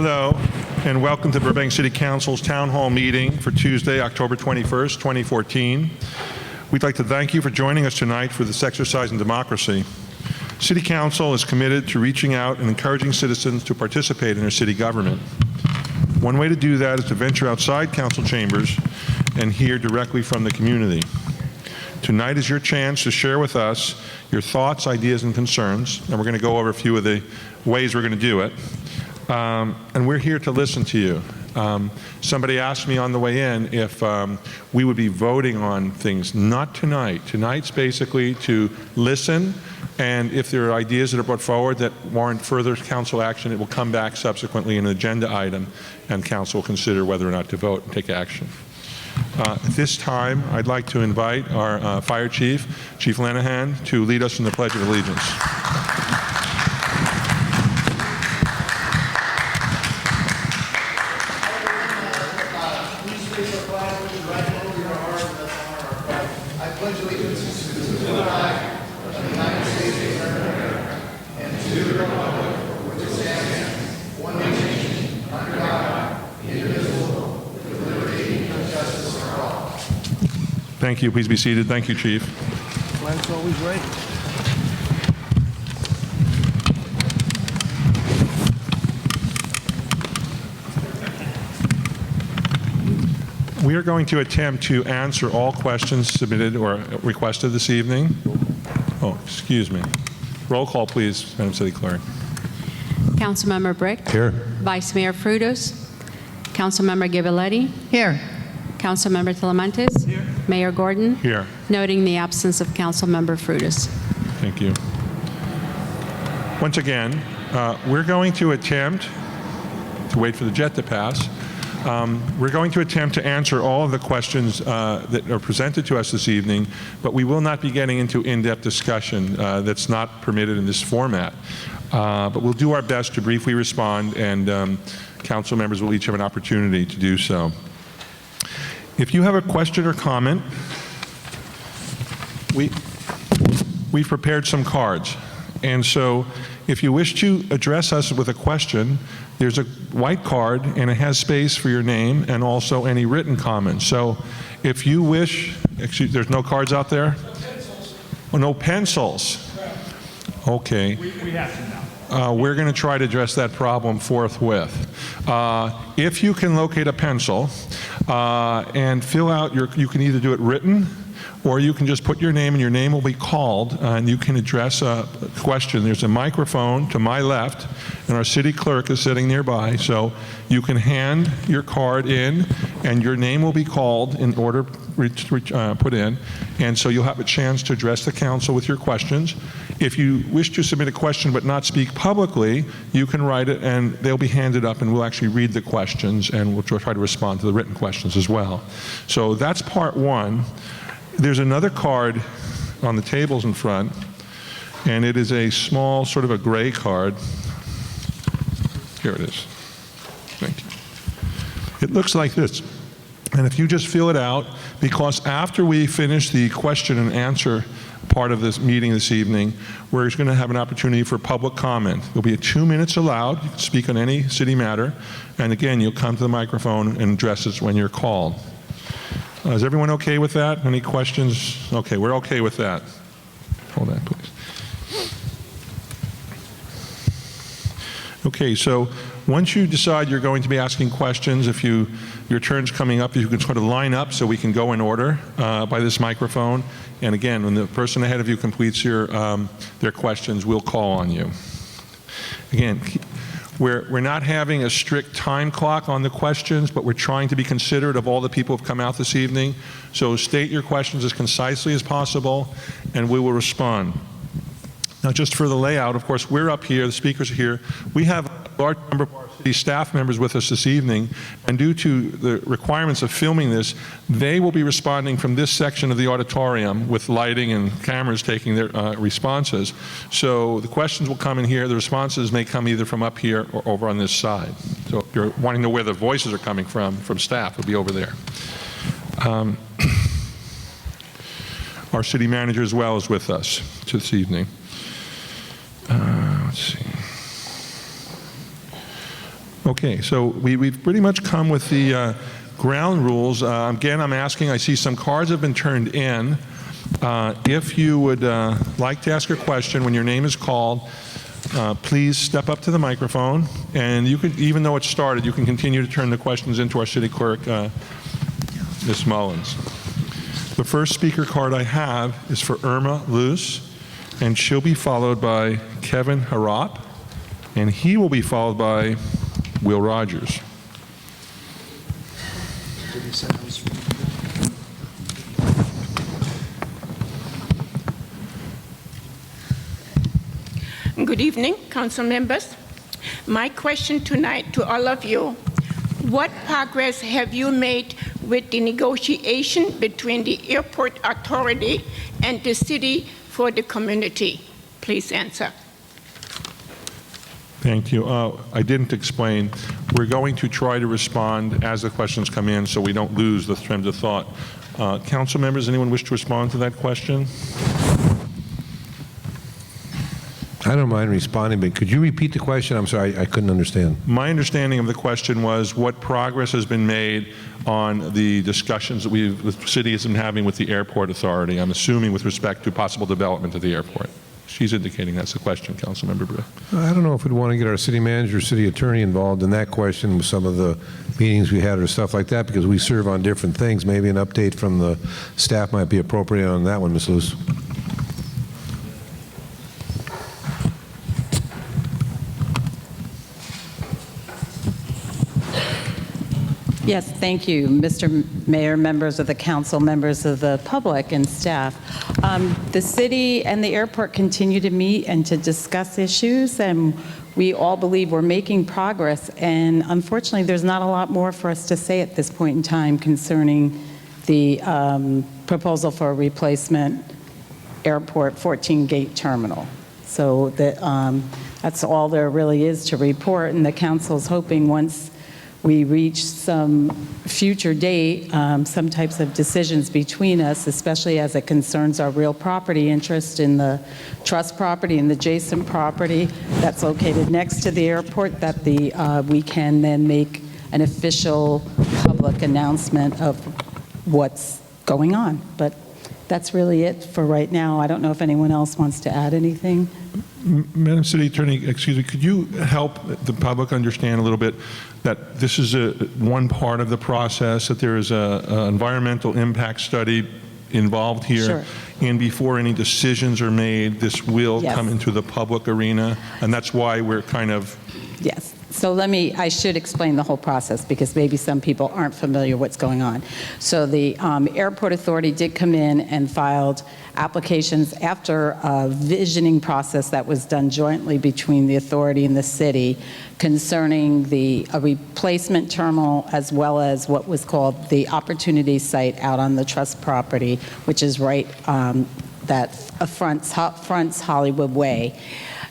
Hello, and welcome to Burbank City Council's Town Hall meeting for Tuesday, October 21st, 2014. We'd like to thank you for joining us tonight for this exercise in democracy. City Council is committed to reaching out and encouraging citizens to participate in their city government. One way to do that is to venture outside council chambers and hear directly from the community. Tonight is your chance to share with us your thoughts, ideas, and concerns, and we're going to go over a few of the ways we're going to do it. And we're here to listen to you. Somebody asked me on the way in if we would be voting on things. Not tonight. Tonight's basically to listen, and if there are ideas that are brought forward that warrant further council action, it will come back subsequently in an agenda item, and council will consider whether or not to vote and take action. At this time, I'd like to invite our Fire Chief, Chief Lanahan, to lead us in the Pledge of Allegiance. Thank you. Please be seated. Thank you, Chief. Flag's always right. We are going to attempt to answer all questions submitted or requested this evening. Oh, excuse me. Roll call, please, Madam City Clerk. Councilmember Brick. Here. Vice Mayor Frutos. Councilmember Ghiberletti. Here. Councilmember Talamantes. Here. Mayor Gordon. Here. Noting the absence of Councilmember Frutos. Thank you. Once again, we're going to attempt to wait for the jet to pass. We're going to attempt to answer all of the questions that are presented to us this evening, but we will not be getting into in-depth discussion that's not permitted in this format. But we'll do our best to briefly respond, and council members will each have an opportunity to do so. If you have a question or comment, we've prepared some cards. And so if you wish to address us with a question, there's a white card and it has space for your name and also any written comments. So if you wish, excuse, there's no cards out there? No pencils. Oh, no pencils. Okay. We have to now. We're going to try to address that problem forthwith. If you can locate a pencil and fill out you can either do it written, or you can just put your name and your name will be called and you can address a question. There's a microphone to my left and our city clerk is sitting nearby, so you can hand your card in and your name will be called in order put in, and so you'll have a chance to address the council with your questions. If you wish to submit a question but not speak publicly, you can write it and they'll be handed up and we'll actually read the questions and we'll try to respond to the written questions as well. So that's part one. There's another card on the tables in front, and it is a small, sort of a gray card. Here it is. Thank you. It looks like this. And if you just fill it out, because after we finish the question and answer part of this meeting this evening, we're going to have an opportunity for public comment. There'll be 2 minutes allowed. You can speak on any city matter. And again, you'll come to the microphone and address it when you're called. Is everyone okay with that? Any questions? Okay, we're okay with that. Hold on, please. Okay, so once you decide you're going to be asking questions, if your turn's coming up, you can sort of line up so we can go in order by this microphone. And again, when the person ahead of you completes their questions, we'll call on you. Again, we're not having a strict time clock on the questions, but we're trying to be considerate of all the people who have come out this evening. So state your questions as concisely as possible, and we will respond. Now, just for the layout, of course, we're up here, the speakers are here. We have a large number of our city staff members with us this evening, and due to the requirements of filming this, they will be responding from this section of the auditorium with lighting and cameras taking their responses. So the questions will come in here, the responses may come either from up here or over on this side. So if you're wanting to know where the voices are coming from staff, it'll be over there. Our city manager as well is with us this evening. Let's see. Okay, so we've pretty much come with the ground rules. Again, I'm asking, I see some cards have been turned in. If you would like to ask a question when your name is called, please step up to the microphone, and you can, even though it's started, you can continue to turn the questions into our city clerk, Ms. Mullins. The first speaker card I have is for Irma Luce, and she'll be followed by Kevin Harop, and he will be followed by Will Rogers. Good evening, council members. My question tonight to all of you, what progress have you made with the negotiation between the airport authority and the city for the community? Please answer. Thank you. I didn't explain. We're going to try to respond as the questions come in so we don't lose the trend of thought. Council members, anyone wish to respond to that question? I don't mind responding, but could you repeat the question? I'm sorry, I couldn't understand. My understanding of the question was what progress has been made on the discussions that the city has been having with the airport authority, I'm assuming with respect to possible development of the airport. She's indicating that's the question, Councilmember Britt. I don't know if we'd want to get our city manager or city attorney involved in that question with some of the meetings we had or stuff like that, because we serve on different things. Maybe an update from the staff might be appropriate on that one, Ms. Luce. Yes, thank you, Mr. Mayor, members of the council, members of the public, and staff. The city and the airport continue to meet and to discuss issues, and we all believe we're making progress. And unfortunately, there's not a lot more for us to say at this point in time concerning the proposal for a replacement airport 14-gate terminal. So that's all there really is to report, and the council's hoping once we reach some future date, some types of decisions between us, especially as it concerns our real property interest in the trust property and the adjacent property that's located next to the airport, that we can then make an official public announcement of what's going on. But that's really it for right now. I don't know if anyone else wants to add anything. Madam City Attorney, excuse me, could you help the public understand a little bit that this is one part of the process, that there is an environmental impact study involved here, Sure. and before any decisions are made, this will Yes. come into the public arena, and that's why we're kind of... Yes. So I should explain the whole process because maybe some people aren't familiar what's going on. So the airport authority did come in and filed applications after a visioning process that was done jointly between the authority and the city concerning a replacement terminal as well as what was called the opportunity site out on the trust property, which is right that fronts Hollywood Way.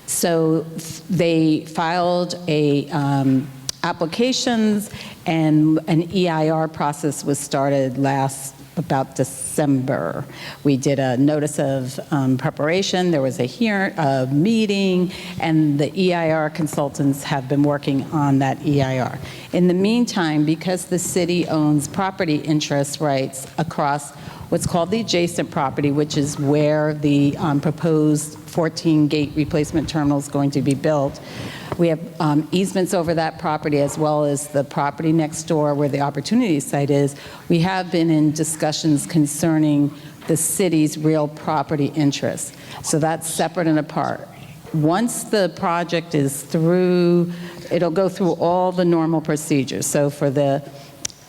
So they filed applications, and an EIR process was started about December. We did a notice of preparation. There was a meeting, and the EIR consultants have been working on that EIR. In the meantime, because the city owns property interest rights across what's called the adjacent property, which is where the proposed 14-gate replacement terminal is going to be built. We have easements over that property as well as the property next door where the opportunity site is. We have been in discussions concerning the city's real property interests. So that's separate and apart. Once the project is through, it'll go through all the normal procedures. So for the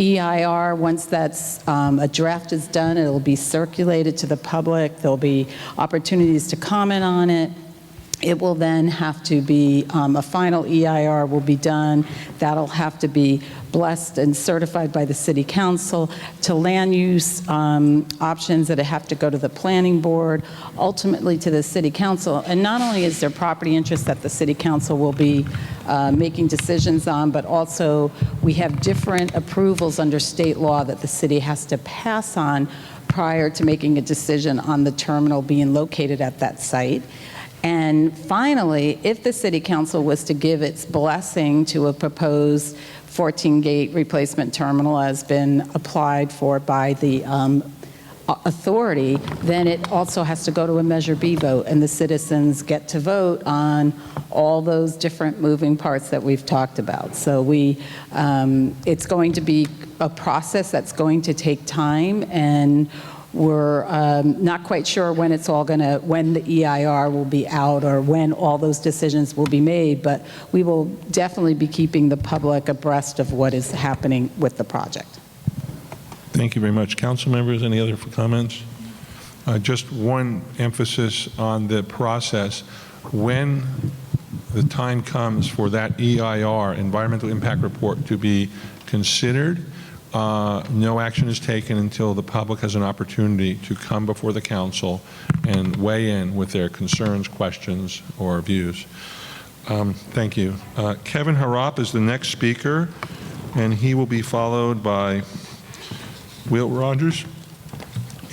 EIR, once that's a draft is done, it'll be circulated to the public. There'll be opportunities to comment on it. It will then have to be, a final EIR will be done. That'll have to be blessed and certified by the City Council to land use options that have to go to the Planning Board, ultimately to the City Council. And not only is there property interest that the City Council will be making decisions on, but also we have different approvals under state law that the city has to pass on prior to making a decision on the terminal being located at that site. And finally, if the city council was to give its blessing to a proposed 14-gate replacement terminal as been applied for by the authority, then it also has to go to a Measure B vote, and the citizens get to vote on all those different moving parts that we've talked about. So it's going to be a process that's going to take time, and we're not quite sure when when the EIR will be out or when all those decisions will be made, but we will definitely be keeping the public abreast of what is happening with the project. Thank you very much. Council members, any other comments? Just one emphasis on the process. When the time comes for that EIR, Environmental Impact Report, to be considered, no action is taken until the public has an opportunity to come before the council and weigh in with their concerns, questions, or views. Thank you. Kevin Harrop is the next speaker, and he will be followed by Will Rogers,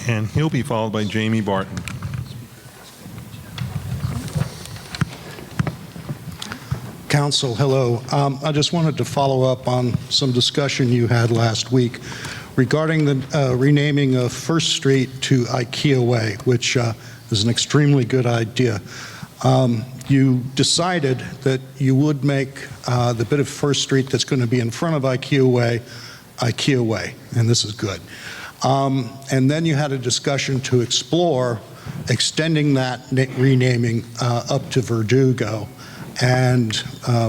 and he'll be followed by Jamie Barton. Council, hello. I just wanted to follow up on some discussion you had last week regarding the renaming of First Street to IKEA Way, which is an extremely good idea. You decided that you would make the bit of First Street that's going to be in front of IKEA Way, and this is good. And then you had a discussion to explore extending that renaming up to Verdugo. And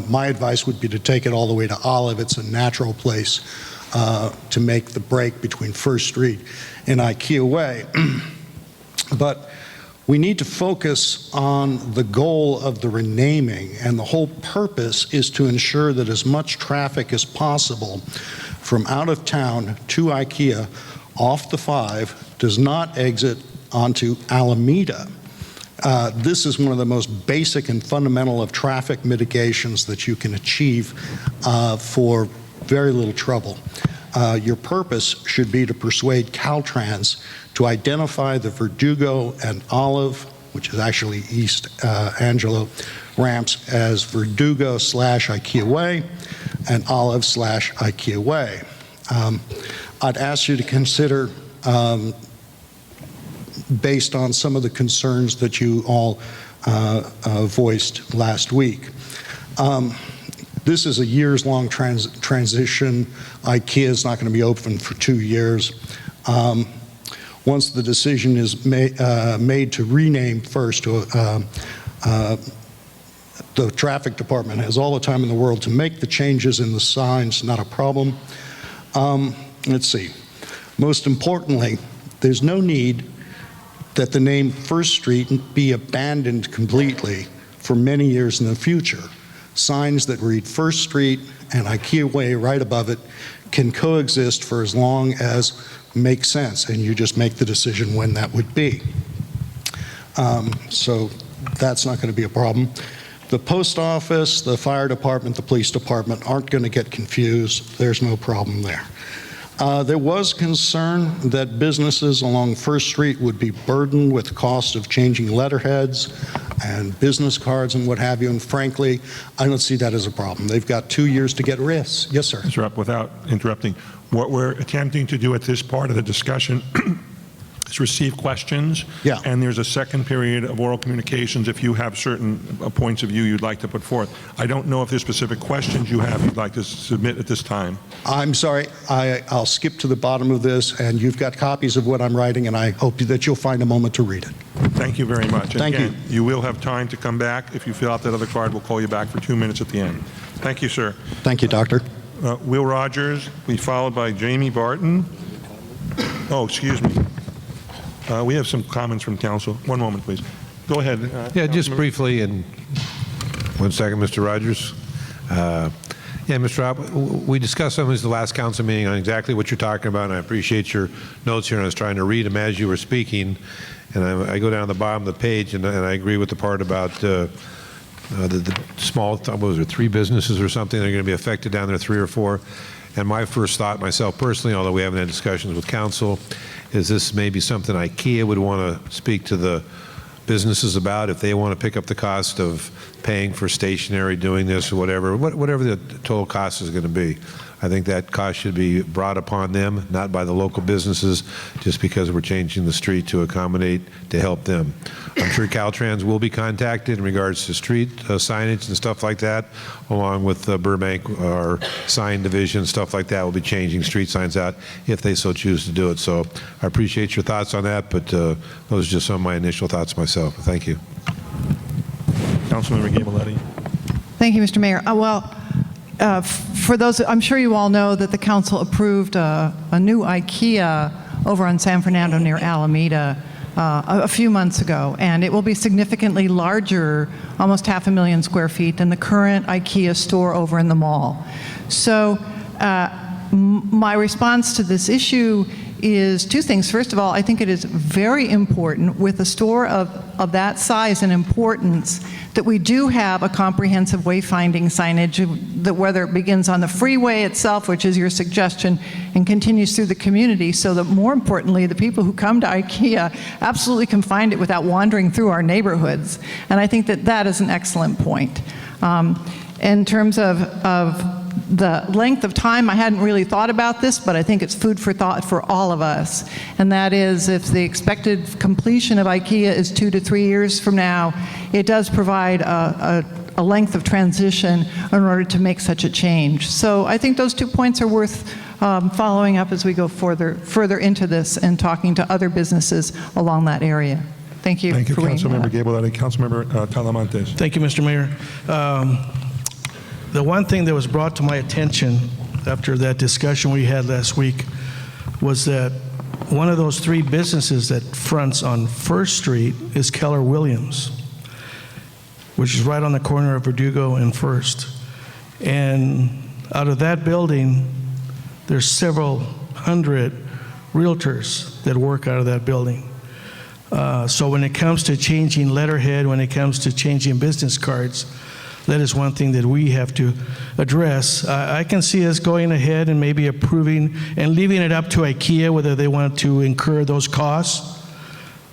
my advice would be to take it all the way to Olive. It's a natural place to make the break between First Street and IKEA Way. But we need to focus on the goal of the renaming, and the whole purpose is to ensure that as much traffic as possible from out of town to IKEA off the 5 does not exit onto Alameda. This is one of the most basic and fundamental of traffic mitigations that you can achieve for very little trouble. Your purpose should be to persuade Caltrans to identify the Verdugo and Olive, which is actually East Angelo ramps, as Verdugo/IKEA Way and Olive/IKEA Way. I'd ask you to consider, based on some of the concerns that you all voiced last week. This is a years-long transition. IKEA is not going to be open for 2 years. Once the decision is made to rename First, the traffic department has all the time in the world to make the changes in the signs, not a problem. Let's see. Most importantly, there's no need that the name First Street be abandoned completely for many years in the future. Signs that read First Street and IKEA Way right above it can coexist for as long as makes sense, and you just make the decision when that would be. So that's not going to be a problem. The post office, the fire department, the police department aren't going to get confused. There's no problem there. There was concern that businesses along First Street would be burdened with the cost of changing letterheads and business cards and what have you, and frankly, I don't see that as a problem. They've got 2 years to get rid. Yes, sir. Mr. Rupp, without interrupting, what we're attempting to do at this part of the discussion is receive questions, Yeah. and there's a second period of oral communications if you have certain points of view you'd like to put forth. I don't know if there's specific questions you have you'd like to submit at this time. I'm sorry, I'll skip to the bottom of this, and you've got copies of what I'm writing, and I hope that you'll find a moment to read it. Thank you very much. Thank you. Again, you will have time to come back. If you fill out that other card, we'll call you back for 2 minutes at the end. Thank you, sir. Thank you, Doctor. Will Rogers will be followed by Jamie Barton. Oh, excuse me. We have some comments from council. One moment, please. Go ahead. Yeah, just briefly, and 1 second, Mr. Rogers. Yeah, Mr. Robb, we discussed some of this the last council meeting on exactly what you're talking about, and I appreciate your notes here, and I was trying to read them as you were speaking, and I go down to the bottom of the page, and I agree with the part about the small, what was it, 3 businesses or something that are going to be affected down there, 3 or 4. And my first thought myself personally, although we haven't had discussions with council, is this maybe something IKEA would want to speak to the businesses about, if they want to pick up the cost of paying for stationery, doing this or whatever the total cost is going to be. I think that cost should be brought upon them, not by the local businesses, just because we're changing the street to accommodate, to help them. I'm sure Caltrans will be contacted in regards to street signage and stuff like that, along with Burbank, our sign division, stuff like that. Will be changing street signs out if they so choose to do it. So I appreciate your thoughts on that, but those are just some of my initial thoughts myself. Thank you. Councilmember Gabeletti. Thank you, Mr. Mayor. For those, I'm sure you all know that the council approved a new IKEA over on San Fernando near Alameda a few months ago, and it will be significantly larger, almost 500,000 square feet, than the current IKEA store over in the mall. So my response to this issue is two things. First of all, I think it is very important with a store of that size and importance that we do have a comprehensive wayfinding signage, that whether it begins on the freeway itself, which is your suggestion, and continues through the community, so that more importantly, the people who come to IKEA absolutely can find it without wandering through our neighborhoods. And I think that that is an excellent point. In terms of the length of time, I hadn't really thought about this, but I think it's food for thought for all of us. And that is, if the expected completion of IKEA is 2 to 3 years from now, it does provide a length of transition in order to make such a change. So I think those 2 points are worth following up as we go further into this and talking to other businesses along that area. Thank you. Thank you, for weighing in on Councilmember that. Gabeletti. Councilmember Talamantes. Thank you, Mr. Mayor. The one thing that was brought to my attention after that discussion we had last week was that one of those 3 businesses that fronts on First Street is Keller Williams, which is right on the corner of Verdugo and First. And out of that building, there's several hundred realtors that work out of that building. So when it comes to changing letterhead, when it comes to changing business cards, that is one thing that we have to address. I can see us going ahead and maybe approving and leaving it up to IKEA whether they want to incur those costs,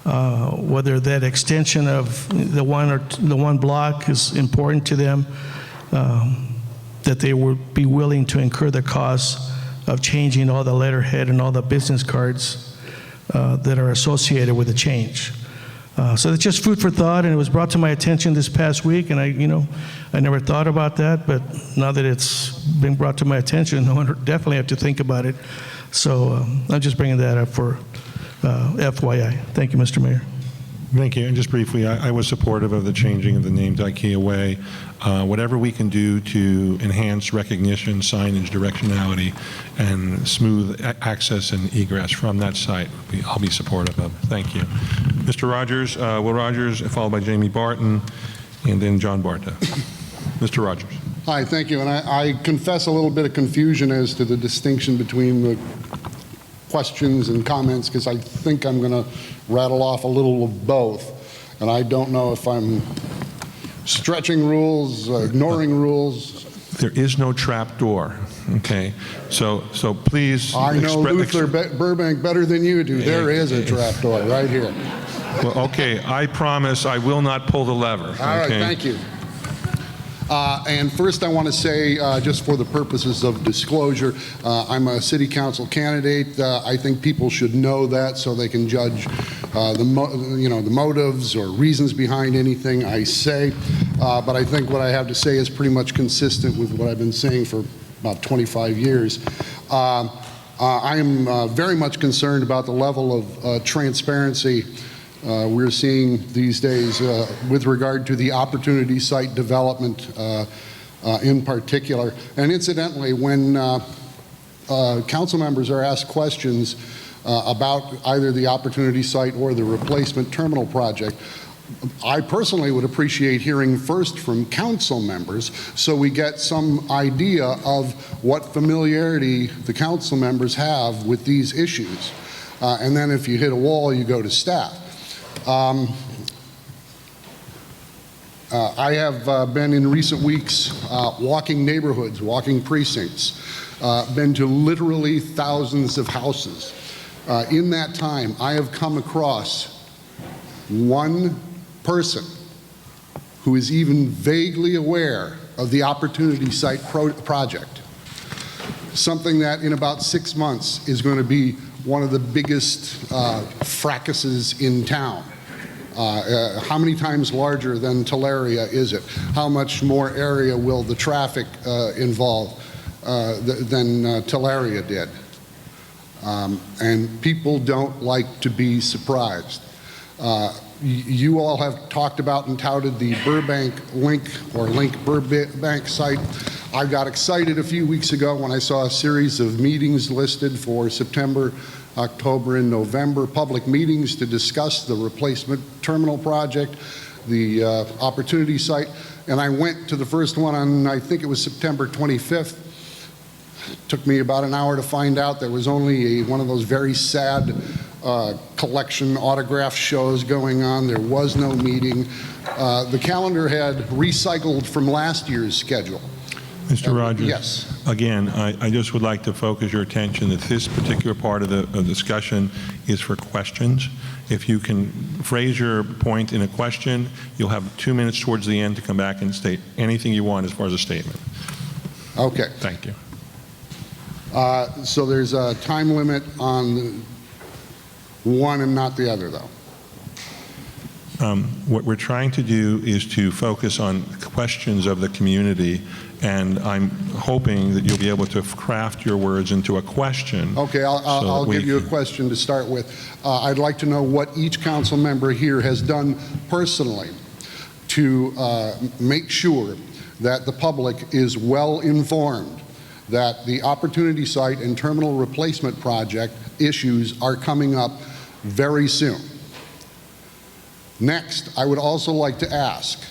whether that extension of the one block is important to them, that they would be willing to incur the costs of changing all the letterhead and all the business cards that are associated with the change. So it's just food for thought, and it was brought to my attention this past week, and I never thought about that, but now that it's been brought to my attention, I definitely have to think about it. So I'm just bringing that up for FYI. Thank you, Mr. Mayor. Thank you. And just briefly, I was supportive of the changing of the name to IKEA Way. Whatever we can do to enhance recognition, signage, directionality, and smooth access and egress from that site, I'll be supportive of. Thank you. Mr. Rogers, Will Rogers, followed by Jamie Barton, and then John Barta. Mr. Rogers. Hi, thank you. And I confess a little bit of confusion as to the distinction between the questions and comments, because I think I'm going to rattle off a little of both. And I don't know if I'm stretching rules, ignoring rules. There is no trap door, okay? So please. I know Luther Burbank better than you do. There is a trap door right here. Well, okay, I promise I will not pull the lever. All right, okay? thank you. And first I want to say, just for the purposes of disclosure, I'm a city council candidate. I think people should know that so they can judge the motives or reasons behind anything I say. But I think what I have to say is pretty much consistent with what I've been saying for about 25 years. I am very much concerned about the level of transparency we're seeing these days with regard to the opportunity site development in particular. And incidentally, when council members are asked questions about either the opportunity site or the replacement terminal project, I personally would appreciate hearing first from council members so we get some idea of what familiarity the council members have with these issues. And then if you hit a wall, you go to staff. I have been in recent weeks walking neighborhoods, walking precincts, been to literally thousands of houses. In that time, I have come across one person who is even vaguely aware of the Opportunity Site project, something that in about 6 months is going to be one of the biggest fracases in town. How many times larger than Tularia is it? How much more area will the traffic involve than Tularia did? And people don't like to be surprised. You all have talked about and touted the Burbank Link or Link Burbank site. I got excited a few weeks ago when I saw a series of meetings listed for September, October, and November, public meetings to discuss the replacement terminal project, the Opportunity Site, and I went to the first one on, I think it was September 25th. It took me about an hour to find out there was only one of those very sad collection autograph shows going on. There was no meeting. The calendar had recycled from last year's schedule. Mr. Rogers? Yes. Again, I just would like to focus your attention that this particular part of the discussion is for questions. If you can phrase your point in a question, you'll have 2 minutes towards the end to come back and state anything you want as far as a statement. Okay. Thank you. So there's a time limit on one and not the other, though. What we're trying to do is to focus on questions of the community, and I'm hoping that you'll be able to craft your words into a question. Okay, I'll give you a question to start with. I'd like to know what each council member here has done personally to make sure that the public is well informed that the Opportunity Site and Terminal Replacement Project issues are coming up very soon. Next, I would also like to ask,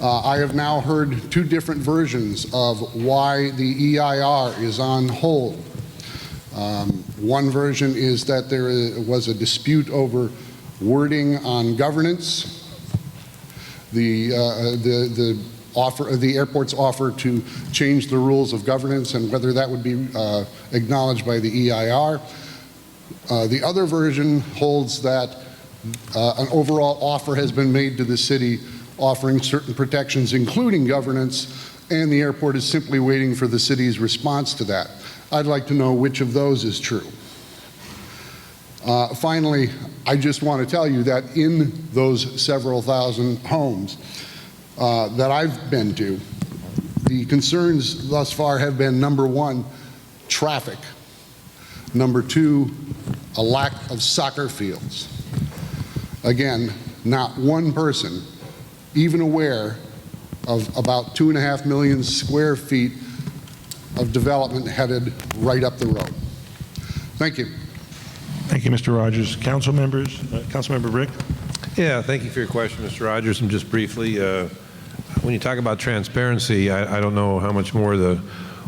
I have now heard 2 different versions of why the EIR is on hold. One version is that there was a dispute over wording on governance. The airport's offer to change the rules of governance and whether that would be acknowledged by the EIR. The other version holds that an overall offer has been made to the city offering certain protections, including governance, and the airport is simply waiting for the city's response to that. I'd like to know which of those is true. Finally, I just want to tell you that in those several thousand homes that I've been to, the concerns thus far have been, number 1, traffic. Number 2, a lack of soccer fields. Again, not one person even aware of about 2.5 million square feet of development headed right up the road. Thank you. Thank you, Mr. Rogers. Council members, Councilmember Brick? Yeah, thank you for your question, Mr. Rogers. And just briefly, when you talk about transparency, I don't know how much more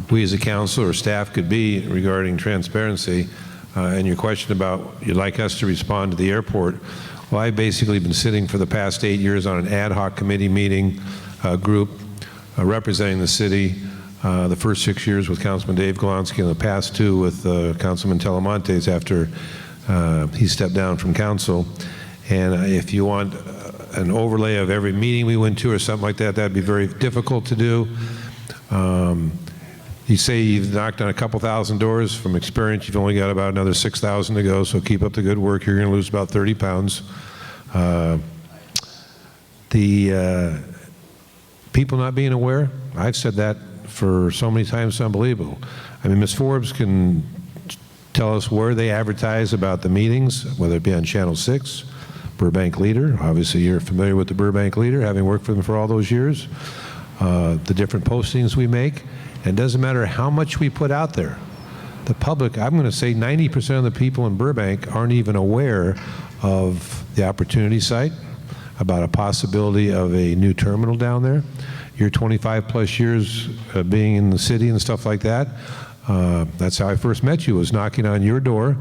we as a council or staff could be regarding transparency. And your question about you'd like us to respond to the airport. Well, I've basically been sitting for the past 8 years on an ad hoc committee meeting group representing the city. The first 6 years with Councilman Dave Golonsky and the past 2 with Councilman Telemontes after he stepped down from council. And if you want an overlay of every meeting we went to or something like that, that'd be very difficult to do. You say you've knocked on a couple thousand doors. From experience, you've only got about another 6,000 to go, so keep up the good work. You're going to lose about 30 pounds. The people not being aware, I've said that for so many times, it's unbelievable. I mean, Ms. Forbes can tell us where they advertise about the meetings, whether it be on Channel 6, Burbank Leader. Obviously, you're familiar with the Burbank Leader, having worked for them for all those years. The different postings we make. And it doesn't matter how much we put out there. The public, I'm going to say 90% of the people in Burbank aren't even aware of the Opportunity Site, about a possibility of a new terminal down there. Your 25 plus years being in the city and stuff like that, that's how I first met you, was knocking on your door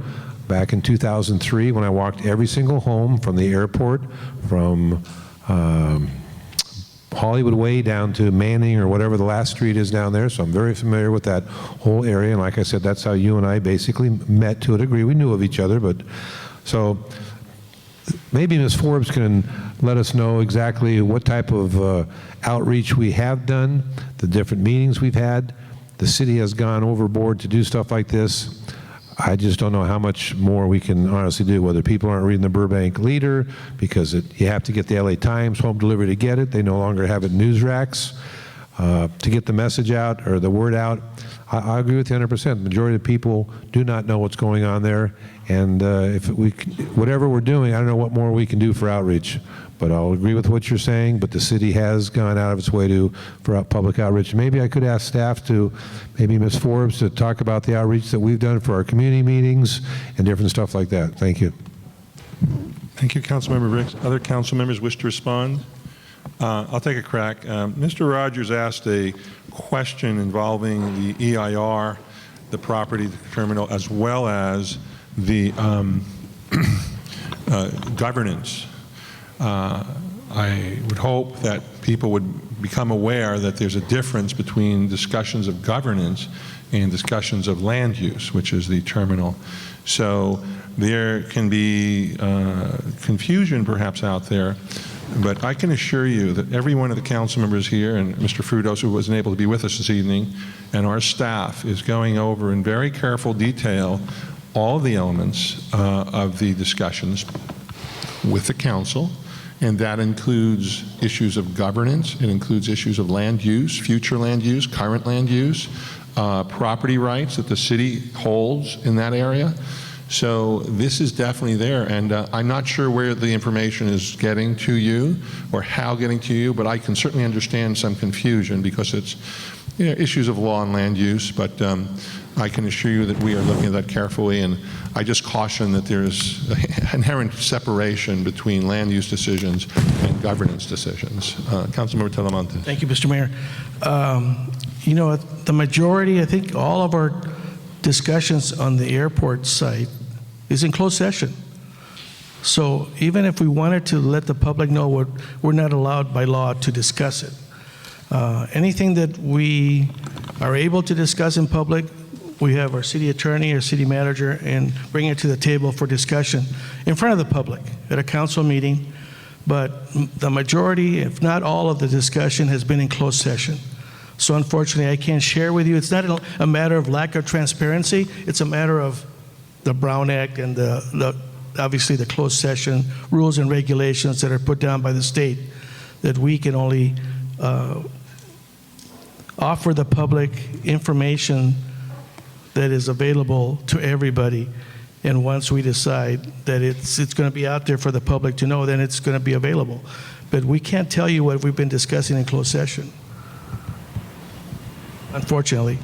back in 2003 when I walked every single home from the airport, from Hollywood Way down to Manning or whatever the last street is down there, so I'm very familiar with that whole area. And like I said, that's how you and I basically met to a degree. We knew of each other, but so maybe Ms. Forbes can let us know exactly what type of outreach we have done, the different meetings we've had. The city has gone overboard to do stuff like this. I just don't know how much more we can honestly do, whether people aren't reading the Burbank Leader because you have to get the LA Times home delivery to get it. They no longer have it in news racks. To get the message out or the word out, I agree with you 100%. The majority of people do not know what's going on there. And whatever we're doing, I don't know what more we can do for outreach. But I'll agree with what you're saying, but the city has gone out of its way for public outreach. Maybe I could ask staff maybe Ms. Forbes, to talk about the outreach that we've done for our community meetings and different stuff like that. Thank you. Thank you, Councilmember Ricks. Other council members wish to respond? I'll take a crack. Mr. Rogers asked a question involving the EIR, the property terminal, as well as the governance. I would hope that people would become aware that there's a difference between discussions of governance and discussions of land use, which is the terminal. So there can be confusion perhaps out there, but I can assure you that every one of the council members here, and Mr. Frutos, who wasn't able to be with us this evening, and our staff is going over in very careful detail all the elements of the discussions with the council, and that includes issues of governance, it includes issues of land use, future land use, current land use, property rights that the city holds in that area. So this is definitely there, and I'm not sure where the information is getting to you or how getting to you, but I can certainly understand some confusion because it's issues of law and land use, but I can assure you that we are looking at that carefully, and I just caution that there's inherent separation between land use decisions and governance decisions. Councilmember Talamantes. Thank you, Mr. Mayor. You know, the majority, I think all of our discussions on the airport site is in closed session. So even if we wanted to let the public know, we're not allowed by law to discuss it. Anything that we are able to discuss in public, we have our city attorney or city manager and bring it to the table for discussion in front of the public at a council meeting. But the majority, if not all of the discussion, has been in closed session. So unfortunately, I can't share with you. It's not a matter of lack of transparency. It's a matter of the Brown Act and obviously the closed session rules and regulations that are put down by the state, that we can only offer the public information that is available to everybody. And once we decide that it's going to be out there for the public to know, then it's going to be available. But we can't tell you what we've been discussing in closed session, unfortunately.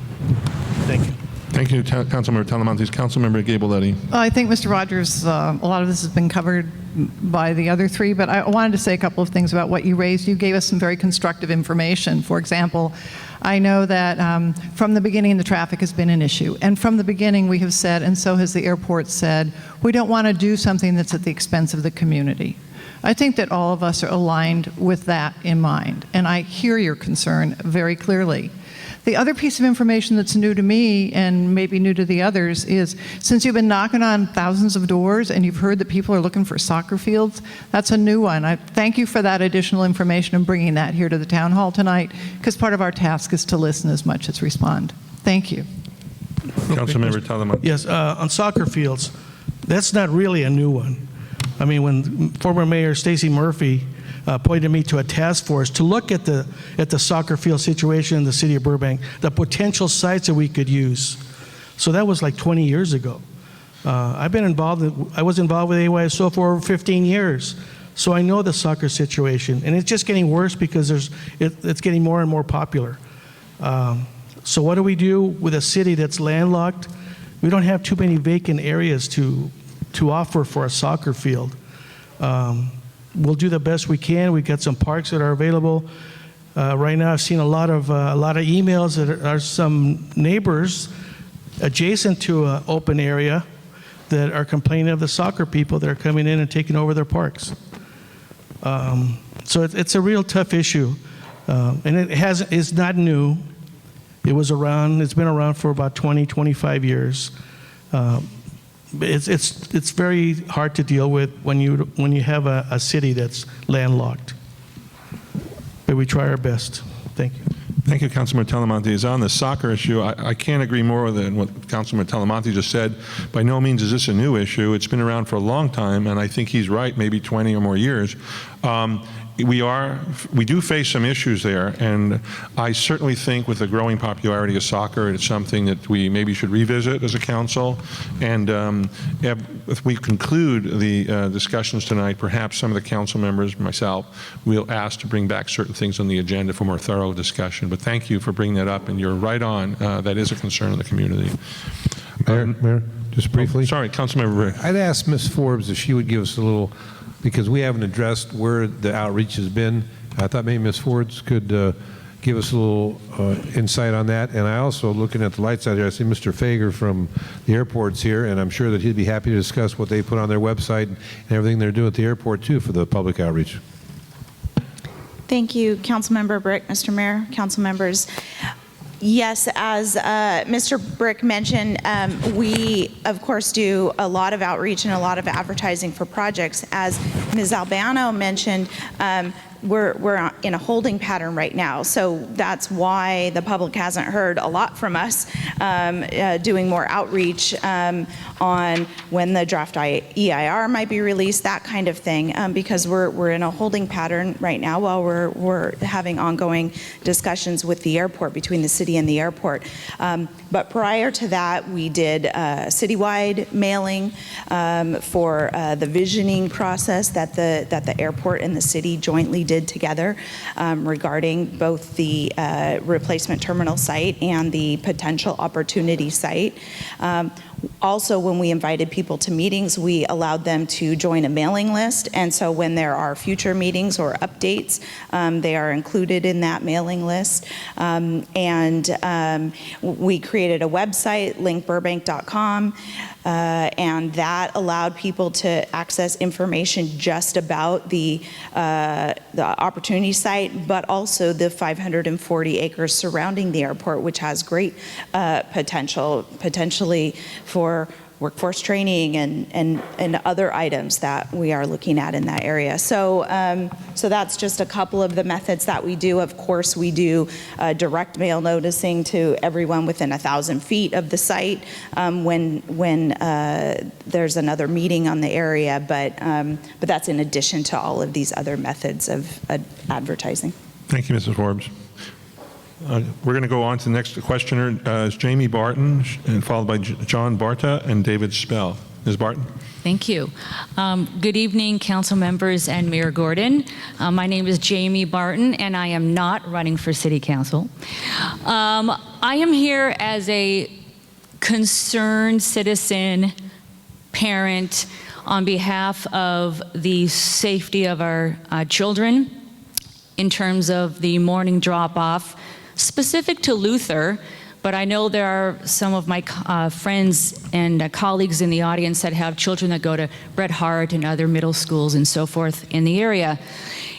Thank you. Thank you, Councilmember Talamantes. Councilmember Gabeletti. I think, Mr. Rogers, a lot of this has been covered by the other three, but I wanted to say a couple of things about what you raised. You gave us some very constructive information. For example, I know that from the beginning the traffic has been an issue, and from the beginning we have said, and so has the airport said, we don't want to do something that's at the expense of the community. I think that all of us are aligned with that in mind, and I hear your concern very clearly. The other piece of information that's new to me and maybe new to the others is, since you've been knocking on thousands of doors and you've heard that people are looking for soccer fields, that's a new one. I thank you for that additional information and bringing that here to the town hall tonight, because part of our task is to listen as much as respond. Thank you. Councilmember Talamantes. Yes, on soccer fields, that's not really a new one. I mean, when former Mayor Stacy Murphy appointed me to a task force to look at the soccer field situation in the city of Burbank, the potential sites that we could use. So that was like 20 years ago. I was involved with AYSO for over 15 years. So I know the soccer situation, and it's just getting worse because it's getting more and more popular. So what do we do with a city that's landlocked? We don't have too many vacant areas to offer for a soccer field. We'll do the best we can. We've got some parks that are available. Right now, I've seen a lot of emails that are some neighbors adjacent to an open area that are complaining of the soccer people that are coming in and taking over their parks. So it's a real tough issue, and it's not new. It's been around for about 20, 25 years. it's very hard to deal with when you have a city that's landlocked. But we try our best. Thank you. Thank you, Councilman Talamontes. On the soccer issue, I can't agree more than what Councilman Talamontes just said. By no means is this a new issue. It's been around for a long time, and I think he's right, maybe 20 or more years. We do face some issues there, and I certainly think with the growing popularity of soccer, it's something that we maybe should revisit as a council. And if we conclude the discussions tonight, perhaps some of the council members, myself, will ask to bring back certain things on the agenda for more thorough discussion. But thank you for bringing that up, and you're right on. That is a concern in the community. Mayor, just briefly. Sorry, Councilmember Brick. I'd ask Ms. Forbes if she would give us a little, because we haven't addressed where the outreach has been. I thought maybe Ms. Forbes could give us a little insight on that. And I also, looking at the lights out here, I see Mr. Fager from the airport's here, and I'm sure that he'd be happy to discuss what they put on their website and everything they're doing at the airport, too, for the public outreach. Thank you, Councilmember Brick, Mr. Mayor, council members. Yes, as Mr. Brick mentioned, we, of course, do a lot of outreach and a lot of advertising for projects. As Ms. Albano mentioned, we're in a holding pattern right now, so that's why the public hasn't heard a lot from us doing more outreach on when the draft EIR might be released, that kind of thing, because we're in a holding pattern right now while we're having ongoing discussions with the airport, between the city and the airport. But prior to that, we did citywide mailing for the visioning process that the airport and the city jointly did together regarding both the replacement terminal site and the potential opportunity site. Also, when we invited people to meetings, we allowed them to join a mailing list, and so when there are future meetings or updates, they are included in that mailing list. And we created a website, linkburbank.com, and that allowed people to access information just about the opportunity site, but also the 540 acres surrounding the airport, which has great potentially for workforce training and other items that we are looking at in that area. So so that's just a couple of the methods that we do. Of course, we do direct mail noticing to everyone within 1,000 feet of the site when there's another meeting on the area, but that's in addition to all of these other methods of advertising. Thank you, Mrs. Forbes. We're going to go on to the next questioner, is Jamie Barton, and followed by John Barta and David Spell. Ms. Barton. Thank you. Good evening, council members and Mayor Gordon. My name is Jamie Barton, and I am not running for city council. I am here as a concerned citizen, parent, on behalf of the safety of our children in terms of the morning drop-off, specific to Luther, but I know there are some of my friends and colleagues in the audience that have children that go to Bret Harte and other middle schools and so forth in the area.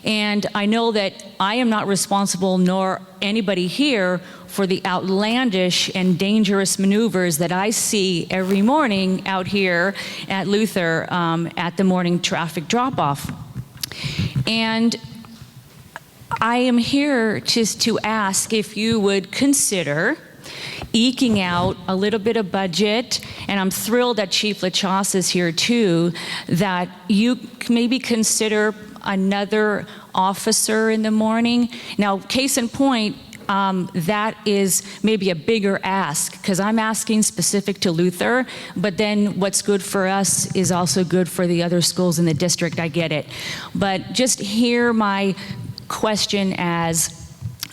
And I know that I am not responsible, nor anybody here, for the outlandish and dangerous maneuvers that I see every morning out here at Luther at the morning traffic drop-off. And I am here just to ask if you would consider eking out a little bit of budget, and I'm thrilled that Chief LaChasse is here too, that you maybe consider another officer in the morning. Now, case in point, that is maybe a bigger ask, because I'm asking specific to Luther, but then what's good for us is also good for the other schools in the district. I get it. But just hear my question as,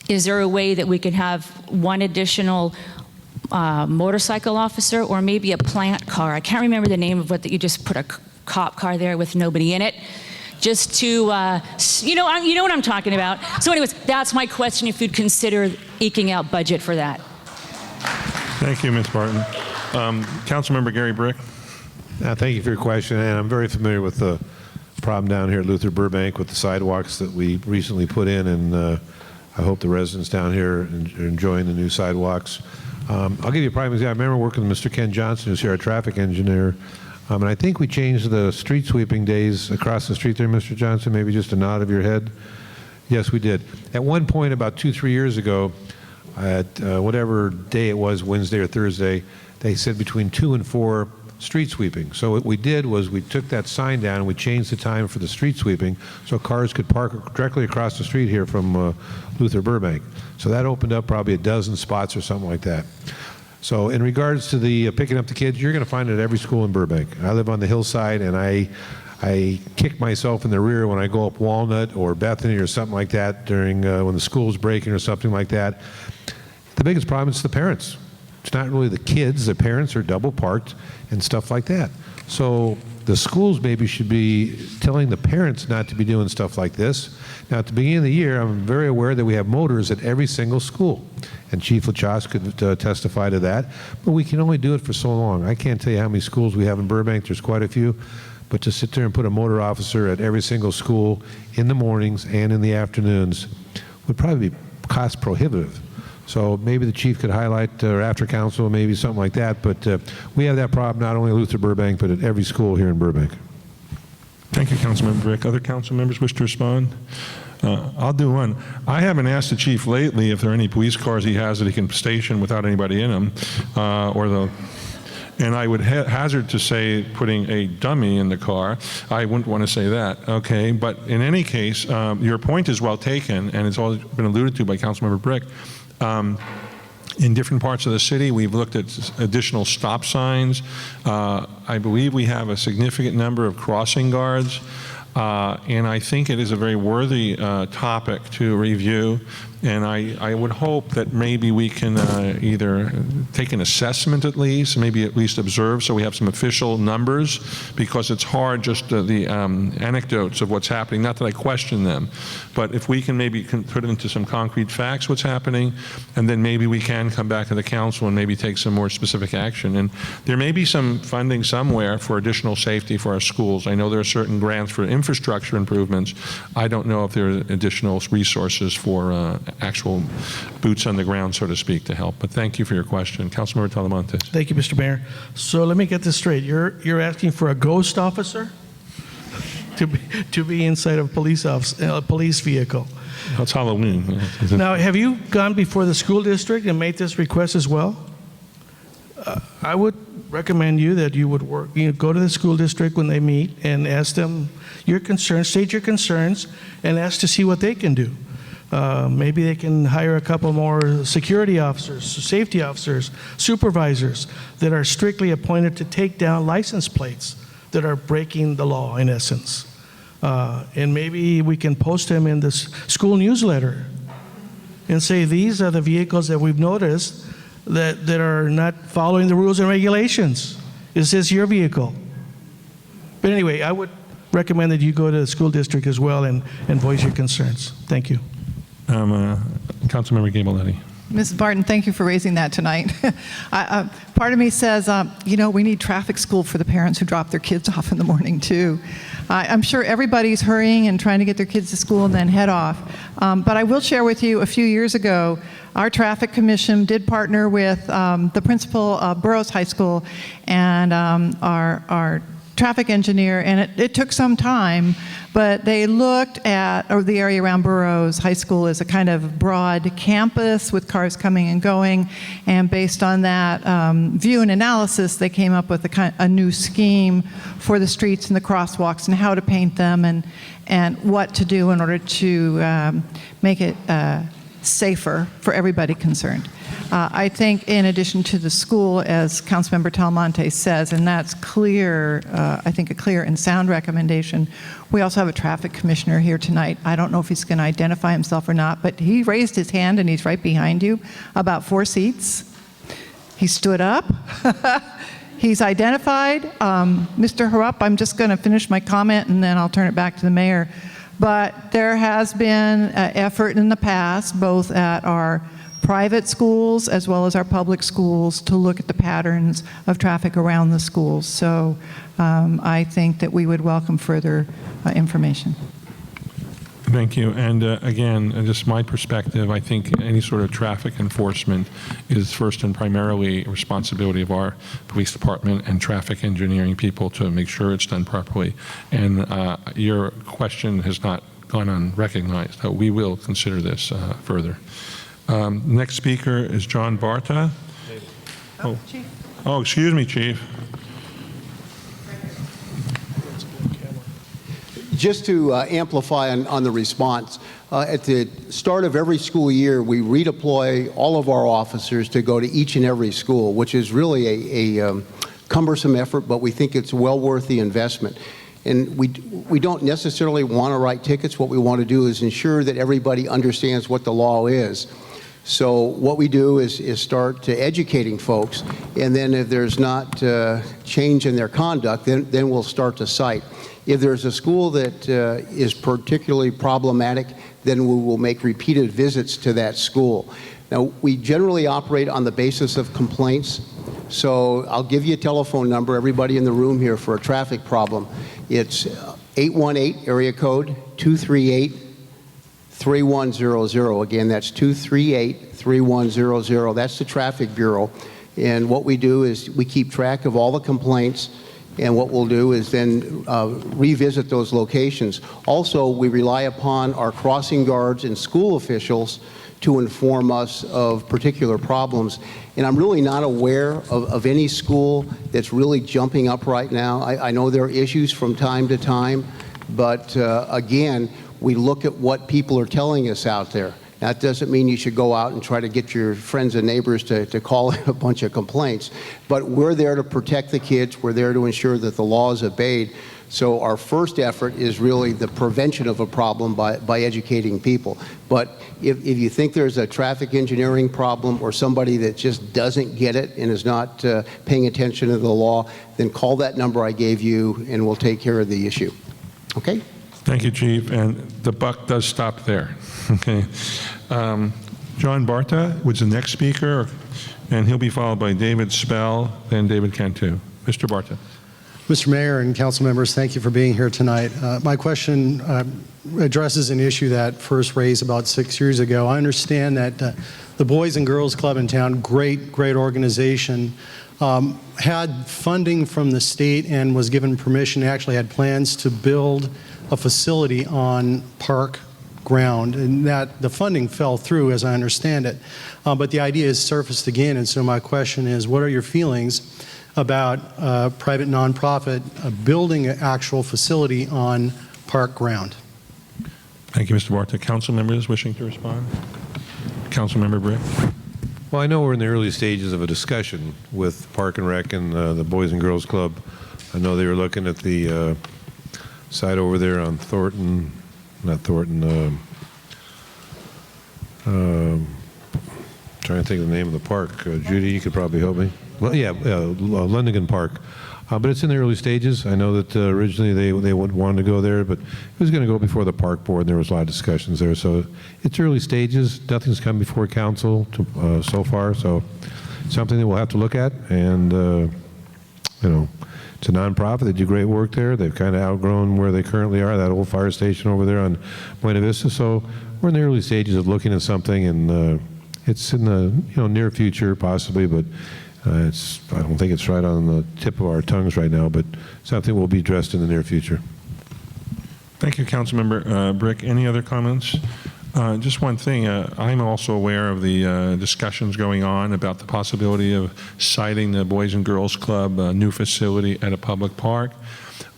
is there a way that we could have one additional motorcycle officer, or maybe a plant car? I can't remember the name of what, that you just put a cop car there with nobody in it, just to, you know what I'm talking about. So anyways, that's my question, if you'd consider eking out budget for that. Thank you, Ms. Barton. Councilmember Gary Brick. Thank you for your question, and I'm very familiar with the problem down here at Luther Burbank with the sidewalks that we recently put in, and I hope the residents down here are enjoying the new sidewalks. I'll give you a prime example. I remember working with Mr. Ken Johnson, who's here, our traffic engineer, And I think we changed the street sweeping days across the street there, Mr. Johnson, maybe just a nod of your head. Yes, we did. At one point about 2-3 years ago, at whatever day it was, Wednesday or Thursday, they said between 2 and 4 street sweeping. So what we did was we took that sign down and we changed the time for the street sweeping so cars could park directly across the street here from Luther Burbank. So that opened up probably a dozen spots or something like that. So in regards to the picking up the kids, you're going to find it at every school in Burbank. I live on the hillside, and I kick myself in the rear when I go up Walnut or Bethany or something like that during when the school's breaking or something like that. The biggest problem is the parents. It's not really the kids. The parents are double parked and stuff like that. So the schools maybe should be telling the parents not to be doing stuff like this. Now, at the beginning of the year, I'm very aware that we have motors at every single school, and Chief LaChasse could testify to that, but we can only do it for so long. I can't tell you how many schools we have in Burbank. There's quite a few, but to sit there and put a motor officer at every single school in the mornings and in the afternoons would probably be cost prohibitive. So maybe the chief could highlight, or after council, maybe something like that. But we have that problem not only at Luther Burbank, but at every school here in Burbank. Thank you, Councilmember Brick. Other council members wish to respond? I'll do one. I haven't asked the chief lately if there are any police cars he has that he can station without anybody in them, and I would hazard to say putting a dummy in the car. I wouldn't want to say that, okay? But in any case, your point is well taken, and it's all been alluded to by Councilmember Brick. In different parts of the city, we've looked at additional stop signs. I believe we have a significant number of crossing guards, and I think it is a very worthy topic to review. And I would hope that maybe we can either take an assessment at least, maybe at least observe so we have some official numbers, because it's hard just the anecdotes of what's happening, not that I question them, but if we can maybe put it into some concrete facts what's happening, and then maybe we can come back to the council and maybe take some more specific action. And there may be some funding somewhere for additional safety for our schools. I know there are certain grants for infrastructure improvements. I don't know if there are additional resources for actual boots on the ground, so to speak, to help. But thank you for your question. Councilmember Talamantes. Thank you, Mr. Mayor. So let me get this straight. You're asking for a ghost officer to be inside of a police vehicle. That's Halloween. Now, have you gone before the school district and made this request as well? I would recommend that you would go to the school district when they meet and ask them your concerns, state your concerns, and ask to see what they can do. Maybe they can hire a couple more security officers, safety officers, supervisors that are strictly appointed to take down license plates that are breaking the law, in essence. And maybe we can post them in this school newsletter and say, these are the vehicles that we've noticed that are not following the rules and regulations. Is this your vehicle? But anyway, I would recommend that you go to the school district as well and voice your concerns. Thank you. Councilmember Gabeletti. Mrs. Barton, thank you for raising that tonight. Part of me says, we need traffic school for the parents who drop their kids off in the morning, too. I'm sure everybody's hurrying and trying to get their kids to school and then head off. But I will share with you, a few years ago, our traffic commission did partner with the principal of Burroughs High School and our traffic engineer, and it took some time, but they looked at the area around Burroughs High School as a kind of broad campus with cars coming and going, and based on that view and analysis, they came up with a new scheme for the streets and the crosswalks and how to paint them and what to do in order to make it safer for everybody concerned. I think in addition to the school, as Councilmember Talamantes says, and that's clear, I think a clear and sound recommendation, we also have a traffic commissioner here tonight. I don't know if he's going to identify himself or not, but he raised his hand and he's right behind you, about 4 seats. He stood up. He's identified. Mr. Harap, I'm just going to finish my comment and then I'll turn it back to the mayor. But there has been effort in the past, both at our private schools as well as our public schools, to look at the patterns of traffic around the schools. So I think that we would welcome further information. Thank you. And again, just my perspective, I think any sort of traffic enforcement is first and primarily a responsibility of our police department and traffic engineering people to make sure it's done properly. And your question has not gone unrecognized. We will consider this further. Next speaker is John Barta. Oh, excuse me, Chief. Just to amplify on the response, at the start of every school year, we redeploy all of our officers to go to each and every school, which is really a cumbersome effort, but we think it's well worth the investment. And we don't necessarily want to write tickets. What we want to do is ensure that everybody understands what the law is. So what we do is start to educating folks, and then if there's not change in their conduct, then we'll start to cite. If there's a school that is particularly problematic, then we will make repeated visits to that school. Now, we generally operate on the basis of complaints, so I'll give you a telephone number, everybody in the room here, for a traffic problem. It's 818 area code 238-3100. Again, that's 238-3100. That's the Traffic Bureau. And what we do is we keep track of all the complaints, and what we'll do is then revisit those locations. Also, we rely upon our crossing guards and school officials to inform us of particular problems. And I'm really not aware of any school that's really jumping up right now. I know there are issues from time to time, but again, we look at what people are telling us out there. That doesn't mean you should go out and try to get your friends and neighbors to call a bunch of complaints. But we're there to protect the kids. We're there to ensure that the law is obeyed. So our first effort is really the prevention of a problem by educating people. But if you think there's a traffic engineering problem or somebody that just doesn't get it and is not paying attention to the law, then call that number I gave you and we'll take care of the issue. Okay? Thank you, Chief. And the buck does stop there. Okay. John Barta was the next speaker, and he'll be followed by David Spell, then David Cantu. Mr. Barta. Mr. Mayor and council members, thank you for being here tonight. My question addresses an issue that first raised about 6 years ago. I understand that the Boys and Girls Club in town, great organization, had funding from the state and was given permission, actually had plans to build a facility on park ground, and that the funding fell through, as I understand it. But the idea is surfaced again, and so my question is, what are your feelings about private nonprofit building an actual facility on park ground? Thank you, Mr. Barta. Council members wishing to respond? Councilmember Brick. Well, I know we're in the early stages of a discussion with Park and Rec and the Boys and Girls Club. I know they were looking at the site over there on Thornton, not Thornton, trying to think of the name of the park. Judy, you could probably help me. Well, yeah, Lundigan Park. But it's in the early stages. I know that originally they wanted to go there, but it was going to go before the park board, and there was a lot of discussions there. So it's early stages. Nothing's come before council so far, so it's something that we'll have to look at. And, you know, it's a nonprofit. They do great work there. They've kind of outgrown where they currently are, that old fire station over there on Buena Vista. So we're in the early stages of looking at something, and it's in the near future possibly, but I don't think it's right on the tip of our tongues right now, but something will be addressed in the near future. Thank you, Councilmember Brick. Any other comments? Just one thing. I'm also aware of the discussions going on about the possibility of siting the Boys and Girls Club new facility at a public park.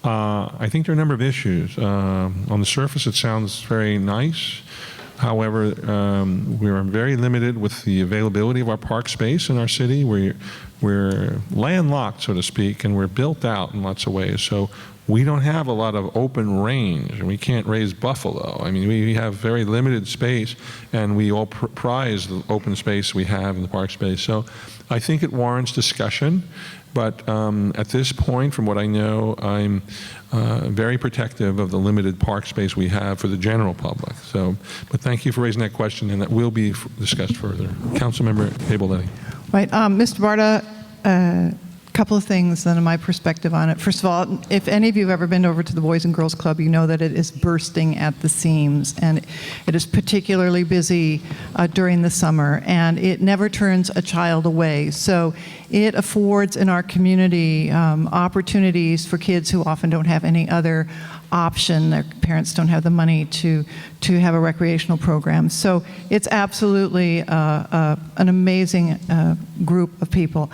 I think there are a number of issues. On the surface, it sounds very nice. However, we're very limited with the availability of our park space in our city. We're landlocked, so to speak, and we're built out in lots of ways. So we don't have a lot of open range, and we can't raise buffalo. I mean, we have very limited space, and we all prize the open space we have in the park space. So I think it warrants discussion. But at this point, from what I know, I'm very protective of the limited park space we have for the general public. So, but thank you for raising that question, and that will be discussed further. Councilmember Abel-Lenny. Right, Mr. Barta, couple of things then in my perspective on it. First of all, if any of you have ever been over to the Boys and Girls Club, you know that it is bursting at the seams, and it is particularly busy during the summer, and it never turns a child away. So it affords in our community opportunities for kids who often don't have any other option. Their parents don't have the money to have a recreational program. So it's absolutely an amazing group of people.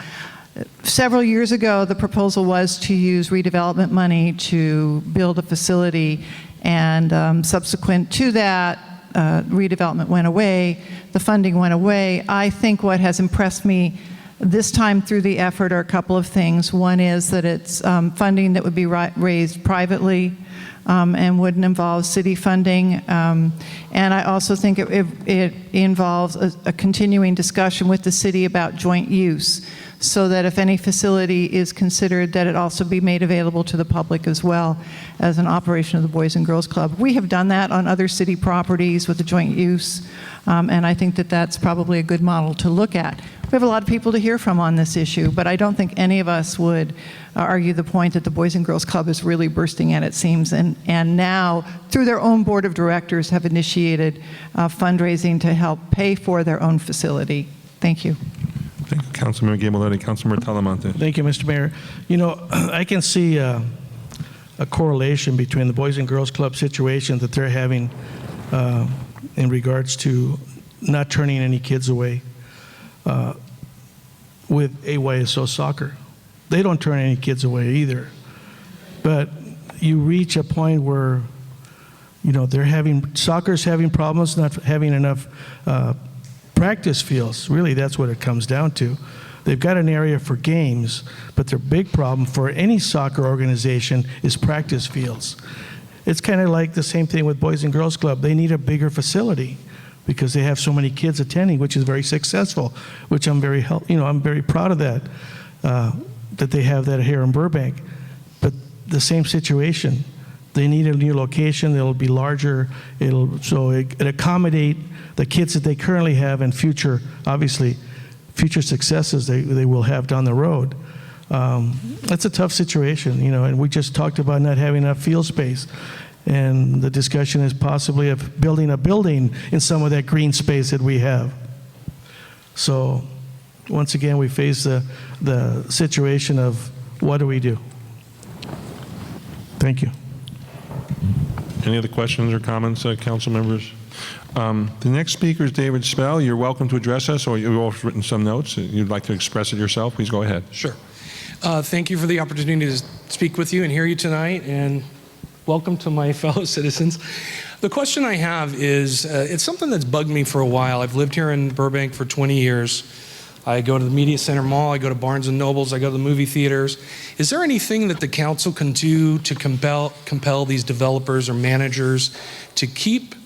Several years ago, the proposal was to use redevelopment money to build a facility, and subsequent to that, redevelopment went away, the funding went away. I think what has impressed me this time through the effort are a couple of things. One is that it's funding that would be raised privately and wouldn't involve city funding. And I also think it involves a continuing discussion with the city about joint use, so that if any facility is considered, that it also be made available to the public as well as an operation of the Boys and Girls Club. We have done that on other city properties with the joint use, and I think that that's probably a good model to look at. We have a lot of people to hear from on this issue, but I don't think any of us would argue the point that the Boys and Girls Club is really bursting at its seams, and now, through their own board of directors, have initiated fundraising to help pay for their own facility. Thank you. Thank you, Councilmember Gabaletti. Councilmember Talamonte. Thank you, Mr. Mayor. You know, I can see a correlation between the Boys and Girls Club situation that they're having in regards to not turning any kids away with AYSO soccer. They don't turn any kids away either. But you reach a point where, you know, soccer's having problems, not having enough practice fields. Really, that's what it comes down to. They've got an area for games, but their big problem for any soccer organization is practice fields. It's kind of like the same thing with Boys and Girls Club. They need a bigger facility because they have so many kids attending, which is very successful, which I'm very proud of that, that they have that here in Burbank. But the same situation. They need a new location. It'll be larger. It accommodate the kids that they currently have and future successes they will have down the road. That's a tough situation, you know, and we just talked about not having enough field space. And the discussion is possibly of building a building in some of that green space that we have. So once again, we face the situation of what do we do? Thank you. Any other questions or comments, council members? The next speaker is David Spell. You're welcome to address us, or you've also written some notes. You'd like to express it yourself, please go ahead. Sure. Thank you for the opportunity to speak with you and hear you tonight, and welcome to my fellow citizens. The question I have is, it's something that's bugged me for a while. I've lived here in Burbank for 20 years. I go to the Media Center Mall, I go to Barnes & Nobles, I go to the movie theaters. Is there anything that the council can do to compel these developers or managers to keep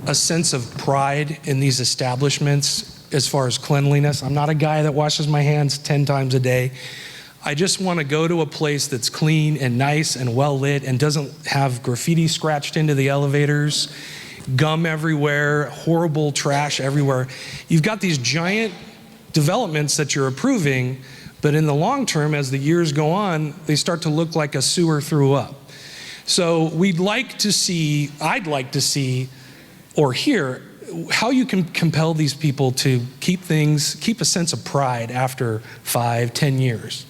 a sense of pride in these establishments as far as cleanliness? I'm not a guy that washes my hands 10 times a day. I just want to go to a place that's clean and nice and well lit and doesn't have graffiti scratched into the elevators, gum everywhere, horrible trash everywhere. You've got these giant developments that you're approving, but in the long term, as the years go on, they start to look like a sewer threw up. So I'd like to see or hear how you can compel these people to keep a sense of pride after 5, 10 years.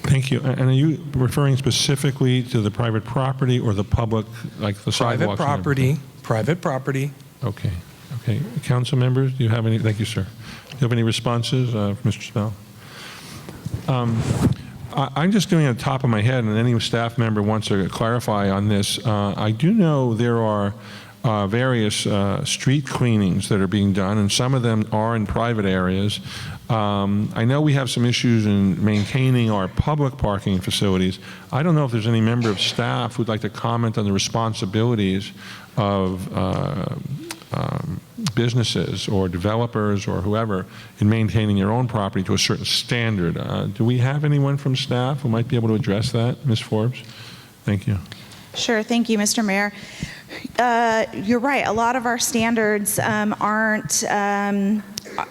Thank you. And are you referring specifically to the private property or the public, like the sidewalks? Private property. Okay. Okay. Council members, do you have any? Thank you, sir. Do you have any responses, Mr. Spell? I'm just doing it at the top of my head, and any staff member wants to clarify on this. I do know there are various street cleanings that are being done, and some of them are in private areas. I know we have some issues in maintaining our public parking facilities. I don't know if there's any member of staff who'd like to comment on the responsibilities of businesses or developers or whoever in maintaining your own property to a certain standard. Do we have anyone from staff who might be able to address that? Ms. Forbes? Thank you. Sure, thank you, Mr. Mayor. You're right, a lot of our standards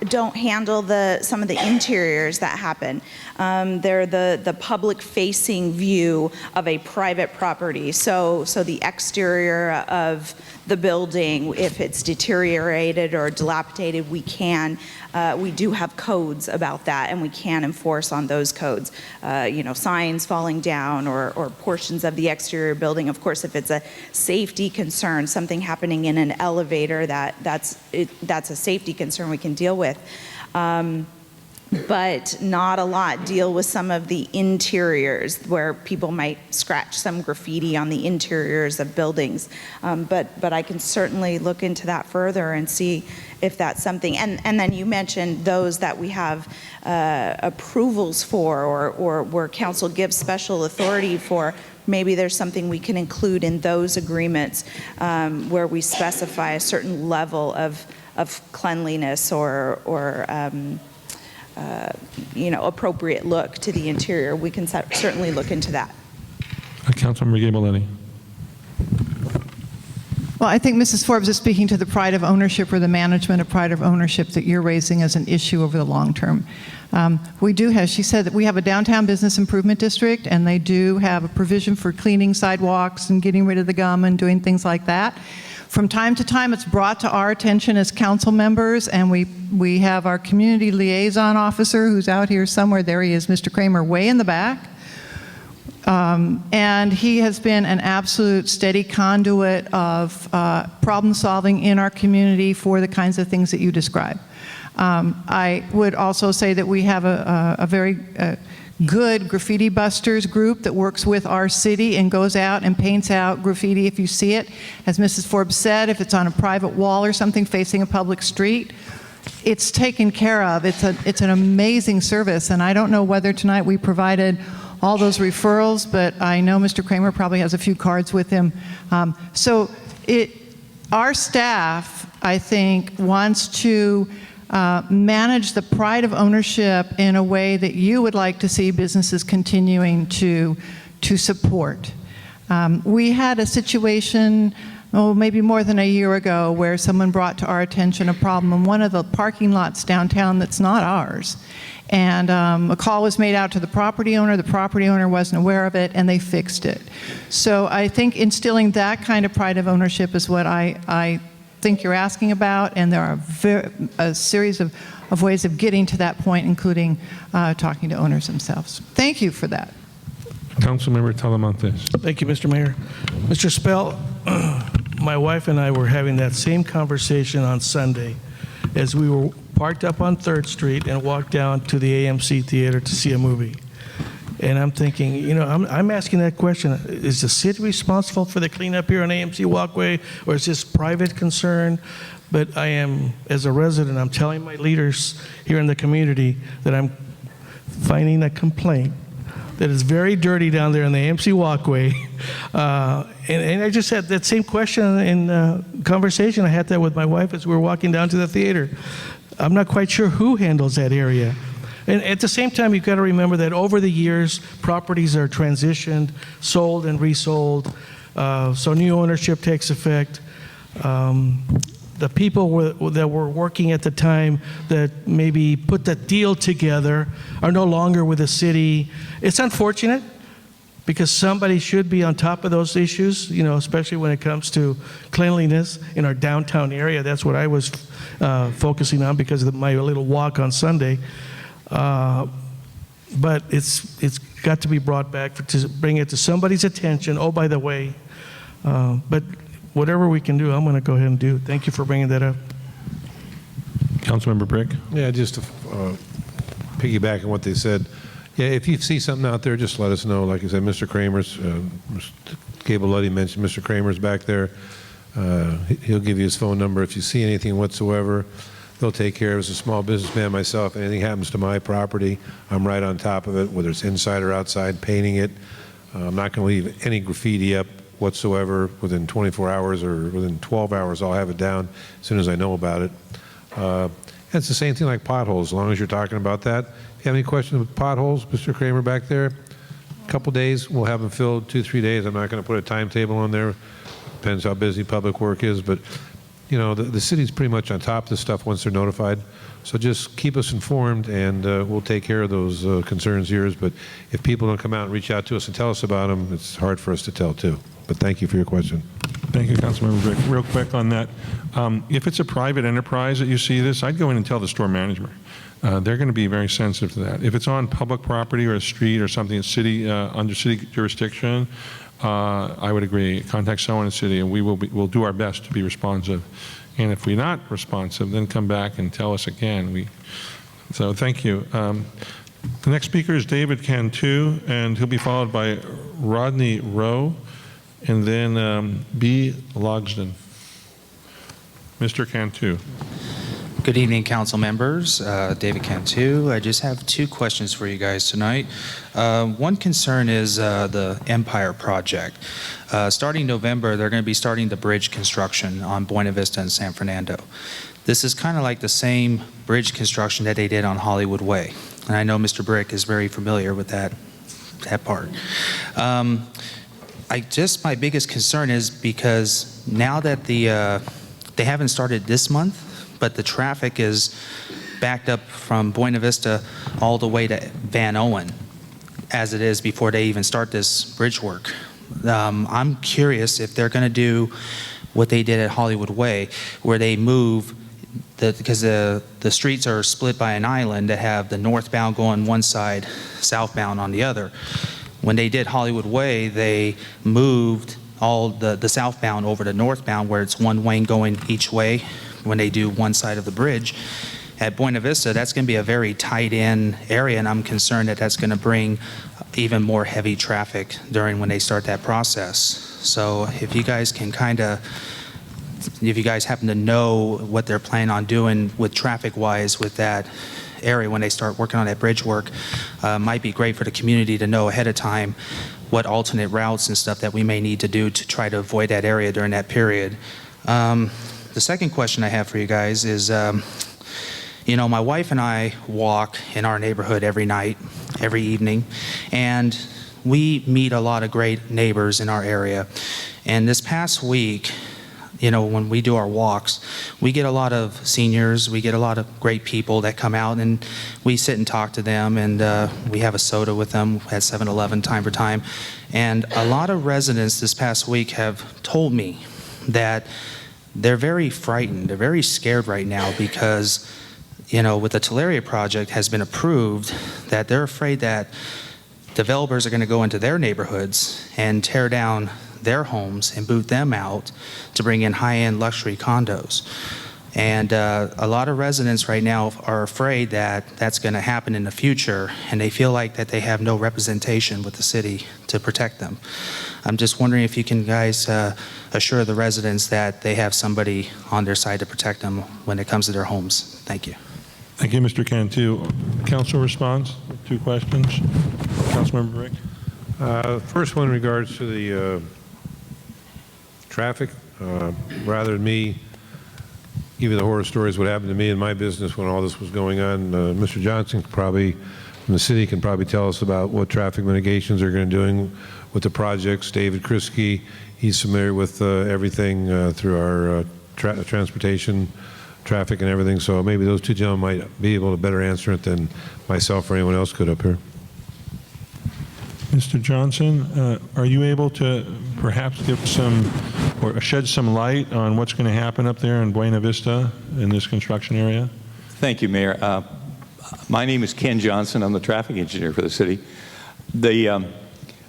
don't handle some of the interiors that happen. They're the public-facing view of a private property. So the exterior of the building, if it's deteriorated or dilapidated, we do have codes about that, and we can enforce on those codes. Signs falling down or portions of the exterior building. Of course, if it's a safety concern, something happening in an elevator, that's a safety concern we can deal with. But not a lot deal with some of the interiors where people might scratch some graffiti on the interiors of buildings. But I can certainly look into that further and see if that's something. And then you mentioned those that we have approvals for or where council gives special authority for. Maybe there's something we can include in those agreements where we specify a certain level of cleanliness or appropriate look to the interior. We can certainly look into that. Councilmember Gabeletti. Well, I think Mrs. Forbes is speaking to the pride of ownership or the management of pride of ownership that you're raising as an issue over the long term. She said that we have a downtown business improvement district, and they do have a provision for cleaning sidewalks and getting rid of the gum and doing things like that. From time to time, it's brought to our attention as council members, and we have our community liaison officer who's out here somewhere. There he is, Mr. Kramer, way in the back. And he has been an absolute steady conduit of problem solving in our community for the kinds of things that you describe. I would also say that we have a very good graffiti busters group that works with our city and goes out and paints out graffiti if you see it. As Mrs. Forbes said, if it's on a private wall or something facing a public street, it's taken care of. It's an amazing service, and I don't know whether tonight we provided all those referrals, but I know Mr. Kramer probably has a few cards with him. Our staff, I think, wants to manage the pride of ownership in a way that you would like to see businesses continuing to support. We had a situation, maybe more than a year ago, where someone brought to our attention a problem in one of the parking lots downtown that's not ours. And a call was made out to the property owner wasn't aware of it, and they fixed it. So I think instilling that kind of pride of ownership is what I think you're asking about, and there are a series of ways of getting to that point, including talking to owners themselves. Thank you for that. Councilmember Talamantes. Thank you, Mr. Mayor. Mr. Spell, my wife and I were having that same conversation on Sunday as we were parked up on 3rd Street and walked down to the AMC Theater to see a movie. And I'm thinking, I'm asking that question, is the city responsible for the cleanup here on AMC Walkway, or is this private concern? But I am, as a resident, I'm telling my leaders here in the community that I'm finding a complaint that is very dirty down there in the AMC Walkway. And I just had that same question in conversation. I had that with my wife as we were walking down to the theater. I'm not quite sure who handles that area. And at the same time, you've got to remember that over the years, properties are transitioned, sold and resold, so new ownership takes effect. The people that were working at the time that maybe put that deal together are no longer with the city. It's unfortunate because somebody should be on top of those issues, especially when it comes to cleanliness in our downtown area. That's what I was focusing on because of my little walk on Sunday. But it's got to be brought back to bring it to somebody's attention. Oh, by the way, but whatever we can do, I'm going to go ahead and do. Thank you for bringing that up. Councilmember Brick. Yeah, just to piggyback on what they said. Yeah, if you see something out there, just let us know. Like I said, Mr. Kramer's, Cable Luddy mentioned Mr. Kramer's back there. He'll give you his phone number. If you see anything whatsoever, they'll take care of it. As a small businessman myself, anything happens to my property, I'm right on top of it, whether it's inside or outside, painting it. I'm not going to leave any graffiti up whatsoever within 24 hours or within 12 hours. I'll have it down as soon as I know about it. It's the same thing like potholes, as long as you're talking about that. If you have any questions with potholes, Mr. Kramer back there, couple days, we'll have them filled, 2-3 days. I'm not going to put a timetable on there. Depends how busy public work is, but you know, the city's pretty much on top of this stuff once they're notified. So just keep us informed, and we'll take care of those concerns of yours. But if people don't come out and reach out to us and tell us about them, it's hard for us to tell too. But thank you for your question. Thank you, Councilmember Brick. Real quick on that, if it's a private enterprise that you see this, I'd go in and tell the store manager. They're going to be very sensitive to that. If it's on public property or a street or something in city, under city jurisdiction, I would agree. Contact someone in the city, and we'll do our best to be responsive. And if we're not responsive, then come back and tell us again. So thank you. The next speaker is David Cantu, and he'll be followed by Rodney Rowe, and then B. Logsdon. Mr. Cantu. Good evening, council members. David Cantu. I just have 2 questions for you guys tonight. One concern is the Empire Project. Starting November, they're going to be starting the bridge construction on Buena Vista and San Fernando. This is kind of like the same bridge construction that they did on Hollywood Way. And I know Mr. Brick is very familiar with that part. My biggest concern is because now that they haven't started this month, but the traffic is backed up from Buena Vista all the way to Van Owen, as it is before they even start this bridge work. I'm curious if they're going to do what they did at Hollywood Way, where they move, because the streets are split by an island that have the northbound going one side, southbound on the other. When they did Hollywood Way, they moved all the southbound over to northbound, where it's one lane going each way when they do one side of the bridge. At Buena Vista, that's going to be a very tight-in area, and I'm concerned that that's going to bring even more heavy traffic when they start that process. So if you guys can if you guys happen to know what they're planning on doing with traffic-wise with that area when they start working on that bridge work, might be great for the community to know ahead of time what alternate routes and stuff that we may need to do to try to avoid that area during that period. The second question I have for you guys is, you know, my wife and I walk in our neighborhood every night, every evening, and we meet a lot of great neighbors in our area. And this past week, you know, when we do our walks, we get a lot of seniors, we get a lot of great people that come out, and we sit and talk to them, and we have a soda with them at 7-Eleven time for time. And a lot of residents this past week have told me that they're very frightened, they're very scared right now because, you know, with the Teleria project has been approved, that they're afraid that developers are going to go into their neighborhoods and tear down their homes and boot them out to bring in high-end luxury condos. And a lot of residents right now are afraid that that's going to happen in the future, and they feel like that they have no representation with the city to protect them. I'm just wondering if you can guys assure the residents that they have somebody on their side to protect them when it comes to their homes. Thank you. Thank you, Mr. Cantu. Council response, 2 questions. Councilmember Brick. First one in regards to the traffic. Rather than me give you the horror stories what happened to me in my business when all this was going on, Mr. Johnson from the city can probably tell us about what traffic mitigations they're going to doing with the projects. David Kriske, he's familiar with everything through our transportation, traffic and everything, so maybe those 2 gentlemen might be able to better answer it than myself or anyone else could up here. Mr. Johnson, are you able to perhaps give or shed some light on what's going to happen up there in Buena Vista in this construction area? Thank you, Mayor. My name is Ken Johnson. I'm the traffic engineer for the city. The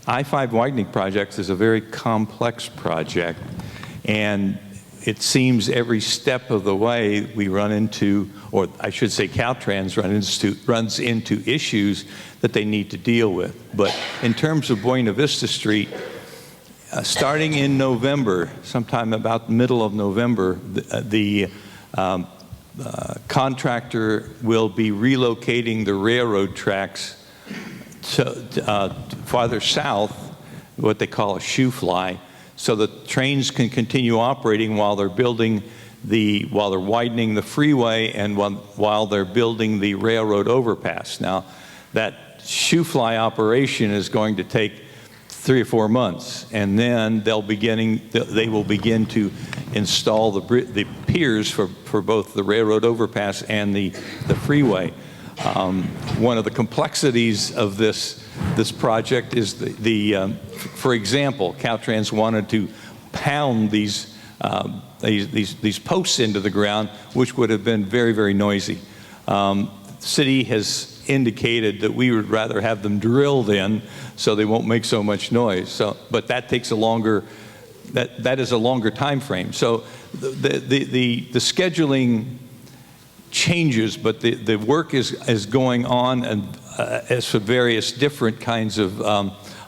I-5 widening project is a very complex project, and it seems every step of the way we run into, or I should say Caltrans runs into issues that they need to deal with. But in terms of Buena Vista Street, starting in November, sometime about the middle of November, the contractor will be relocating the railroad tracks farther south, what they call a shoe fly, so the trains can continue operating while they're widening the freeway and while they're building the railroad overpass. Now, that shoe fly operation is going to take 3 or 4 months, and then they will begin to install the piers for both the railroad overpass and the freeway. One of the complexities of this project is for example, Caltrans wanted to pound these posts into the ground, which would have been very, very noisy. The city has indicated that we would rather have them drilled in so they won't make so much noise. But that takes a longer, that is a longer time frame. So the scheduling changes, but the work is going on, and as for various different kinds of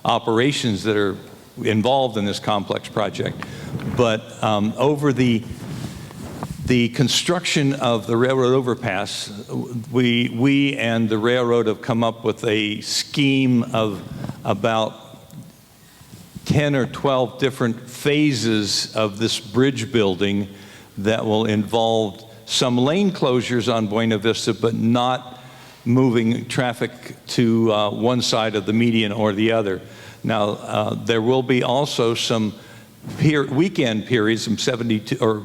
operations that are involved in this complex project. But over the construction of the railroad overpass, we and the railroad have come up with a scheme of about 10 or 12 different phases of this bridge building that will involve some lane closures on Buena Vista, but not moving traffic to one side of the median or the other. Now, there will be also some weekend periods, some 72 or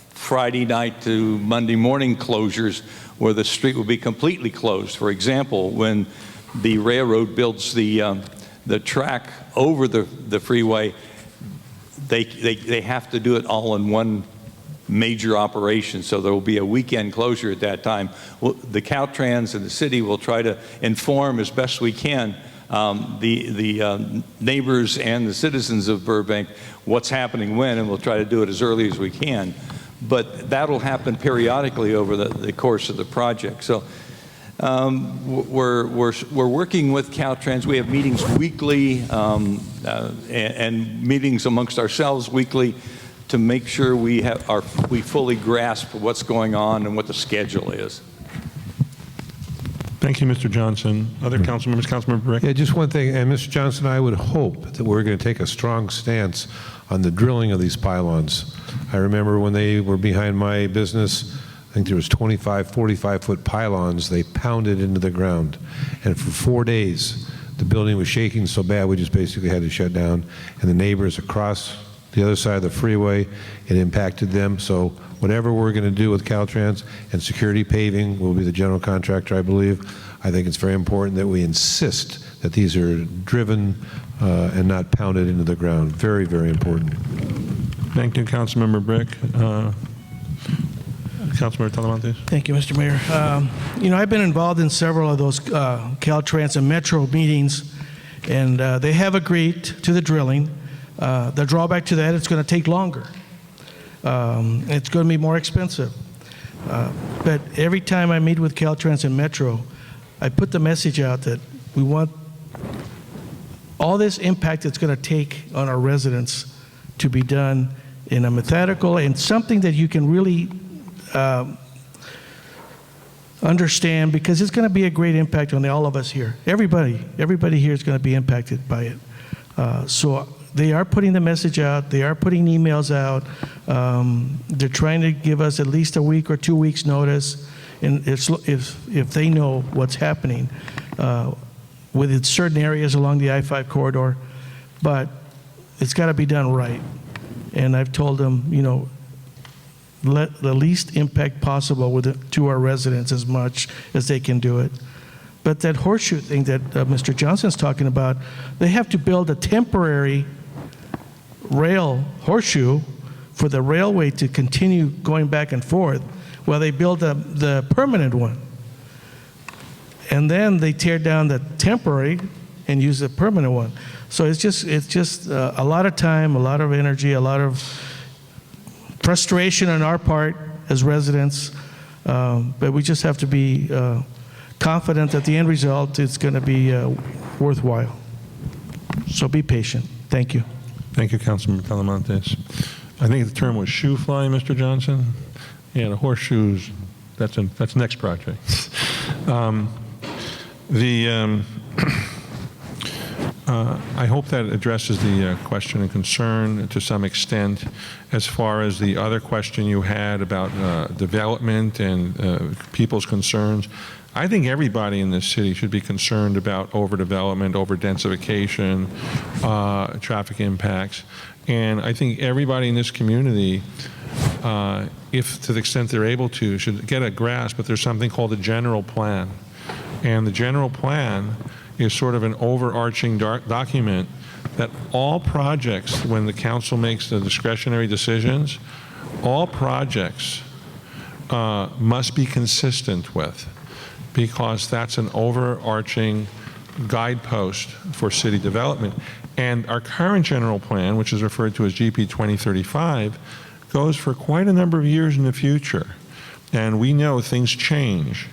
Friday night to Monday morning closures, where the street will be completely closed. For example, when the railroad builds the track over the freeway, they have to do it all in one major operation, so there will be a weekend closure at that time. The Caltrans and the city will try to inform as best we can the neighbors and the citizens of Burbank what's happening when, and we'll try to do it as early as we can. But that'll happen periodically over the course of the project. So we're working with Caltrans. We have meetings weekly and meetings amongst ourselves weekly to make sure we fully grasp what's going on and what the schedule is. Thank you, Mr. Johnson. Other council members, Councilmember Brick? Yeah, just one thing, and Mr. Johnson, I would hope that we're going to take a strong stance on the drilling of these pylons. I remember when they were behind my business, I think there was 25, 45-foot pylons they pounded into the ground. And for 4 days, the building was shaking so bad we just basically had to shut down. And the neighbors across the other side of the freeway, it impacted them. So whatever we're going to do with Caltrans, and Security Paving will be the general contractor, I believe, I think it's very important that we insist that these are driven and not pounded into the ground. Very, very important. Thank you, Councilmember Brick. Councilmember Talamantes. Thank you, Mr. Mayor. You know, I've been involved in several of those Caltrans and Metro meetings, and they have agreed to the drilling. The drawback to that, it's going to take longer. It's going to be more expensive. But every time I meet with Caltrans and Metro, I put the message out that we want all this impact it's going to take on our residents to be done in a methodical and something that you can really understand, because it's going to be a great impact on all of us here. Everybody here is going to be impacted by it. So they are putting the message out. They are putting emails out. They're trying to give us at least a week or 2 weeks notice, and if they know what's happening with certain areas along the I-5 corridor. But it's got to be done right. And I've told them, you know, let the least impact possible to our residents as much as they can do it. But that horseshoe thing that Mr. Johnson's talking about, they have to build a temporary rail horseshoe for the railway to continue going back and forth while they build the permanent one. And then they tear down the temporary and use the permanent one. So it's just a lot of time, a lot of energy, a lot of frustration on our part as residents. But we just have to be confident that the end result is going to be worthwhile. So be patient. Thank you. Thank you, Councilman Talamantes. I think the term was shoe fly, Mr. Johnson. Yeah, the horseshoes, that's next project. I hope that addresses the question and concern to some extent. As far as the other question you had about development and people's concerns, I think everybody in this city should be concerned about overdevelopment, overdensification, traffic impacts. And I think everybody in this community, if to the extent they're able to, should get a grasp that there's something called a general plan. And the general plan is sort of an overarching document that all projects, when the council makes the discretionary decisions, all projects must be consistent with, because that's an overarching guidepost for city development. And our current general plan, which is referred to as GP 2035, goes for quite a number of years in the future. And we know things change,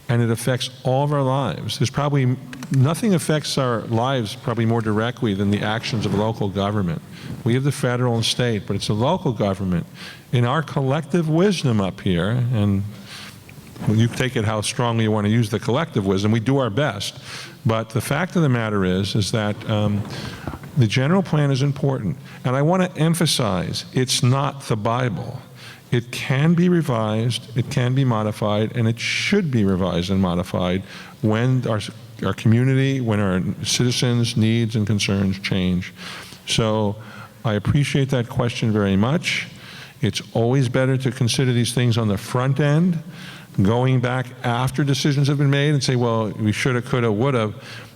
and it affects all of our lives. There's probably nothing affects our lives probably more directly than the actions of local government. We have the federal and state, but it's the local government. In our collective wisdom up here, and you take it how strongly you want to use the collective wisdom, we do our best. But the fact of the matter is that the general plan is important. And I want to emphasize, it's not the Bible. It can be revised, it can be modified, and it should be revised and modified when our community, when our citizens' needs and concerns change. So I appreciate that question very much. It's always better to consider these things on the front end, going back after decisions have been made and say, well, we shoulda, coulda, woulda.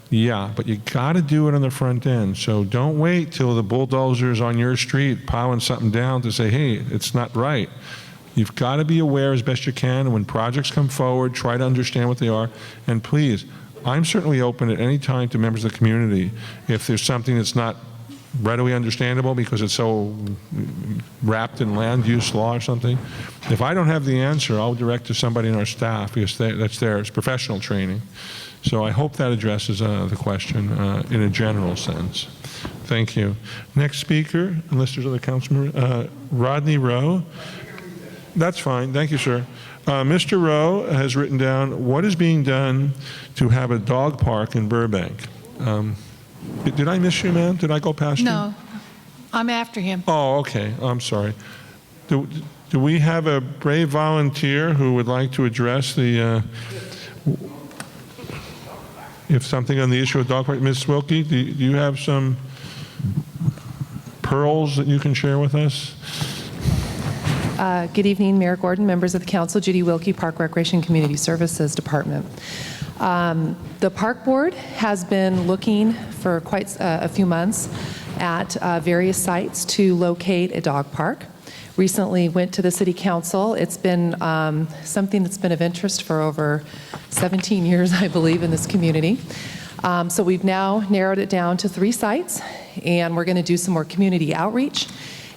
Yeah, but you got to do it on the front end. So don't wait till the bulldozer's on your street plowing something down to say, hey, it's not right. You've got to be aware as best you can. And when projects come forward, try to understand what they are. And please, I'm certainly open at any time to members of the community if there's something that's not readily understandable because it's so wrapped in land use law or something. If I don't have the answer, I'll direct to somebody in our staff because that's theirs, professional training. So I hope that addresses the question in a general sense. Thank you. Next speaker, unless there's other council members, Rodney Rowe. That's fine. Thank you, sir. Mr. Rowe has written down, what is being done to have a dog park in Burbank? Did I miss you, ma'am? Did I go past you? No, I'm after him. Oh, okay. I'm sorry. Do we have a brave volunteer who would like to address the, if something on the issue of dog park? Ms. Wilkie, do you have some pearls that you can share with us? Good evening, Mayor Gordon, members of the council. Judy Wilkie, Park Recreation Community Services Department. The Park Board has been looking for quite a few months at various sites to locate a dog park. Recently went to the City Council. It's been something that's been of interest for over 17 years, I believe, in this community. So we've now narrowed it down to 3 sites, and we're going to do some more community outreach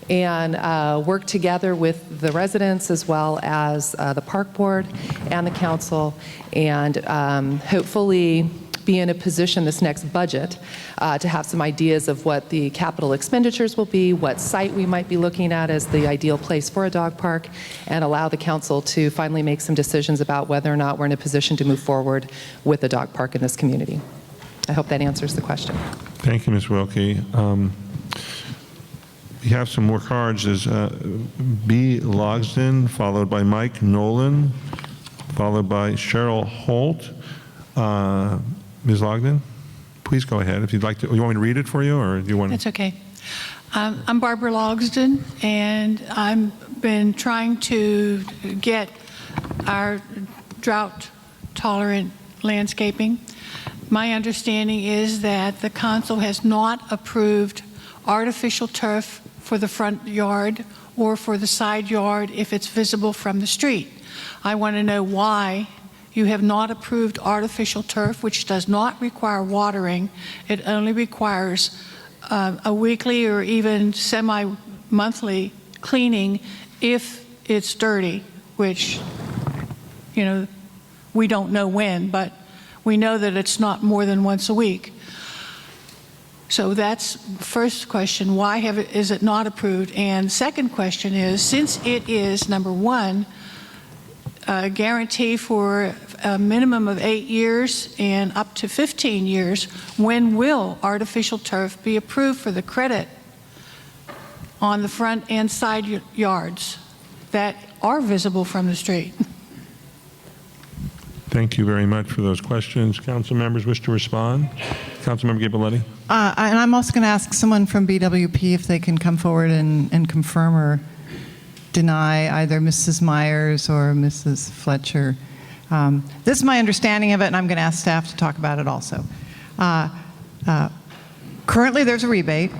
and work together with the residents as well as the Park Board and the council, and hopefully be in a position this next budget to have some ideas of what the capital expenditures will be, what site we might be looking at as the ideal place for a dog park, and allow the council to finally make some decisions about whether or not we're in a position to move forward with a dog park in this community. I hope that answers the question. Thank you, Ms. Wilkie. We have some more cards. There's B. Logsden, followed by Mike Nolan, followed by Cheryl Holt. Ms. Logsden, please go ahead. If you'd like to, you want me to read it for you, or do you want to? That's okay. I'm Barbara Logsden, and I've been trying to get our drought-tolerant landscaping. My understanding is that the council has not approved artificial turf for the front yard or for the side yard if it's visible from the street. I want to know why you have not approved artificial turf, which does not require watering. It only requires a weekly or even semi-monthly cleaning if it's dirty, which, you know, we don't know when, but we know that it's not more than once a week. So that's first question, why is it not approved? And second question is, since it is, number one, a guarantee for a minimum of 8 years and up to 15 years, when will artificial turf be approved for the credit on the front and side yards that are visible from the street? Thank you very much for those questions. Council members wish to respond? Councilmember Gabaletti? And I'm also going to ask someone from BWP if they can come forward and confirm or deny either Mrs. Myers or Mrs. Fletcher. This is my understanding of it, and I'm going to ask staff to talk about it also. Currently, there's a rebate.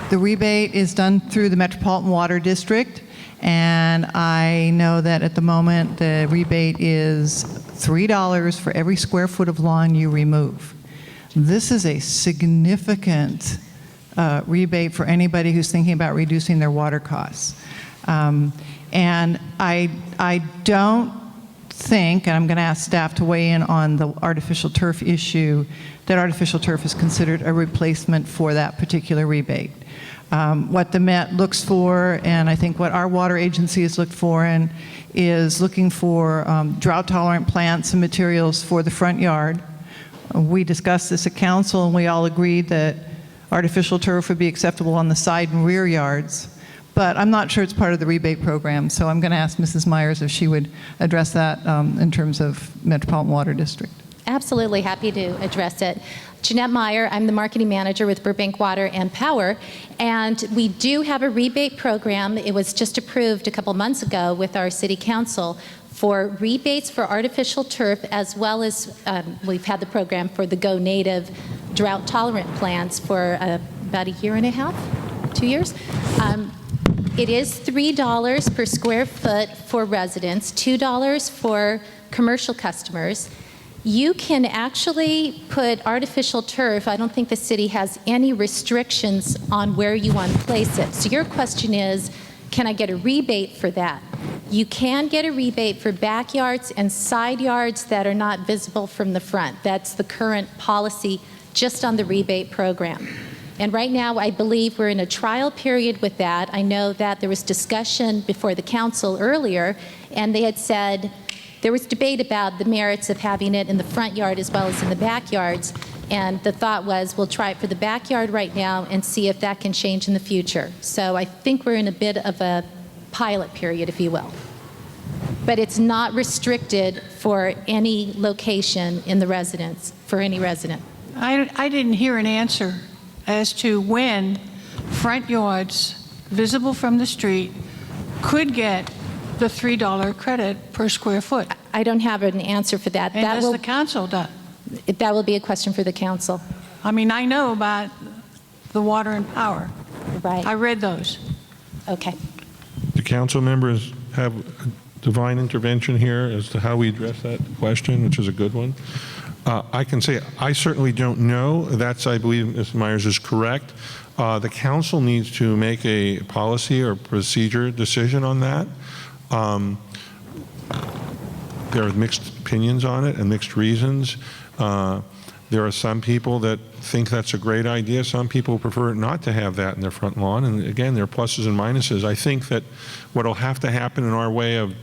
The rebate is done through the Metropolitan Water District, and I know that at the moment the rebate is $3 for every square foot of lawn you remove. This is a significant rebate for anybody who's thinking about reducing their water costs. And I don't think, and I'm going to ask staff to weigh in on the artificial turf issue, that artificial turf is considered a replacement for that particular rebate. What the Met looks for, and I think what our water agency has looked for, is looking for drought-tolerant plants and materials for the front yard. We discussed this at council, and we all agreed that artificial turf would be acceptable on the side and rear yards. But I'm not sure it's part of the rebate program, so I'm going to ask Mrs. Myers if she would address that in terms of Metropolitan Water District. Absolutely, happy to address it. Jeanette Meyer, I'm the marketing manager with Burbank Water and Power, and we do have a rebate program. It was just approved a couple months ago with our city council for rebates for artificial turf, as well as we've had the program for the Go Native drought-tolerant plants for about a year and a half, 2 years. It is $3 per square foot for residents, $2 for commercial customers. You can actually put artificial turf. I don't think the city has any restrictions on where you want to place it. So your question is, can I get a rebate for that? You can get a rebate for backyards and side yards that are not visible from the front. That's the current policy just on the rebate program. And right now, I believe we're in a trial period with that. I know that there was discussion before the council earlier, and they had said there was debate about the merits of having it in the front yard as well as in the backyards. And the thought was, we'll try it for the backyard right now and see if that can change in the future. So I think we're in a bit of a pilot period, if you will. But it's not restricted for any location in the residence, for any resident. I didn't hear an answer as to when front yards visible from the street could get the $3 credit per square foot. I don't have an answer for that. And does the council do? That will be a question for the council. I mean, I know about the water and power. Right. I read those. Okay. Do council members have divine intervention here as to how we address that question, which is a good one? I can say I certainly don't know. That's, I believe Ms. Myers is correct. The council needs to make a policy or procedure decision on that. There are mixed opinions on it and mixed reasons. There are some people that think that's a great idea. Some people prefer not to have that in their front lawn. And again, there are pluses and minuses. I think that what will have to happen in our way of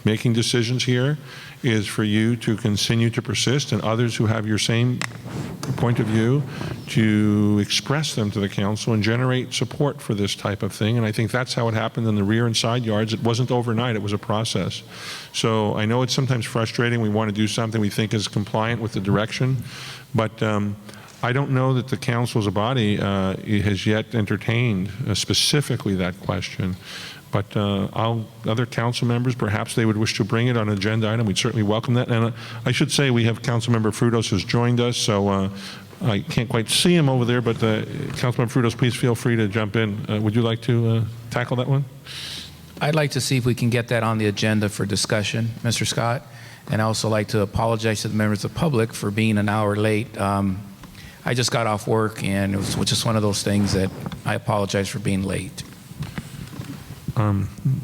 making decisions here is for you to continue to persist, and others who have your same point of view to express them to the council and generate support for this type of thing. And I think that's how it happened in the rear and side yards. It wasn't overnight, it was a process. So I know it's sometimes frustrating. We want to do something we think is compliant with the direction, but I don't know that the council as a body has yet entertained specifically that question. But other council members, perhaps they would wish to bring it on an agenda item. We'd certainly welcome that. And I should say we have Councilmember Frutos who's joined us, so I can't quite see him over there, but Councilmember Frutos, please feel free to jump in. Would you like to tackle that one? I'd like to see if we can get that on the agenda for discussion, Mr. Scott. And I also like to apologize to the members of the public for being an hour late. I just got off work, and it was just one of those things that I apologize for being late.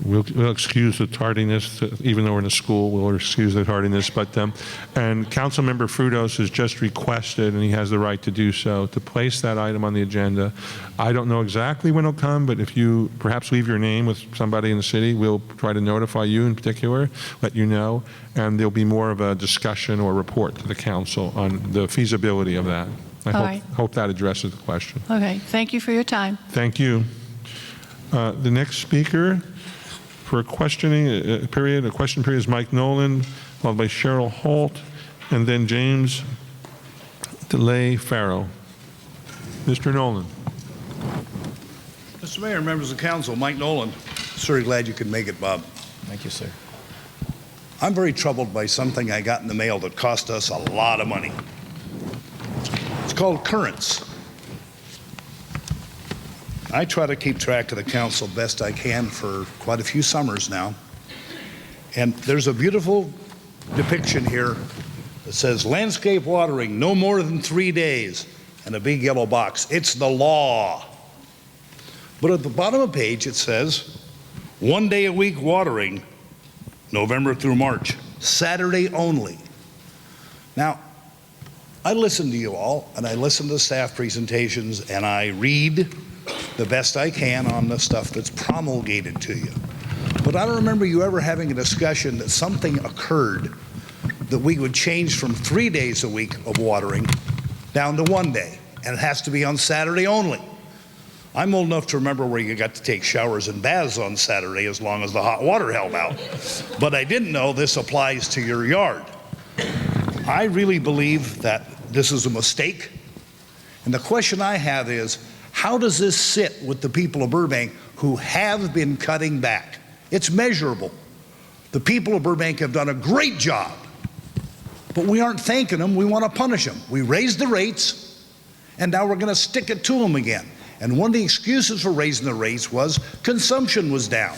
We'll excuse the tardiness, even though we're in a school, we'll excuse the tardiness. But, and Councilmember Frutos has just requested, and he has the right to do so, to place that item on the agenda. I don't know exactly when it'll come, but if you perhaps leave your name with somebody in the city, we'll try to notify you in particular, let you know, and there'll be more of a discussion or report to the council on the feasibility of that. I hope that addresses the question. Okay, thank you for your time. Thank you. The next speaker for a question period is Mike Nolan, followed by Cheryl Holt, and then James DeLay Farrow. Mr. Nolan. Mr. Mayor, members of council, Mike Nolan. Very glad you could make it, Bob. Thank you, sir. I'm very troubled by something I got in the mail that cost us a lot of money. It's called currents. I try to keep track of the council best I can for quite a few summers now. And there's a beautiful depiction here that says landscape watering no more than 3 days, and a big yellow box. It's the law. But at the bottom of the page it says 1 day a week watering, November through March, Saturday only. Now, I listen to you all, and I listen to staff presentations, and I read the best I can on the stuff that's promulgated to you. But I don't remember you ever having a discussion that something occurred that we would change from 3 days a week of watering down to 1 day, and it has to be on Saturday only. I'm old enough to remember where you got to take showers and baths on Saturday as long as the hot water held out. But I didn't know this applies to your yard. I really believe that this is a mistake. And the question I have is, how does this sit with the people of Burbank who have been cutting back? It's measurable. The people of Burbank have done a great job, but we aren't thanking them. We want to punish them. We raised the rates, and now we're going to stick it to them again. And one of the excuses for raising the rates was consumption was down.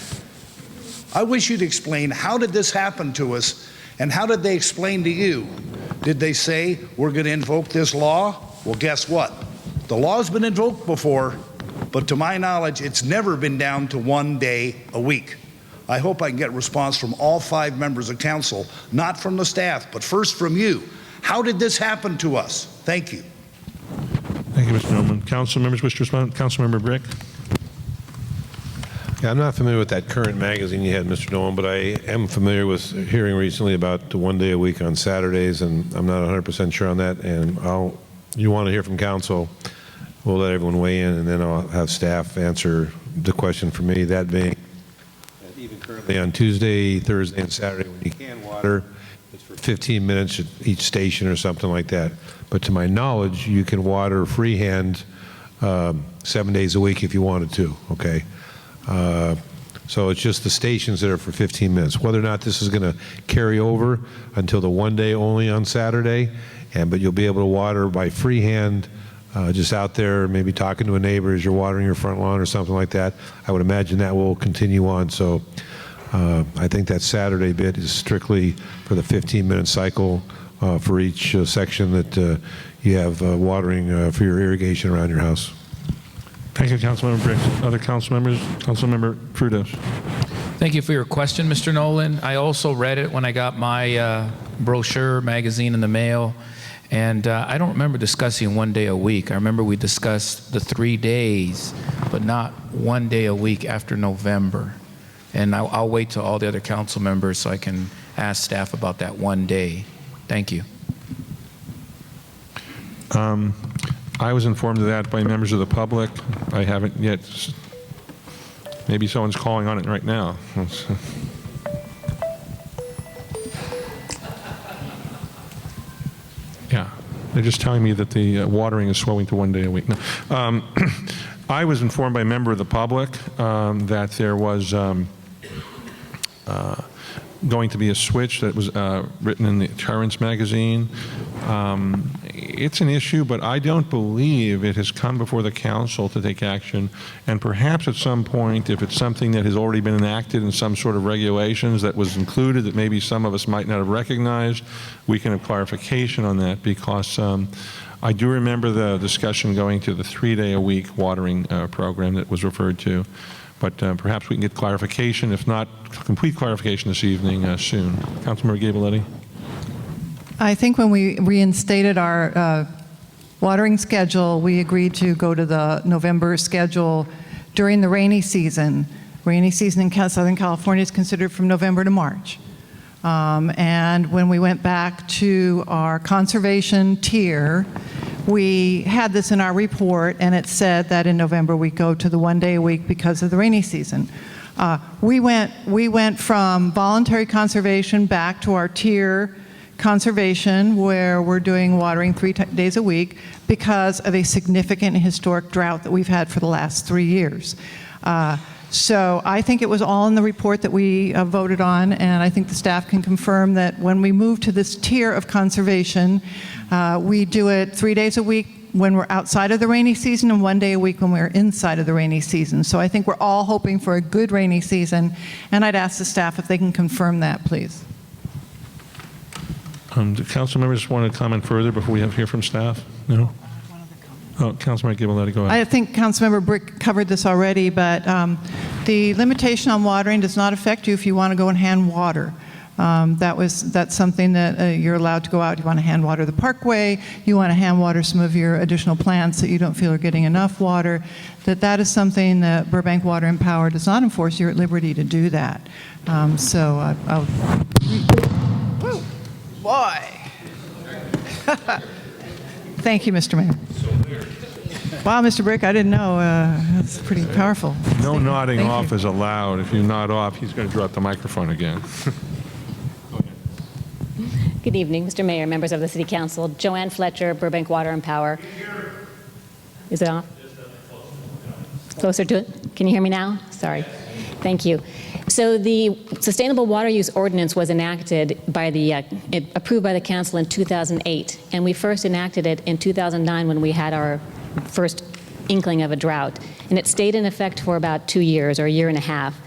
I wish you'd explain, how did this happen to us, and how did they explain to you? Did they say, we're going to invoke this law? Well, guess what? The law's been invoked before, but to my knowledge, it's never been down to 1 day a week. I hope I can get a response from all 5 members of council, not from the staff, but first from you. How did this happen to us? Thank you. Thank you, Mr. Nolan. Council members wish to respond? Councilmember Brick. Yeah, I'm not familiar with that current magazine you had, Mr. Nolan, but I am familiar with hearing recently about the 1 day a week on Saturdays, and I'm not 100% sure on that. And you want to hear from council, we'll let everyone weigh in, and then I'll have staff answer the question for me. That being, even currently on Tuesday, Thursday, and Saturday, when you can water, it's for 15 minutes at each station or something like that. But to my knowledge, you can water freehand 7 days a week if you wanted to, okay? So it's just the stations that are for 15 minutes. Whether or not this is going to carry over until the 1 day only on Saturday, but you'll be able to water by freehand, just out there, maybe talking to a neighbor as you're watering your front lawn or something like that. I would imagine that will continue on. So I think that Saturday bit is strictly for the 15-minute cycle for each section that you have watering for your irrigation around your house. Thank you, Councilmember Brick. Other council members? Councilmember Frutos. Thank you for your question, Mr. Nolan. I also read it when I got my brochure magazine in the mail, and I don't remember discussing 1 day a week. I remember we discussed the 3 days, but not 1 day a week after November. And I'll wait till all the other council members so I can ask staff about that 1 day. Thank you. I was informed of that by members of the public. I haven't yet. Maybe someone's calling on it right now. Yeah, they're just telling me that the watering is swelling to 1 day a week. No. I was informed by a member of the public that there was going to be a switch that was written in the Currents magazine. It's an issue, but I don't believe it has come before the council to take action. And perhaps at some point, if it's something that has already been enacted in some sort of regulations that was included that maybe some of us might not have recognized, we can have clarification on that, because I do remember the discussion going to the 3 day a week watering program that was referred to. But perhaps we can get clarification, if not complete clarification this evening, soon. Councilmember Gabaletti. I think when we reinstated our watering schedule, we agreed to go to the November schedule during the rainy season. Rainy season in Southern California is considered from November to March. And when we went back to our conservation tier, we had this in our report, and it said that in November we go to the 1 day a week because of the rainy season. We went from voluntary conservation back to our tier conservation, where we're doing watering 3 days a week because of a significant historic drought that we've had for the last 3 years. So I think it was all in the report that we voted on, and I think the staff can confirm that when we move to this tier of conservation, we do it 3 days a week when we're outside of the rainy season and 1 day a week when we're inside of the rainy season. So I think we're all hoping for a good rainy season, and I'd ask the staff if they can confirm that, please. Do council members want to comment further before we hear from staff? No? Oh, Councilmember Ghiberletti, go ahead. I think Councilmember Brick covered this already, but the limitation on watering does not affect you if you want to go and hand water. That's something that you're allowed to go out. You want to hand water the parkway, you want to hand water some of your additional plants that you don't feel are getting enough water, that is something that Burbank Water and Power does not enforce. You're at liberty to do that. I'll woo, boy. Thank you, Mr. Mayor. Wow, Mr. Brick, I didn't know. That's pretty powerful. No nodding off is allowed. If you nod off, he's going to drop the microphone again. Good evening, Mr. Mayor, members of the City Council. Joanne Fletcher, Burbank Water and Power. Is it off? Closer to it? Can you hear me now? Sorry. Thank you. So the Sustainable Water Use Ordinance was enacted by approved by the Council in 2008, and we first enacted it in 2009 when we had our first inkling of a drought, and it stayed in effect for about 2 years or a year and a half.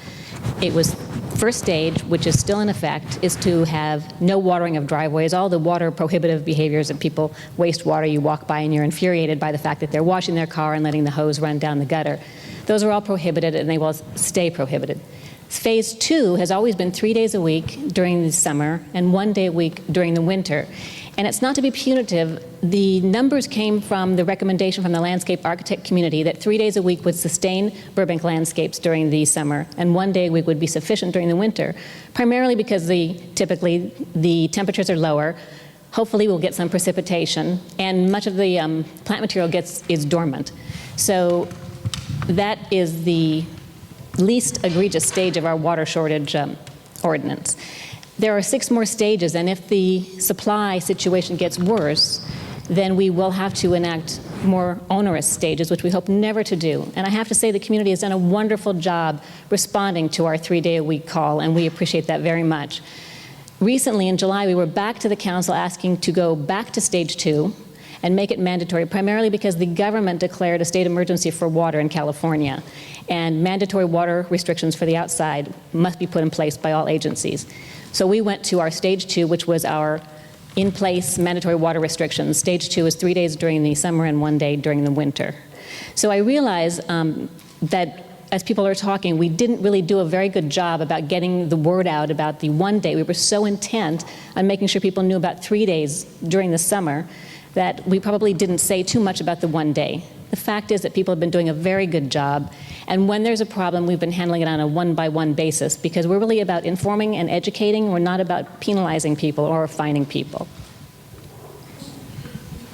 It was first stage, which is still in effect, is to have no watering of driveways, all the water prohibitive behaviors that people waste water, you walk by and you're infuriated by the fact that they're washing their car and letting the hose run down the gutter. Those are all prohibited and they will stay prohibited. Phase 2 has always been 3 days a week during the summer and 1 day a week during the winter. And it's not to be punitive. The numbers came from the recommendation from the landscape architect community that 3 days a week would sustain Burbank landscapes during the summer and 1 day a week would be sufficient during the winter, primarily because typically the temperatures are lower. Hopefully we'll get some precipitation and much of the plant material is dormant. So that is the least egregious stage of our water shortage ordinance. There are 6 more stages, and if the supply situation gets worse, then we will have to enact more onerous stages, which we hope never to do. And I have to say the community has done a wonderful job responding to our 3-day-a-week call, and we appreciate that very much. Recently, in July, we were back to the council asking to go back to stage 2 and make it mandatory, primarily because the government declared a state emergency for water in California, and mandatory water restrictions for the outside must be put in place by all agencies. So we went to our stage 2, which was our in-place mandatory water restrictions. Stage 2 is 3 days during the summer and 1 day during the winter. So I realize that as people are talking, we didn't really do a very good job about getting the word out about the 1 day. We were so intent on making sure people knew about 3 days during the summer that we probably didn't say too much about the 1 day. The fact is that people have been doing a very good job, and when there's a problem, we've been handling it on a one-by-one basis because we're really about informing and educating. We're not about penalizing people or fining people.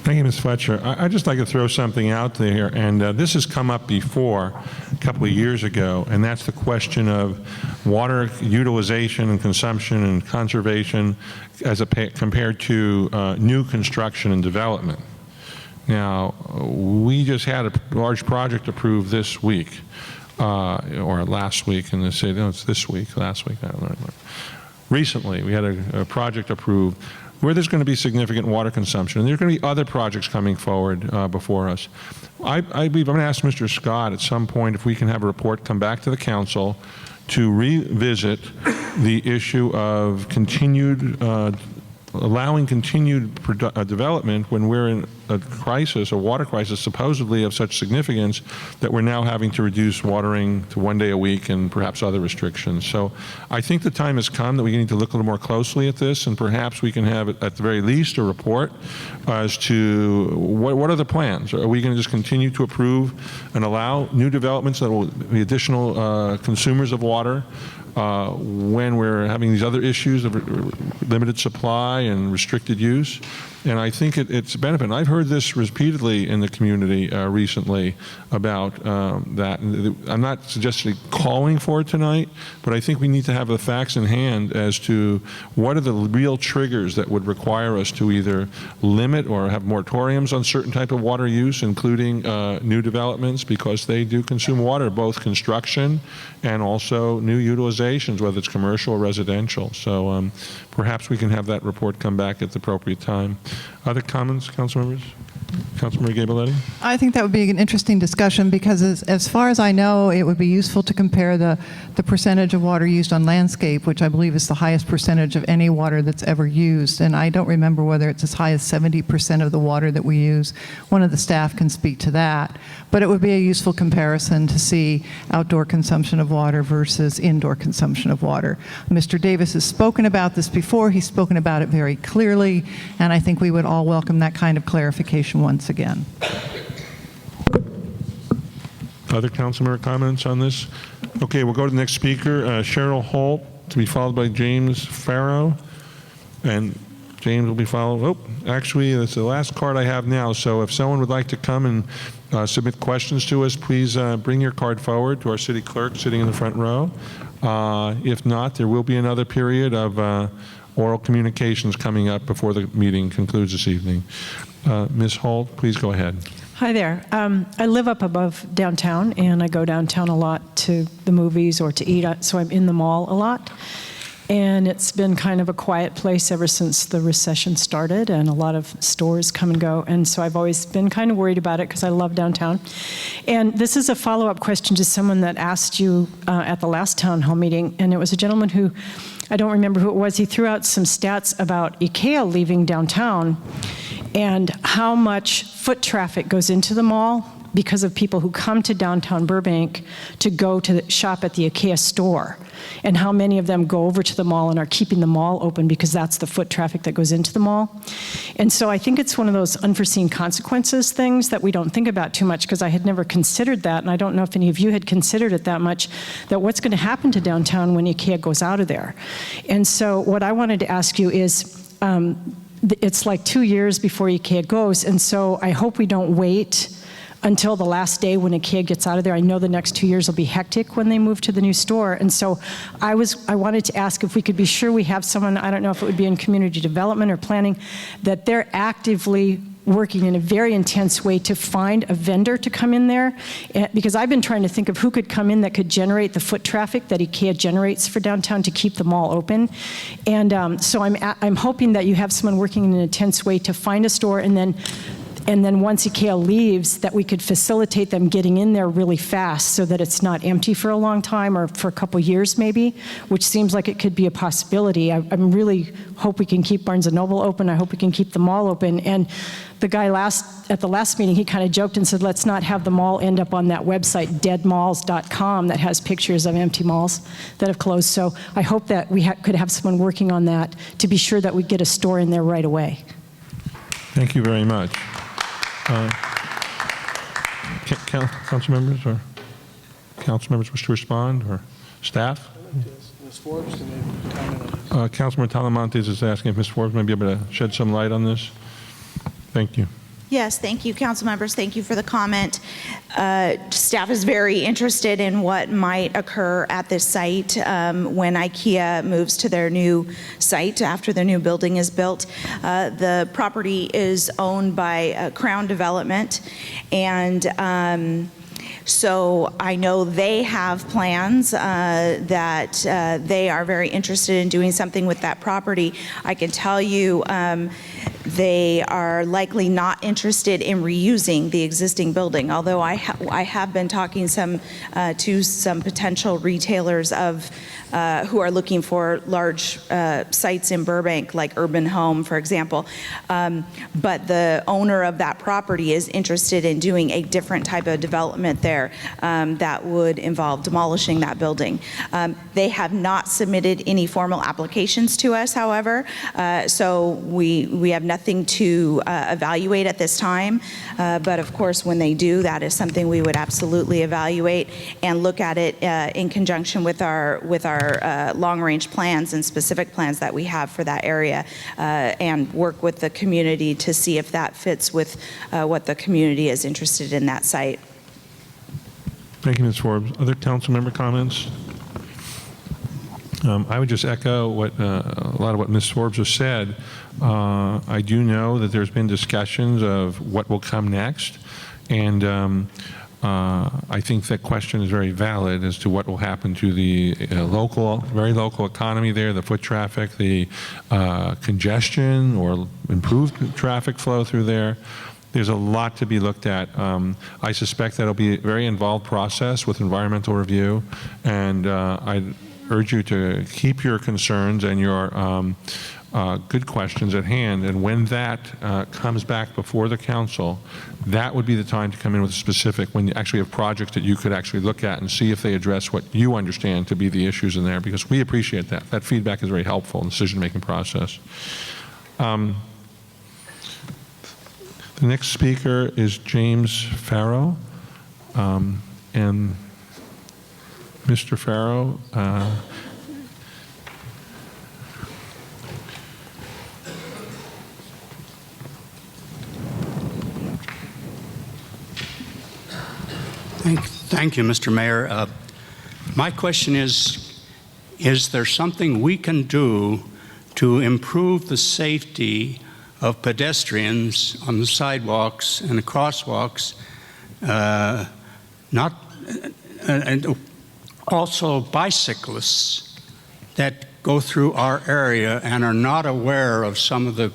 Thank you, Ms. Fletcher. I'd just like to throw something out there, and this has come up before a couple of years ago, and that's the question of water utilization and consumption and conservation as compared to new construction and development. Now, we just had a large project approved this week, or last week in the city. No, it's this week, last week, I don't know. Recently, we had a project approved where there's going to be significant water consumption. And there are going to be other projects coming forward before us. I believe I'm going to ask Mr. Scott at some point if we can have a report come back to the council to revisit the issue of allowing continued development when we're in a crisis, a water crisis supposedly of such significance that we're now having to reduce watering to 1 day a week and perhaps other restrictions. So I think the time has come that we need to look a little more closely at this, and perhaps we can have at the very least a report as to what are the plans. Are we going to just continue to approve and allow new developments that will be additional consumers of water when we're having these other issues of limited supply and restricted use? And I think it's a benefit. And I've heard this repeatedly in the community recently about that. And I'm not suggesting calling for it tonight, but I think we need to have the facts in hand as to what are the real triggers that would require us to either limit or have moratoriums on certain type of water use, including new developments, because they do consume water, both construction and also new utilizations, whether it's commercial or residential. So perhaps we can have that report come back at the appropriate time. Other comments, council members? Councilmember Gabaletti? I think that would be an interesting discussion because as far as I know, it would be useful to compare the percentage of water used on landscape, which I believe is the highest percentage of any water that's ever used. And I don't remember whether it's as high as 70% of the water that we use. One of the staff can speak to that. But it would be a useful comparison to see outdoor consumption of water versus indoor consumption of water. Mr. Davis has spoken about this before. He's spoken about it very clearly. And I think we would all welcome that kind of clarification once again. Other council member comments on this? Okay, we'll go to the next speaker, Cheryl Holt, to be followed by James Farrow. And James will be followed. Oh, actually, that's the last card I have now. So if someone would like to come and submit questions to us, please bring your card forward to our city clerk sitting in the front row. If not, there will be another period of oral communications coming up before the meeting concludes this evening. Ms. Holt, please go ahead. Hi there. I live up above downtown, and I go downtown a lot to the movies or to eat, so I'm in the mall a lot. And it's been kind of a quiet place ever since the recession started, and a lot of stores come and go. And so I've always been kind of worried about it because I love downtown. And this is a follow-up question to someone that asked you at the last town hall meeting, and it was a gentleman who, I don't remember who it was, he threw out some stats about IKEA leaving downtown and how much foot traffic goes into the mall because of people who come to downtown Burbank to go to shop at the IKEA store, and how many of them go over to the mall and are keeping the mall open because that's the foot traffic that goes into the mall. And so I think it's one of those unforeseen consequences things that we don't think about too much, because I had never considered that, and I don't know if any of you had considered it that much, that what's going to happen to downtown when IKEA goes out of there. And so what I wanted to ask you is, it's like 2 years before IKEA goes, and so I hope we don't wait until the last day when IKEA gets out of there. I know the next 2 years will be hectic when they move to the new store. And so I wanted to ask if we could be sure we have someone, I don't know if it would be in community development or planning, that they're actively working in a very intense way to find a vendor to come in there. Because I've been trying to think of who could come in that could generate the foot traffic that IKEA generates for downtown to keep the mall open. And so I'm hoping that you have someone working in an intense way to find a store, and then once IKEA leaves, that we could facilitate them getting in there really fast so that it's not empty for a long time or for a couple years maybe, which seems like it could be a possibility. I really hope we can keep Barnes & Noble open. I hope we can keep the mall open. And the guy at the last meeting, he kind of joked and said, let's not have the mall end up on that website, deadmalls.com, that has pictures of empty malls that have closed. So I hope that we could have someone working on that to be sure that we get a store in there right away. Thank you very much. Council members or council members wish to respond, or staff? Ms. Forbes, can they comment on Councilman Talamantes is asking if Ms. Forbes may be able to shed some light on this. Thank you. Yes, thank you, council members. Thank you for the comment. Staff is very interested in what might occur at this site when IKEA moves to their new site after their new building is built. The property is owned by Crown Development, and so I know they have plans that they are very interested in doing something with that property. I can tell you they are likely not interested in reusing the existing building, although I have been talking to some potential retailers who are looking for large sites in Burbank, like Urban Home, for example. But the owner of that property is interested in doing a different type of development there that would involve demolishing that building. They have not submitted any formal applications to us, however, so we have nothing nothing to evaluate at this time, but of course, when they do, that is something we would absolutely evaluate and look at it in conjunction with our long-range plans and specific plans that we have for that area, and work with the community to see if that fits with what the community is interested in that site. Thank you, Ms. Forbes. Other council member comments? I would just echo what a lot of what Ms. Forbes has said. I do know that there's been discussions of what will come next, and I think that question is very valid as to what will happen to the very local economy there, the foot traffic, the congestion or improved traffic flow through there. There's a lot to be looked at. I suspect that'll be a very involved process with environmental review, and I urge you to keep your concerns and your good questions at hand, and when that comes back before the council, that would be the time to come in with specific, when you actually have projects that you could actually look at and see if they address what you understand to be the issues in there, because we appreciate that. That feedback is very helpful in the decision-making process. The next speaker is James Farrow, and Mr. Farrow, Thank you, Mr. Mayor. My question is there something we can do to improve the safety of pedestrians on the sidewalks and the crosswalks, and also bicyclists that go through our area and are not aware of some of the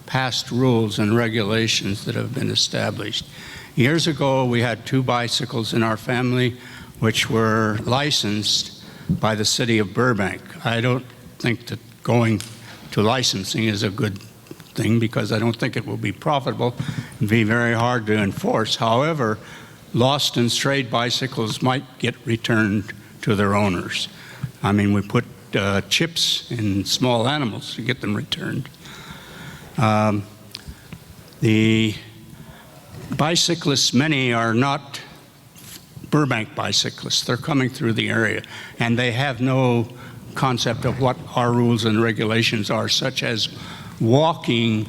past rules and regulations that have been established? Years ago, we had 2 bicycles in our family which were licensed by the city of Burbank. I don't think that going to licensing is a good thing, because I don't think it will be profitable and be very hard to enforce. However, lost and strayed bicycles might get returned to their owners. I mean, we put chips in small animals to get them returned. The bicyclists, many are not Burbank bicyclists. They're coming through the area, and they have no concept of what our rules and regulations are, such as walking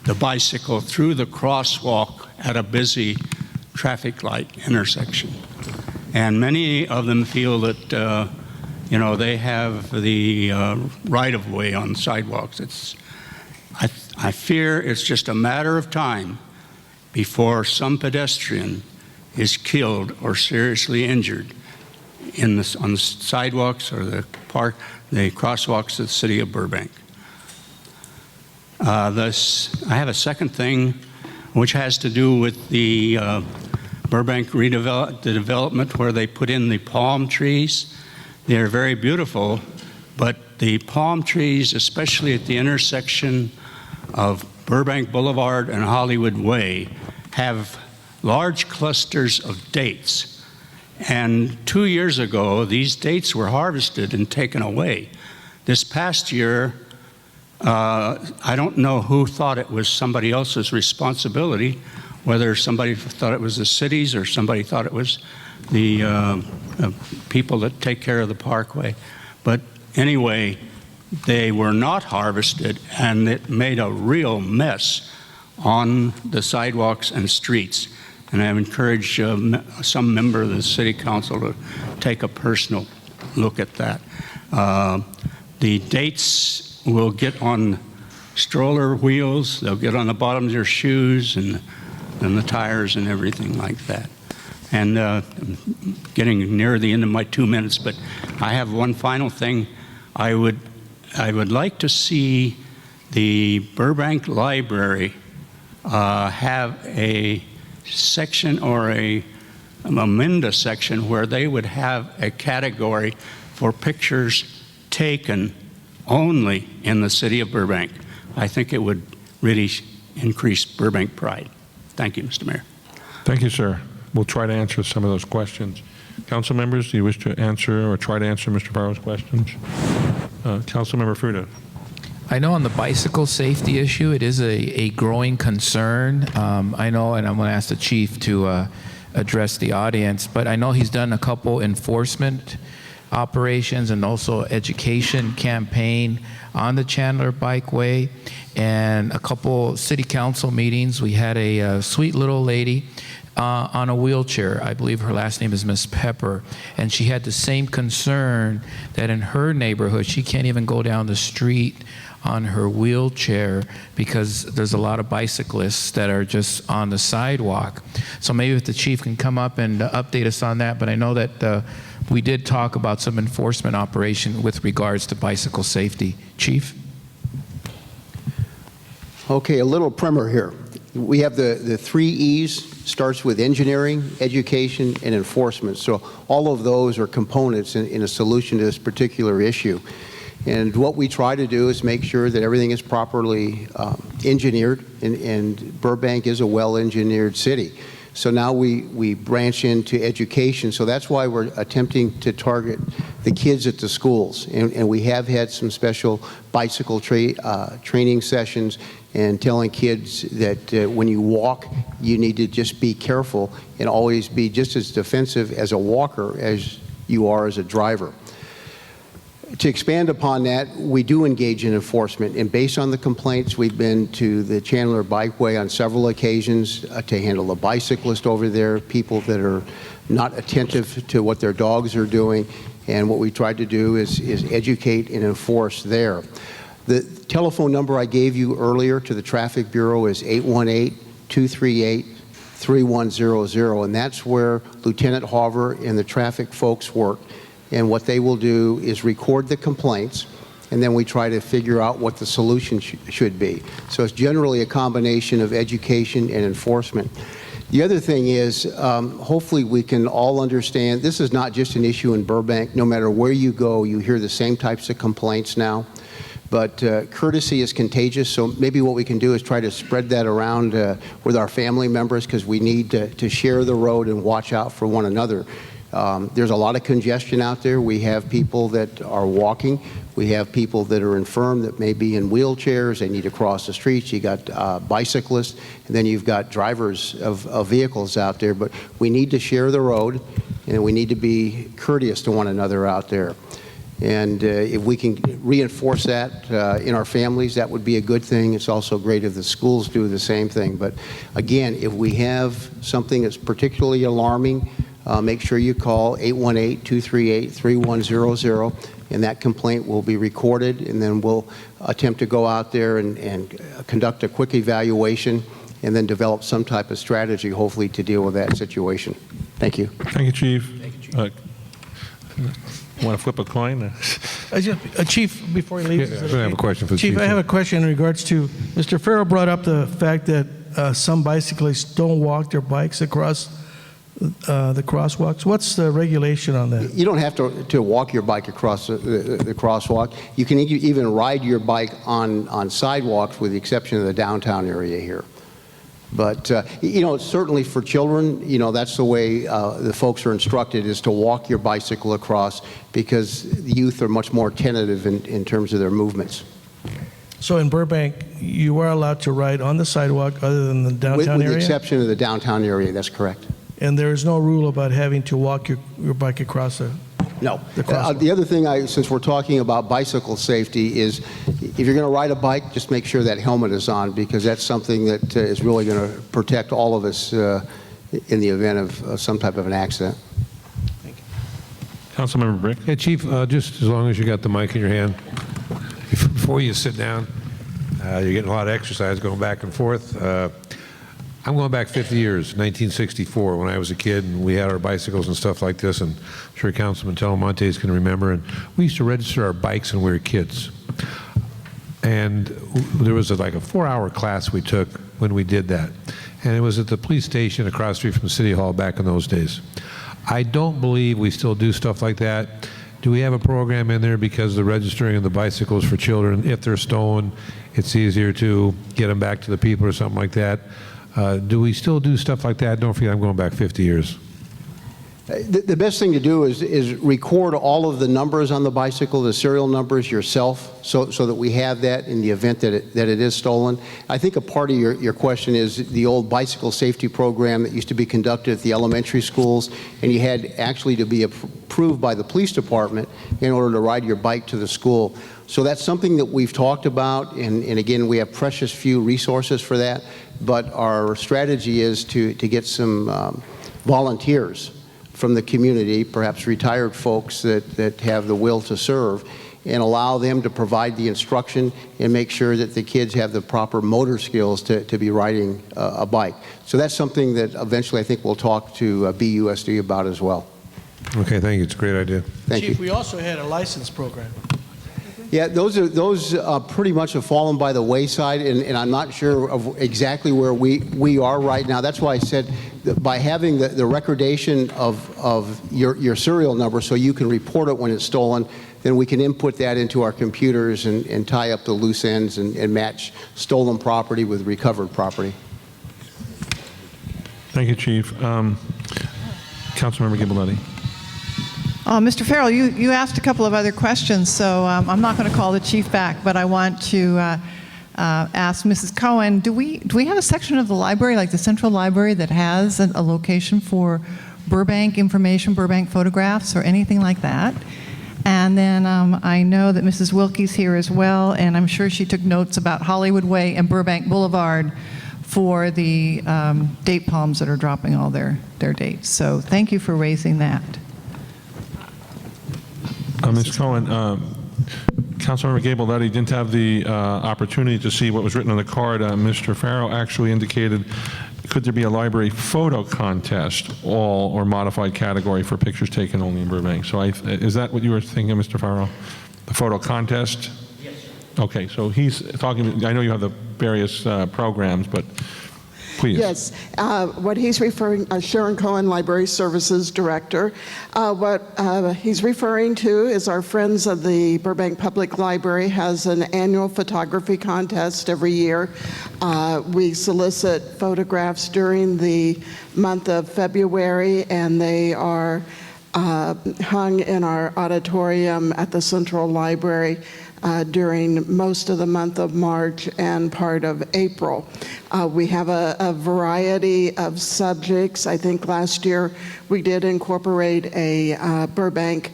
the bicycle through the crosswalk at a busy traffic light intersection. And many of them feel that, they have the right-of-way on sidewalks. I fear it's just a matter of time before some pedestrian is killed or seriously injured on the sidewalks or the crosswalks of the city of Burbank. I have a second thing, which has to do with the Burbank development, where they put in the palm trees. They're very beautiful, but the palm trees, especially at the intersection of Burbank Boulevard and Hollywood Way, have large clusters of dates. And 2 years ago, these dates were harvested and taken away. This past year, I don't know who thought it was somebody else's responsibility, whether somebody thought it was the cities or somebody thought it was the people that take care of the parkway. But anyway, they were not harvested, and it made a real mess on the sidewalks and streets. And I encourage some member of the City Council to take a personal look at that. The dates will get on stroller wheels, they'll get on the bottoms of your shoes and the tires and everything like that. And I'm getting near the end of my 2 minutes, but I have one final thing. I would like to see the Burbank Library have a section or a Amenda section where they would have a category for pictures taken only in the city of Burbank. I think it would really increase Burbank pride. Thank you, Mr. Mayor. Thank you, sir. We'll try to answer some of those questions. Council members, do you wish to answer or try to answer Mr. Farrow's questions? Council Member Fruta. I know on the bicycle safety issue, it is a growing concern. I know, and I'm going to ask the chief to address the audience, but I know he's done a couple enforcement operations and also education campaign on the Chandler Bikeway, and a couple city council meetings. We had a sweet little lady on a wheelchair. I believe her last name is Miss Pepper, and she had the same concern that in her neighborhood she can't even go down the street on her wheelchair because there's a lot of bicyclists that are just on the sidewalk. So maybe if the chief can come up and update us on that, but I know that we did talk about some enforcement operation with regards to bicycle safety. Chief? Okay, a little primer here. We have the 3 E's, starts with engineering, education, and enforcement. So all of those are components in a solution to this particular issue. And what we try to do is make sure that everything is properly engineered, and Burbank is a well-engineered city. So now we branch into education. So that's why we're attempting to target the kids at the schools. And we have had some special bicycle training sessions and telling kids that when you walk, you need to just be careful and always be just as defensive as a walker as you are as a driver. To expand upon that, we do engage in enforcement, and based on the complaints, we've been to the Chandler Bikeway on several occasions to handle the bicyclist over there, people that are not attentive to what their dogs are doing, and what we tried to do is educate and enforce there. The telephone number I gave you earlier to the Traffic Bureau is 818-238-3100, and that's where Lieutenant Hoover and the traffic folks work. And what they will do is record the complaints, and then we try to figure out what the solution should be. So it's generally a combination of education and enforcement. The other thing is, hopefully we can all understand, this is not just an issue in Burbank. No matter where you go, you hear the same types of complaints now. But courtesy is contagious, so maybe what we can do is try to spread that around with our family members, because we need to share the road and watch out for one another. There's a lot of congestion out there. We have people that are walking. We have people that are infirm that may be in wheelchairs. They need to cross the streets. You got bicyclists, and then you've got drivers of vehicles out there. But we need to share the road, and we need to be courteous to one another out there. And if we can reinforce that in our families, that would be a good thing. It's also great if the schools do the same thing. But again, if we have something that's particularly alarming, make sure you call 818-238-3100, and that complaint will be recorded, and then we'll attempt to go out there and conduct a quick evaluation and then develop some type of strategy, hopefully, to deal with that situation. Thank you. Thank you, Chief. Thank you, Chief. Want to flip a coin? Chief, before he leaves, I have a question for the Chief. Chief, I have a question in regards to, Mr. Farrell brought up the fact that some bicyclists don't walk their bikes across the crosswalks. What's the regulation on that? You don't have to walk your bike across the crosswalk. You can even ride your bike on sidewalks, with the exception of the downtown area here. But, you know, certainly for children, you know, that's the way the folks are instructed, is to walk your bicycle across, because the youth are much more tentative in terms of their movements. So in Burbank, you are allowed to ride on the sidewalk other than the downtown area? With the exception of the downtown area, that's correct. And there is no rule about having to walk your bike across the No. crosswalk? The other thing, since we're talking about bicycle safety, is if you're going to ride a bike, just make sure that helmet is on, because that's something that is really going to protect all of us in the event of some type of an accident. Councilmember Brick. Yeah, Chief, just as long as you got the mic in your hand, before you sit down, you're getting a lot of exercise going back and forth. I'm going back 50 years, 1964, when I was a kid, and we had our bicycles and stuff like this, and I'm sure Councilman Telemontes can remember, and we used to register our bikes when we were kids. And there was like a 4-hour class we took when we did that. And it was at the police station across the street from City Hall back in those days. I don't believe we still do stuff like that. Do we have a program in there, because the registering of the bicycles for children, if they're stolen, it's easier to get them back to the people or something like that? Do we still do stuff like that? Don't forget, I'm going back 50 years. The best thing to do is record all of the numbers on the bicycle, the serial numbers yourself, so that we have that in the event that it is stolen. I think a part of your question is the old bicycle safety program that used to be conducted at the elementary schools, and you had actually to be approved by the police department in order to ride your bike to the school. So that's something that we've talked about, and again, we have precious few resources for that, but our strategy is to get some volunteers from the community, perhaps retired folks that have the will to serve, and allow them to provide the instruction and make sure that the kids have the proper motor skills to be riding a bike. So that's something that eventually I think we'll talk to BUSD about as well. Okay, thank you. It's a great idea. Thank you. Chief, we also had a license program. Yeah, those pretty much have fallen by the wayside, and I'm not sure of exactly where we are right now. That's why I said that by having the recordation of your serial number so you can report it when it's stolen, then we can input that into our computers and tie up the loose ends and match stolen property with recovered property. Thank you, Chief. Councilmember Ghibolletti. Mr. Farrell, you asked a couple of other questions, so I'm not going to call the chief back, but I want to ask Mrs. Cohen, do we have a section of the library, like the central library, that has a location for Burbank information, Burbank photographs, or anything like that? And then I know that Mrs. Wilkie's here as well, and I'm sure she took notes about Hollywood Way and Burbank Boulevard for the date palms that are dropping all their dates. So thank you for raising that. Ms. Cohen, Councilmember Ghibolletti didn't have the opportunity to see what was written on the card. Mr. Farrell actually indicated, could there be a library photo contest, all or modified category for pictures taken only in Burbank? So is that what you were thinking, Mr. Farrell? The photo contest? Yes, sir. Okay, so he's talking, I know you have the various programs, but please. Yes, what he's referring, Sharon Cohen, Library Services Director. What he's referring to is our Friends of the Burbank Public Library has an annual photography contest every year. We solicit photographs during the month of February, and they are hung in our auditorium at the Central Library during most of the month of March and part of April. We have a variety of subjects. I think last year we did incorporate a Burbank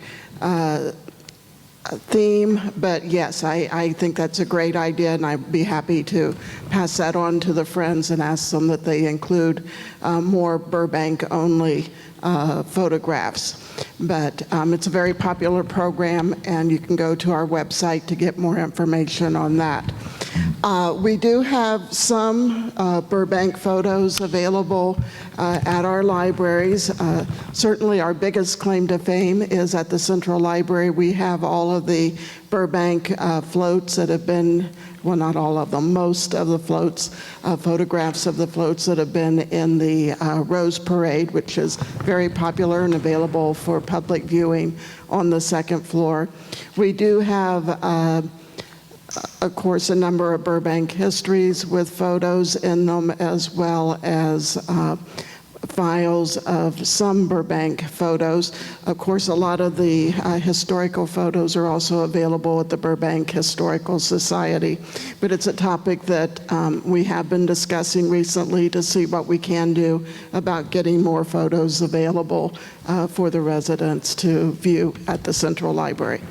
theme, but yes, I think that's a great idea, and I'd be happy to pass that on to the Friends and ask them that they include more Burbank-only photographs. But it's a very popular program, and you can go to our website to get more information on that. We do have some Burbank photos available at our libraries. Certainly our biggest claim to fame is at the Central Library. We have all of the Burbank floats that have been, well, not all of them, most of the floats, photographs of the floats that have been in the Rose Parade, which is very popular and available for public viewing on the second floor. We do have of course, a number of Burbank histories with photos in them, as well as files of some Burbank photos. Of course, a lot of the historical photos are also available at the Burbank Historical Society, but it's a topic that we have been discussing recently to see what we can do about getting more photos available for the residents to view at the Central Library.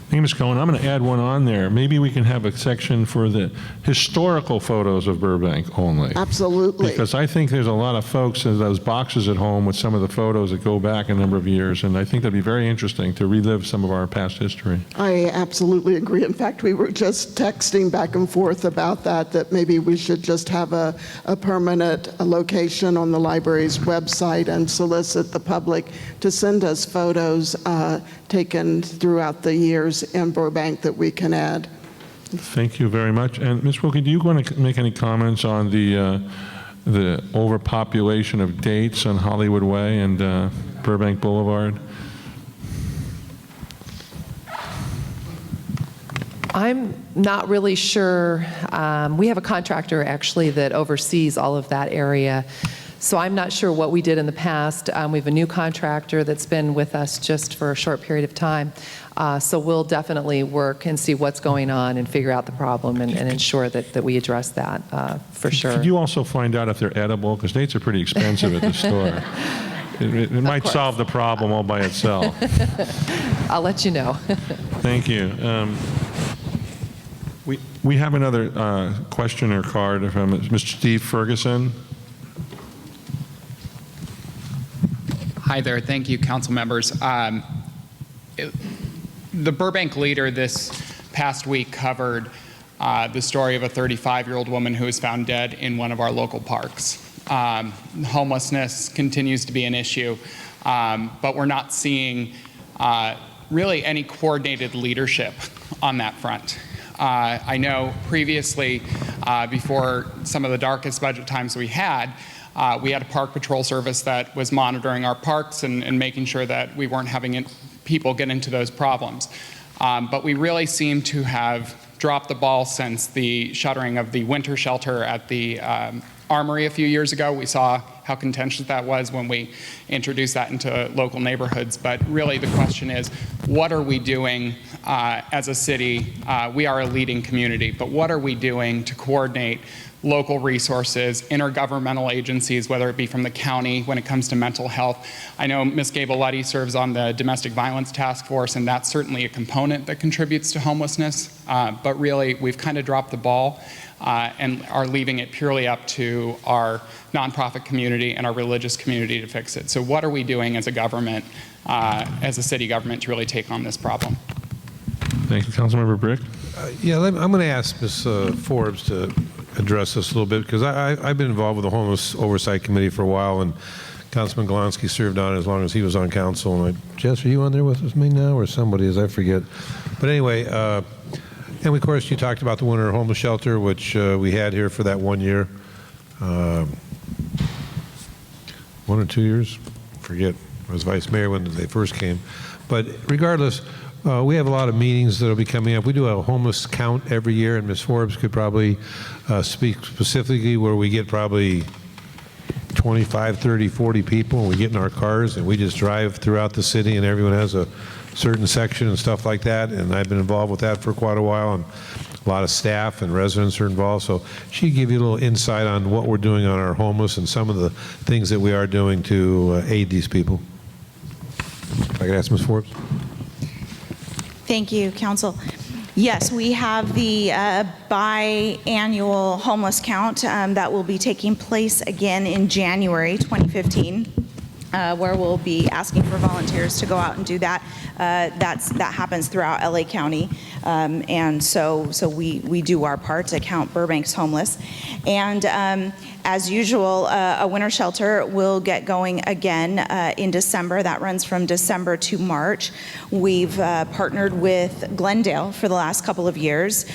Thank you, Ms. Cohen. I'm going to add one on there. Maybe we can have a section for the historical photos of Burbank only. Absolutely. Because I think there's a lot of folks in those boxes at home with some of the photos that go back a number of years, and I think that'd be very interesting to relive some of our past history. I absolutely agree. In fact, we were just texting back and forth about that maybe we should just have a permanent location on the library's website and solicit the public to send us photos taken throughout the years in Burbank that we can add. Thank you very much. And Ms. Wilkie, do you want to make any comments on the overpopulation of dates on Hollywood Way and Burbank Boulevard? I'm not really sure. We have a contractor actually that oversees all of that area. So I'm not sure what we did in the past. We have a new contractor that's been with us just for a short period of time. So we'll definitely work and see what's going on and figure out the problem and ensure that we address that for sure. Could you also find out if they're edible? Because dates are pretty expensive at the store. It might solve the problem all by itself. I'll let you know. Thank you. We have another question or card from Mr. Steve Ferguson. Hi there. Thank you, council members. The Burbank Leader this past week covered the story of a 35-year-old woman who was found dead in one of our local parks. Homelessness continues to be an issue, but we're not seeing really any coordinated leadership on that front. I know previously, before some of the darkest budget times we had a park patrol service that was monitoring our parks and making sure that we weren't having people get into those problems. But we really seem to have dropped the ball since the shuttering of the winter shelter at the Armory a few years ago. We saw how contentious that was when we introduced that into local neighborhoods. But really the question is, what are we doing as a city? We are a leading community, but what are we doing to coordinate local resources, intergovernmental agencies, whether it be from the county when it comes to mental health? I know Ms. Gabaletti serves on the Domestic Violence Task Force, and that's certainly a component that contributes to homelessness. But really, we've kind of dropped the ball and are leaving it purely up to our nonprofit community and our religious community to fix it. So what are we doing as a government, as a city government, to really take on this problem? Thank you. Councilmember Brick. I'm going to ask Ms. Forbes to address this a little bit, because I've been involved with the Homeless Oversight Committee for a while, and Councilman Golonsky served on it as long as he was on council. And Jess, are you on there with me now, or somebody is? I forget. But anyway, and of course you talked about the winter homeless shelter, which we had here for that 1 year, 1 or 2 years, forget. I was vice mayor when they first came. But regardless, we have a lot of meetings that will be coming up. We do a homeless count every year, and Ms. Forbes could probably speak specifically, where we get probably 25, 30, 40 people, and we get in our cars and we just drive throughout the city, and everyone has a certain section and stuff like that. And I've been involved with that for quite a while, and a lot of staff and residents are involved. So she'd give you a little insight on what we're doing on our homeless and some of the things that we are doing to aid these people. If I could ask Ms. Forbes. Thank you, Council. Yes, we have the biannual homeless count that will be taking place again in January 2015, where we'll be asking for volunteers to go out and do that. That happens throughout LA County, and so we do our part to count Burbank's homeless. And as usual, a winter shelter will get going again in December. That runs from December to March. We've partnered with Glendale for the last couple of years.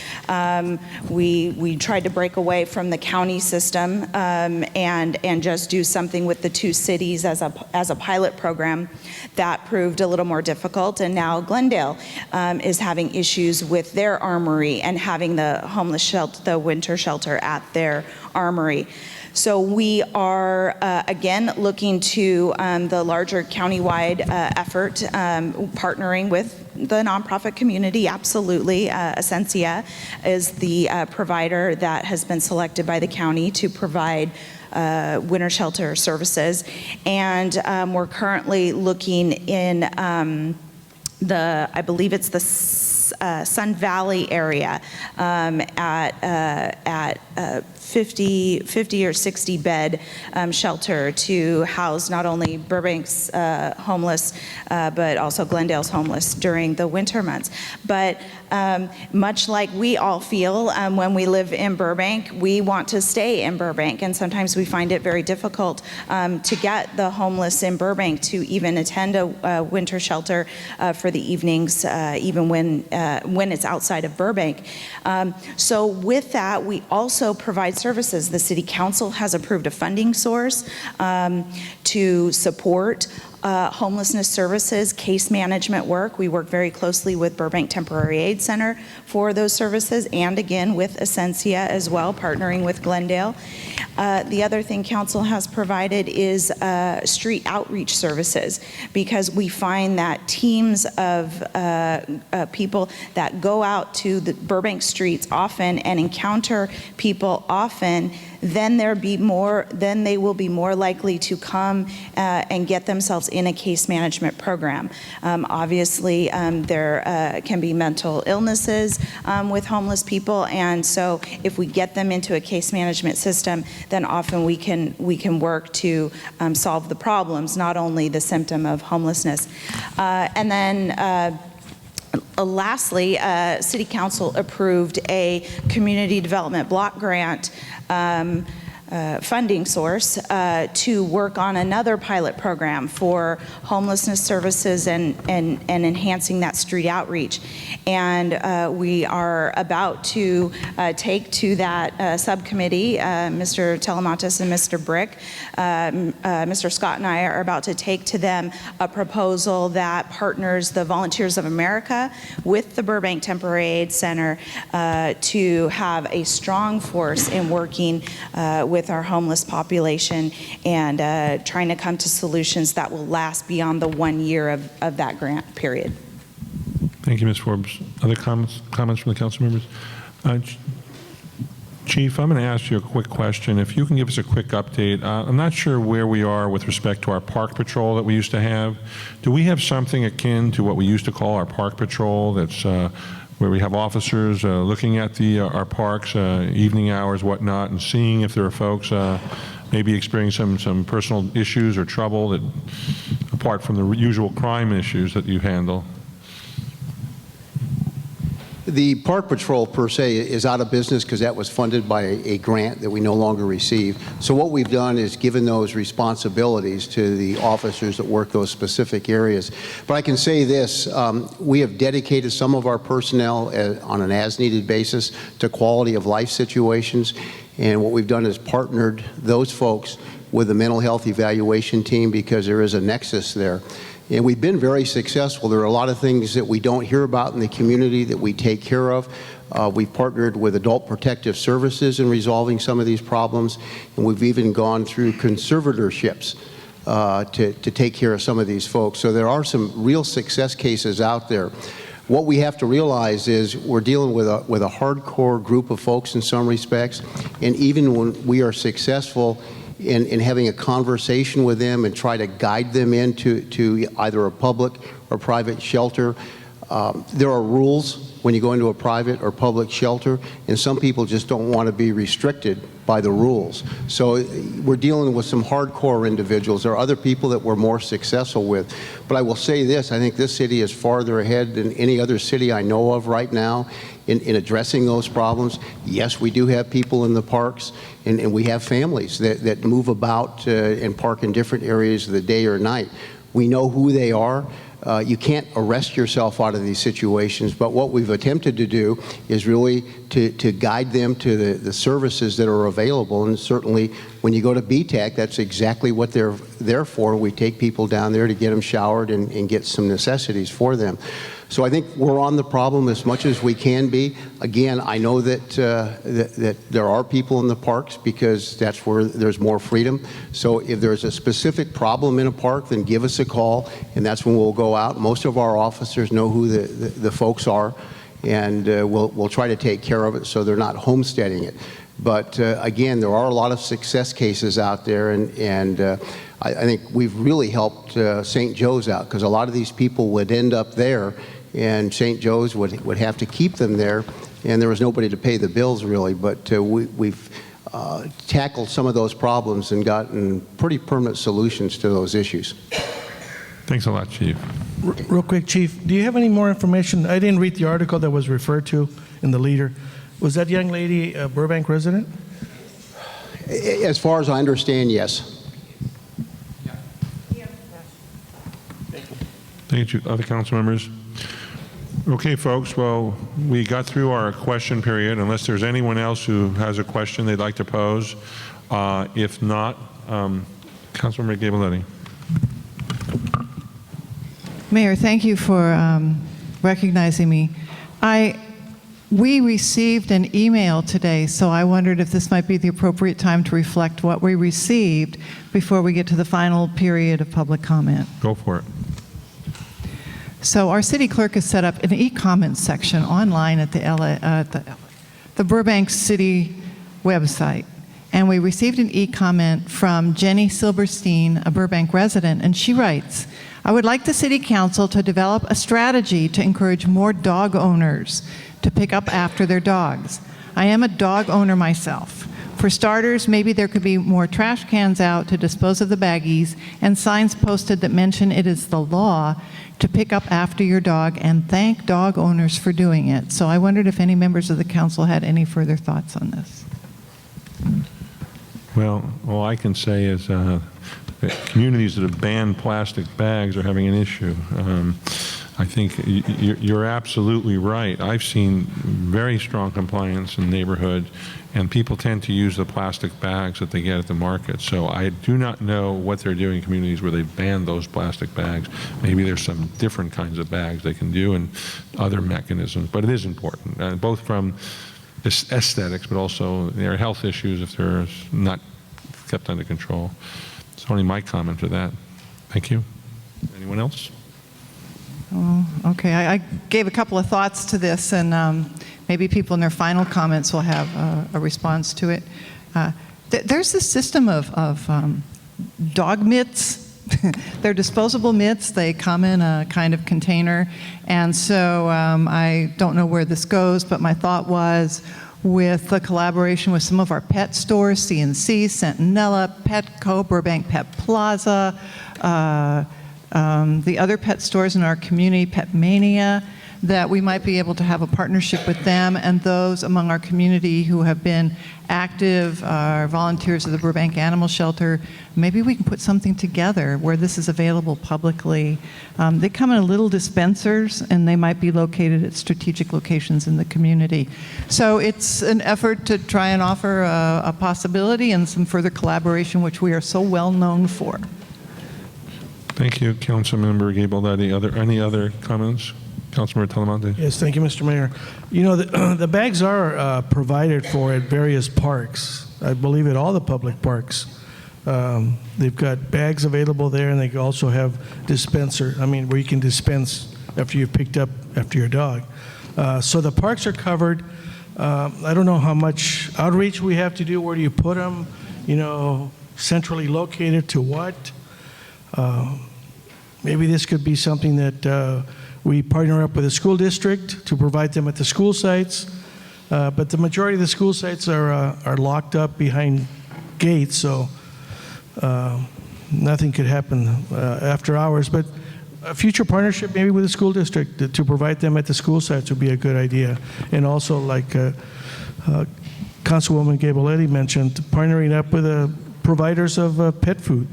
We tried to break away from the county system and just do something with the two cities as a pilot program. That proved a little more difficult, and now Glendale is having issues with their armory and having the homeless shelter, the winter shelter at their armory. So we are, again, looking to the larger countywide effort, partnering with the nonprofit community, absolutely. Essentia is the provider that has been selected by the county to provide winter shelter services. And we're currently looking in I believe it's the Sun Valley area at 50 or 60 bed shelter to house not only Burbank's homeless, but also Glendale's homeless during the winter months. But much like we all feel when we live in Burbank, we want to stay in Burbank, and sometimes we find it very difficult to get the homeless in Burbank to even attend a winter shelter for the evenings, even when it's outside of Burbank. So with that, we also provide services. The City Council has approved a funding source to support homelessness services, case management work. We work very closely with Burbank Temporary Aid Center for those services, and again with Essentia as well, partnering with Glendale. The other thing council has provided is street outreach services, because we find that teams of people that go out to the Burbank streets often and encounter people often, then they will be more likely to come and get themselves in a case management program. Obviously, there can be mental illnesses with homeless people, and so if we get them into a case management system, then often we can work to solve the problems, not only the symptom of homelessness. And then lastly, City Council approved a community development block grant funding source to work on another pilot program for homelessness services and enhancing that street outreach. And we are about to take to that subcommittee, Mr. Telemontis and Mr. Brick, Mr. Scott and I are about to take to them a proposal that partners the Volunteers of America with the Burbank Temporary Aid Center to have a strong force in working with our homeless population and trying to come to solutions that will last beyond the 1 year of that grant period. Thank you, Ms. Forbes. Other comments from the council members? Chief, I'm going to ask you a quick question. If you can give us a quick update. I'm not sure where we are with respect to our park patrol that we used to have. Do we have something akin to what we used to call our park patrol that's where we have officers looking at our parks, evening hours, whatnot, and seeing if there are folks maybe experiencing some personal issues or trouble that, apart from the usual crime issues that you handle? The Park Patrol, per se, is out of business because that was funded by a grant that we no longer receive. So what we've done is given those responsibilities to the officers that work those specific areas. But I can say this, we have dedicated some of our personnel on an as-needed basis to quality of life situations. And what we've done is partnered those folks with the mental health evaluation team, because there is a nexus there. And we've been very successful. There are a lot of things that we don't hear about in the community that we take care of. We've partnered with Adult Protective Services in resolving some of these problems, and we've even gone through conservatorships to take care of some of these folks. So there are some real success cases out there. What we have to realize is we're dealing with a hardcore group of folks in some respects, and even when we are successful in having a conversation with them and try to guide them into either a public or private shelter. There are rules when you go into a private or public shelter, and some people just don't want to be restricted by the rules. So we're dealing with some hardcore individuals. There are other people that we're more successful with. But I will say this, I think this city is farther ahead than any other city I know of right now in addressing those problems. Yes, we do have people in the parks, and we have families that move about and park in different areas of the day or night. We know who they are. You can't arrest yourself out of these situations, but what we've attempted to do is really to guide them to the services that are available. And certainly when you go to BTAC, that's exactly what they're there for. We take people down there to get them showered and get some necessities for them. So I think we're on the problem as much as we can be. Again, I know that that there are people in the parks because that's where there's more freedom. So if there's a specific problem in a park, then give us a call, and that's when we'll go out. Most of our officers know who the folks are, and we'll try to take care of it so they're not homesteading it. But again, there are a lot of success cases out there, and I think we've really helped St. Joe's out, because a lot of these people would end up there, and St. Joe's would have to keep them there, and there was nobody to pay the bills really. But we've tackled some of those problems and gotten pretty permanent solutions to those issues. Thanks a lot, Chief. Real quick, Chief, do you have any more information? I didn't read the article that was referred to in the leader. Was that young lady a Burbank resident? As far as I understand, yes. Thank you. Other council members? Okay, folks, well, we got through our question period, unless there's anyone else who has a question they'd like to pose. If not, Councilmember Gabaletti. Mayor, thank you for recognizing me. We received an email today, so I wondered if this might be the appropriate time to reflect what we received before we get to the final period of public comment. Go for it. So our city clerk has set up an e-comment section online at the Burbank City website. And we received an e-comment from Jenny Silberstein, a Burbank resident, and she writes, I would like the City Council to develop a strategy to encourage more dog owners to pick up after their dogs. I am a dog owner myself. For starters, maybe there could be more trash cans out to dispose of the baggies and signs posted that mention it is the law to pick up after your dog and thank dog owners for doing it. So I wondered if any members of the council had any further thoughts on this. Well, all I can say is that communities that have banned plastic bags are having an issue. I think you're absolutely right. I've seen very strong compliance in neighborhoods, and people tend to use the plastic bags that they get at the market. So I do not know what they're doing in communities where they've banned those plastic bags. Maybe there's some different kinds of bags they can do and other mechanisms, but it is important, both from aesthetics, but also there are health issues if they're not kept under control. It's only my comment to that. Thank you. Anyone else? Oh, okay, I gave a couple of thoughts to this, and maybe people in their final comments will have a response to it. There's this system of dog mitts. They're disposable mitts. They come in a kind of container, and so I don't know where this goes, but my thought was with the collaboration with some of our pet stores, CNC, Centinela, Petco, Burbank Pet Plaza, the other pet stores in our community, Pet Mania, that we might be able to have a partnership with them and those among our community who have been active, volunteers of the Burbank Animal Shelter. Maybe we can put something together where this is available publicly. They come in little dispensers, and they might be located at strategic locations in the community. So it's an effort to try and offer a possibility and some further collaboration, which we are so well known for. Thank you, Councilmember Gable. Any other comments? Councilmember Talamonte. Yes, thank you, Mr. Mayor. You know, the bags are provided for at various parks. I believe at all the public parks. They've got bags available there, and they also have where you can dispense after you've picked up after your dog. So the parks are covered. I don't know how much outreach we have to do. Where do you put them? You know, centrally located to what? Maybe this could be something that we partner up with a school district to provide them at the school sites. But the majority of the school sites are locked up behind gates, so nothing could happen after hours. But a future partnership maybe with the school district to provide them at the school sites would be a good idea. And also, like Councilwoman Gabaletti mentioned, partnering up with providers of pet food.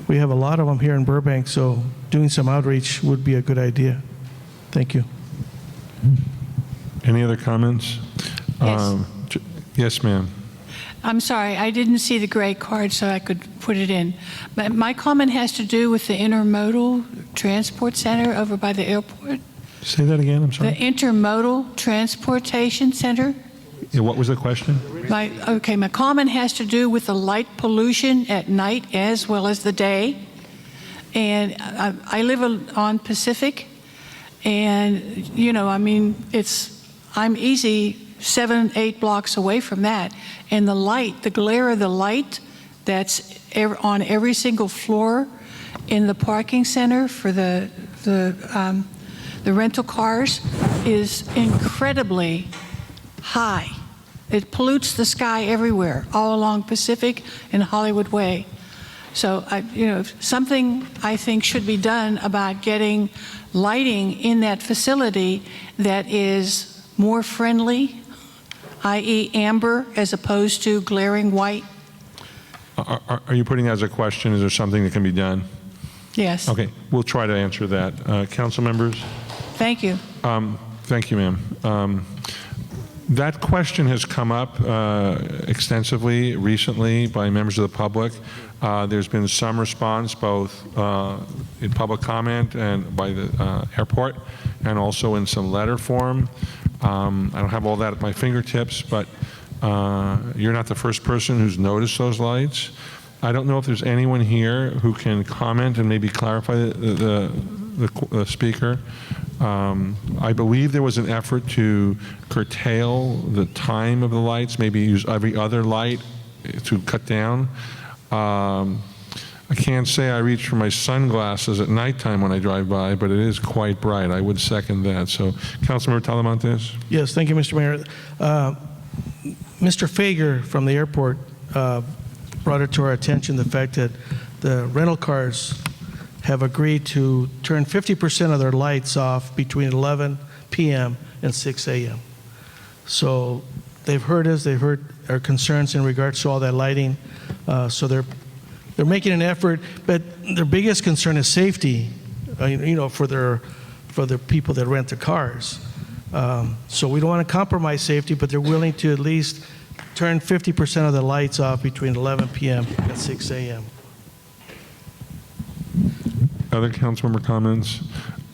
We have a lot of them here in Burbank, so doing some outreach would be a good idea. Thank you. Any other comments? Yes. Yes, ma'am. I'm sorry, I didn't see the gray card, so I could put it in. But my comment has to do with the Intermodal Transport Center over by the airport. Say that again, I'm sorry. The Intermodal Transportation Center. Yeah, what was the question? My comment has to do with the light pollution at night as well as the day. And I live on Pacific, and, you know, I mean, I'm easy 7-8 blocks away from that. And the glare of the light that's on every single floor in the parking center for the rental cars is incredibly high. It pollutes the sky everywhere, all along Pacific and Hollywood Way. So, something I think should be done about getting lighting in that facility that is more friendly, i.e. amber, as opposed to glaring white. Are you putting that as a question? Is there something that can be done? Yes. Okay, we'll try to answer that. Council members? Thank you. Thank you, ma'am. That question has come up extensively recently by members of the public. There's been some response both in public comment and by the airport and also in some letter form. I don't have all that at my fingertips, but you're not the first person who's noticed those lights. I don't know if there's anyone here who can comment and maybe clarify the speaker. I believe there was an effort to curtail the time of the lights, maybe use every other light to cut down. I can't say I reach for my sunglasses at nighttime when I drive by, but it is quite bright. I would second that. So, Councilmember Talamantes? Yes, thank you, Mr. Mayor. Mr. Fager from the airport brought it to our attention the fact that the rental cars have agreed to turn 50% of their lights off between 11 p.m. and 6 a.m. So they've heard us, they've heard our concerns in regards to all that lighting. So they're making an effort, but their biggest concern is safety, for the people that rent the cars. So we don't want to compromise safety, but they're willing to at least turn 50% of the lights off between 11 p.m. and 6 a.m. Other council member comments?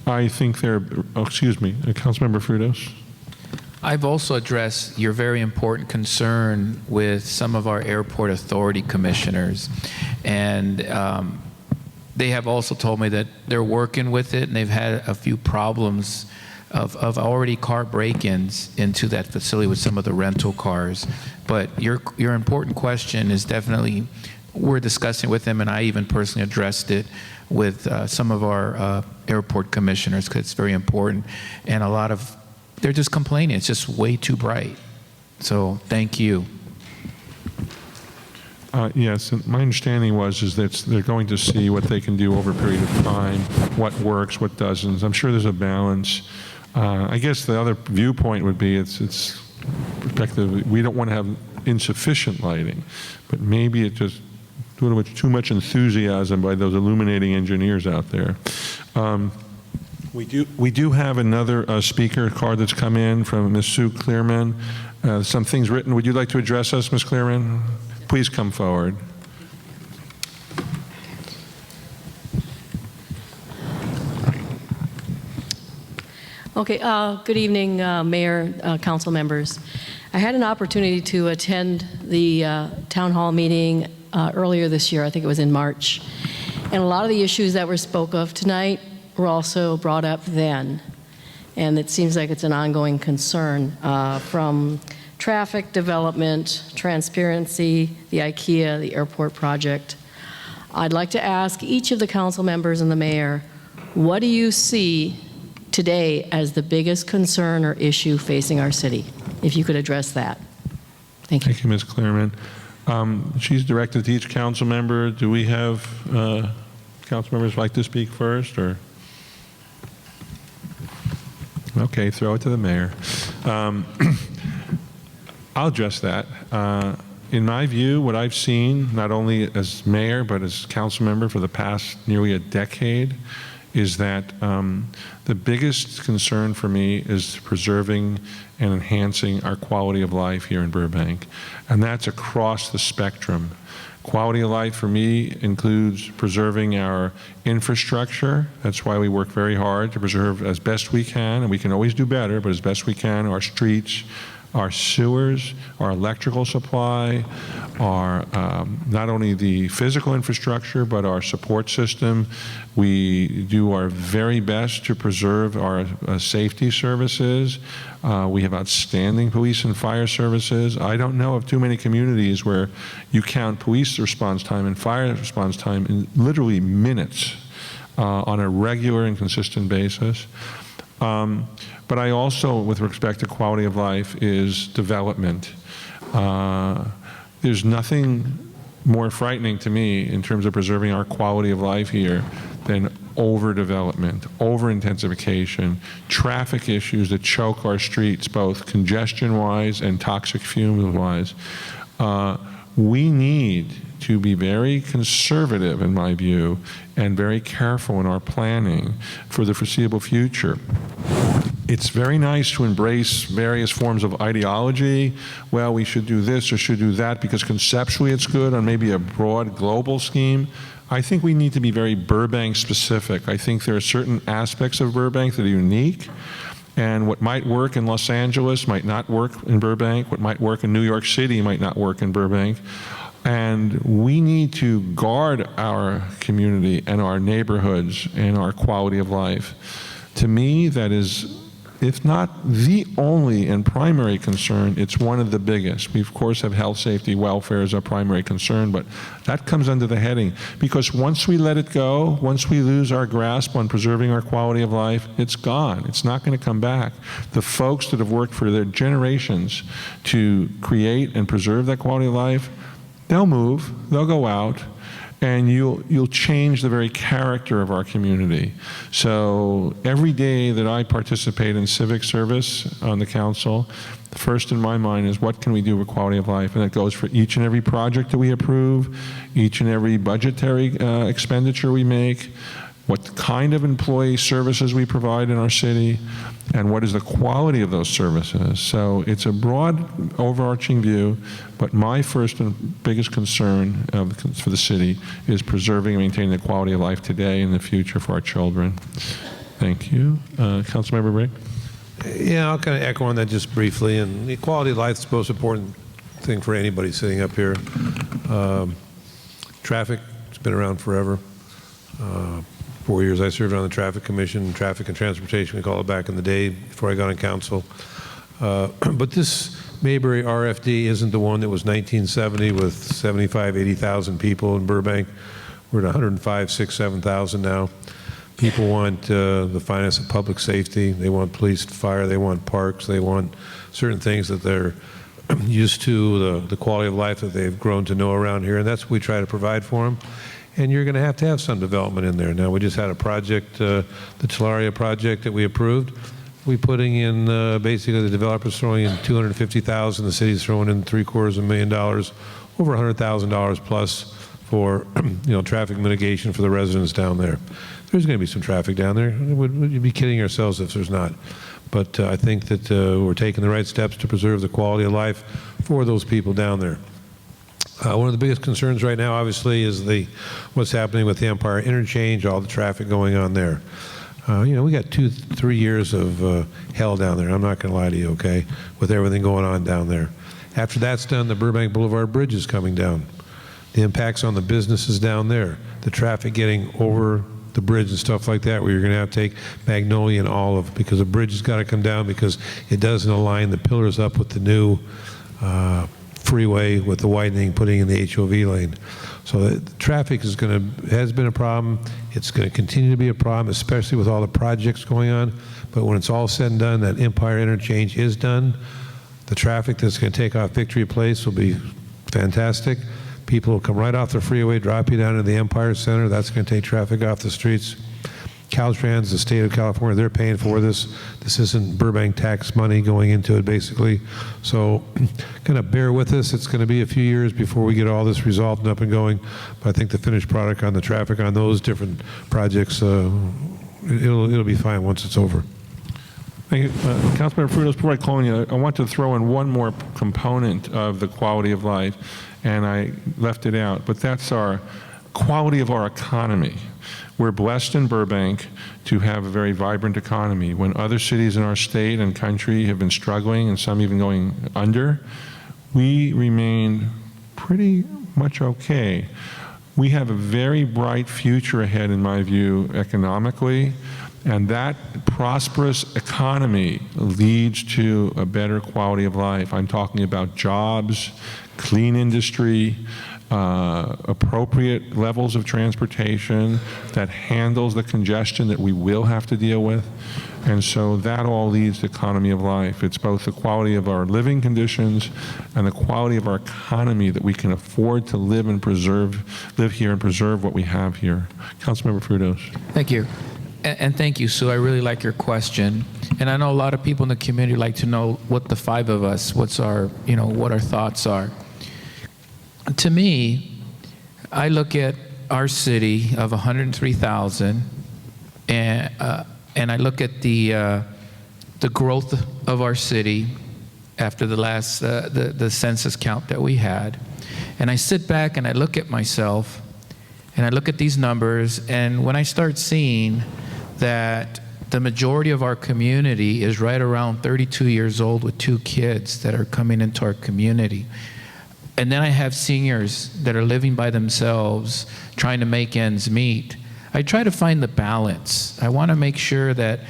I think Councilmember Frutos. I've also addressed your very important concern with some of our airport authority commissioners. And they have also told me that they're working with it, and they've had a few problems of already car break-ins into that facility with some of the rental cars. But your important question is definitely, we're discussing with them, and I even personally addressed it with some of our airport commissioners, because it's very important. And they're just complaining, it's just way too bright. So thank you. Yes, and my understanding is that they're going to see what they can do over a period of time, what works, what doesn't. I'm sure there's a balance. I guess the other viewpoint would be it's perspective. We don't want to have insufficient lighting, but maybe it just a little bit too much enthusiasm by those illuminating engineers out there. We do have another speaker card that's come in from Ms. Sue Clearman. Some things written. Would you like to address us, Ms. Clearman? Please come forward. Okay, good evening, Mayor, council members. I had an opportunity to attend the town hall meeting earlier this year. I think it was in March. And a lot of the issues that were spoke of tonight were also brought up then. And it seems like it's an ongoing concern from traffic development, transparency, the IKEA, the airport project. I'd like to ask each of the council members and the mayor, what do you see today as the biggest concern or issue facing our city? If you could address that. Thank you. Thank you, Ms. Clearman. She's directed to each council member. Do we have council members like to speak first, or? Okay, throw it to the mayor. I'll address that. In my view, what I've seen, not only as mayor, but as council member for the past nearly a decade, is that the biggest concern for me is preserving and enhancing our quality of life here in Burbank. And that's across the spectrum. Quality of life for me includes preserving our infrastructure. That's why we work very hard to preserve as best we can, and we can always do better, but as best we can, our streets, our sewers, our electrical supply, our not only the physical infrastructure, but our support system. We do our very best to preserve our safety services. We have outstanding police and fire services. I don't know of too many communities where you count police response time and fire response time in literally minutes on a regular and consistent basis. But I also, with respect to quality of life, is development. There's nothing more frightening to me in terms of preserving our quality of life here than overdevelopment, over-intensification, traffic issues that choke our streets, both congestion-wise and toxic fumes-wise. We need to be very conservative, in my view, and very careful in our planning for the foreseeable future. it's very nice to embrace various forms of ideology. Well, we should do this or should do that because conceptually it's good on maybe a broad global scheme. I think we need to be very Burbank specific. I think there are certain aspects of Burbank that are unique, and what might work in Los Angeles might not work in Burbank. What might work in New York City might not work in Burbank. And we need to guard our community and our neighborhoods and our quality of life. To me, that is, if not the only and primary concern, it's one of the biggest. We, of course, have health, safety, welfare as our primary concern, but that comes under the heading. Because once we let it go, once we lose our grasp on preserving our quality of life, it's gone. It's not going to come back. The folks that have worked for their generations to create and preserve that quality of life, they'll move, they'll go out, and you'll change the very character of our community. So every day that I participate in civic service on the council, the first in my mind is what can we do with quality of life? And that goes for each and every project that we approve, each and every budgetary expenditure we make, what kind of employee services we provide in our city, and what is the quality of those services. So it's a broad, overarching view, but my first and biggest concern for the city is preserving and maintaining the quality of life today and in the future for our children. Thank you. Councilmember Brick? Yeah, I'll kind of echo on that just briefly. And the quality of life is the most important thing for anybody sitting up here. Traffic, it's been around forever. 4 years I served on the Traffic Commission, Traffic and Transportation, we call it back in the day before I got on council. But this Mayberry RFD isn't the one that was 1970 with 75, 80,000 people in Burbank. We're at 105, 6, 7,000 now. People want the finest of public safety. They want police, fire, they want parks, they want certain things that they're used to, the quality of life that they've grown to know around here, and that's what we try to provide for them. And you're going to have some development in there. Now, we just had a project, the Telaria project that we approved. We putting in, basically the developer's throwing in $250,000, the city's throwing in $750,000, over $100,000 plus for traffic mitigation for the residents down there. There's going to be some traffic down there. We'd be kidding ourselves if there's not. But I think that we're taking the right steps to preserve the quality of life for those people down there. One of the biggest concerns right now, obviously, is what's happening with the Empire Interchange, all the traffic going on there. We got 2-3 years of hell down there. I'm not going to lie to you, okay, with everything going on down there. After that's done, the Burbank Boulevard Bridge is coming down. The impacts on the businesses down there, the traffic getting over the bridge and stuff like that, where you're going to have to take Magnolia and Olive because the bridge has got to come down because it doesn't align the pillars up with the new freeway with the widening, putting in the HOV lane. So the traffic has been a problem. It's going to continue to be a problem, especially with all the projects going on. But when it's all said and done, that Empire Interchange is done. The traffic that's going to take off Victory Place will be fantastic. People will come right off the freeway, drop you down to the Empire Center. That's going to take traffic off the streets. Caltrans, the state of California, they're paying for this. This isn't Burbank tax money going into it, basically. So kind of bear with us. It's going to be a few years before we get all this resolved and up and going. But I think the finished product on the traffic on those different projects, it'll be fine once it's over. Thank you. Councilmember Frutos, before I call on you, I want to throw in one more component of the quality of life, and I left it out, but that's our quality of our economy. We're blessed in Burbank to have a very vibrant economy. When other cities in our state and country have been struggling and some even going under, we remain pretty much okay. We have a very bright future ahead, in my view, economically, and that prosperous economy leads to a better quality of life. I'm talking about jobs, clean industry, appropriate levels of transportation that handles the congestion that we will have to deal with. And so that all leads to economy of life. It's both the quality of our living conditions and the quality of our economy that we can afford to live here and preserve what we have here. Councilmember Frutos. Thank you. And thank you, Sue. I really like your question. And I know a lot of people in the community like to know what the five of us, what our thoughts are. To me, I look at our city of 103,000, and I look at the the growth of our city after the last the census count that we had, and I sit back and I look at myself and I look at these numbers, and when I start seeing that the majority of our community is right around 32 years old with 2 kids that are coming into our community, and then I have seniors that are living by themselves trying to make ends meet, I try to find the balance. I want to make sure that,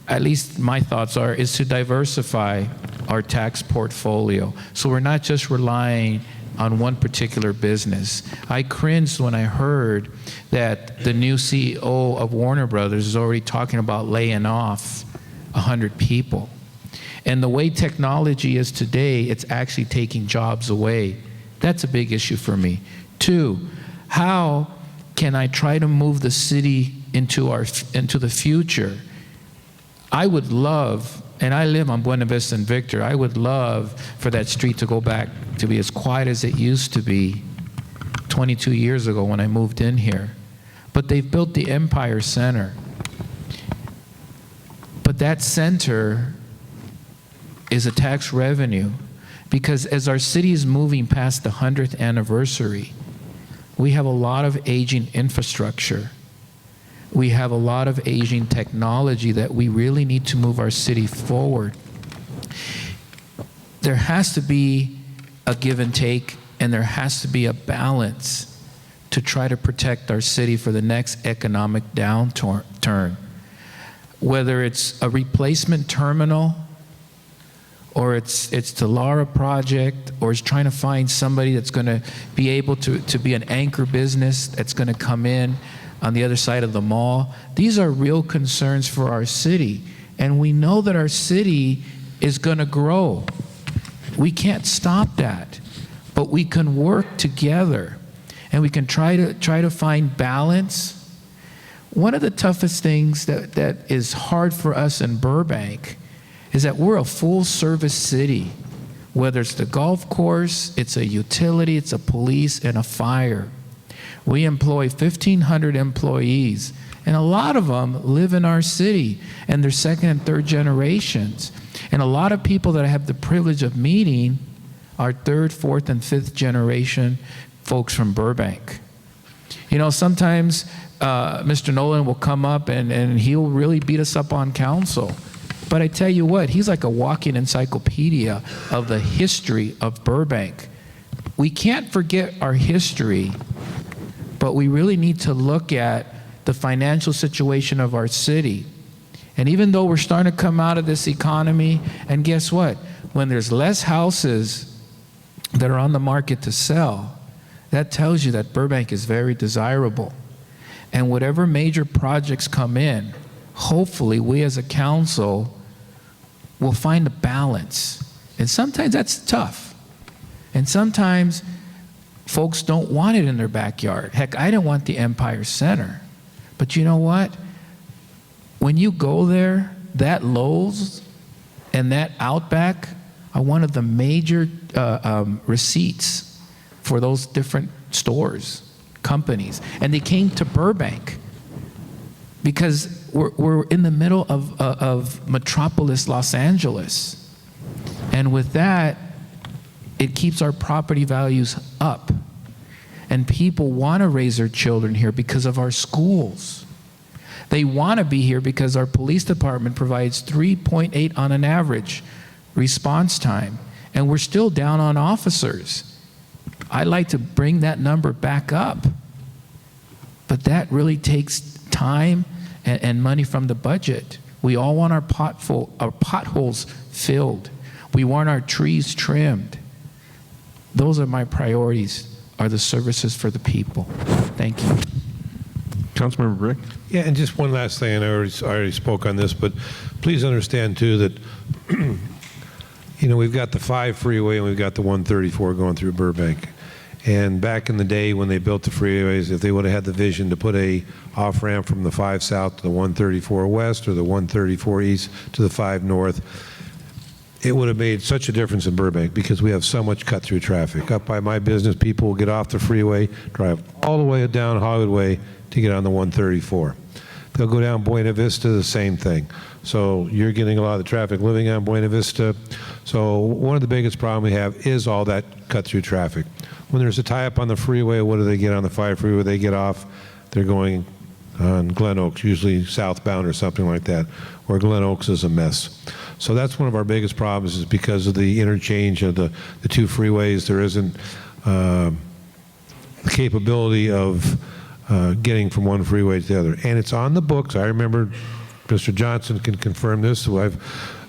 at least my thoughts are, is to diversify our tax portfolio so we're not just relying on one particular business. I cringed when I heard that the new CEO of Warner Brothers is already talking about laying off 100 people. And the way technology is today, it's actually taking jobs away. That's a big issue for me. 2, how can I try to move the city into the future? I would love, and I live on Buena Vista and Victor, I would love for that street to go back to be as quiet as it used to be 22 years ago when I moved in here. But they've built the Empire Center. But that center is a tax revenue, because as our city is moving past the 100th anniversary, we have a lot of aging infrastructure. We have a lot of aging technology that we really need to move our city forward. There has to be a give and take, and there has to be a balance to try to protect our city for the next economic downturn. Whether it's a replacement terminal, or it's the Lara project, or it's trying to find somebody that's going to be able to be an anchor business that's going to come in on the other side of the mall. These are real concerns for our city, and we know that our city is going to grow. We can't stop that, but we can work together, and we can try to find balance. One of the toughest things that is hard for us in Burbank is that we're a full-service city. Whether it's the golf course, it's a utility, it's a police, and a fire. We employ 1,500 employees, and a lot of them live in our city, and they're 2nd and 3rd generations. And a lot of people that I have the privilege of meeting are 3rd, 4th, and 5th generation folks from Burbank. You know, sometimes Mr. Nolan will come up and he'll really beat us up on council. But I tell you what, he's like a walking encyclopedia of the history of Burbank. We can't forget our history, but we really need to look at the financial situation of our city. And even though we're starting to come out of this economy, and guess what? When there's less houses that are on the market to sell, that tells you that Burbank is very desirable. And whatever major projects come in, hopefully we as a council will find a balance. And sometimes that's tough. And sometimes folks don't want it in their backyard. Heck, I didn't want the Empire Center. But you know what? When you go there, that Lowe's and that Outback are one of the major receipts for those different stores, companies. And they came to Burbank because we're in the middle of metropolis Los Angeles. And with that, it keeps our property values up. And people want to raise their children here because of our schools. They want to be here because our police department provides 3.8 on an average response time. And we're still down on officers. I'd like to bring that number back up. But that really takes time and money from the budget. We all want our potholes filled. We want our trees trimmed. Those are my priorities, are the services for the people. Thank you. Councilmember Brick? Yeah, and just one last thing, and I already spoke on this, but please understand too that you know, we've got the 5 freeway and we've got the 134 going through Burbank. And back in the day when they built the freeways, if they would have had the vision to put a off-ramp from the 5 south to the 134 west or the 134 east to the 5 north, it would have made such a difference in Burbank because we have so much cut-through traffic. Up by my business, people will get off the freeway, drive all the way down Hollywood Way to get on the 134. They'll go down Buena Vista, the same thing. So you're getting a lot of the traffic living on Buena Vista. So one of the biggest problems we have is all that cut-through traffic. When there's a tie-up on the freeway, what do they get on the 5 freeway? They get off, they're going on Glen Oaks, usually southbound or something like that, where Glen Oaks is a mess. So that's one of our biggest problems, is because of the interchange of the two freeways. There isn't the capability of getting from one freeway to the other. And it's on the books. I remember, Mr. Johnson can confirm this,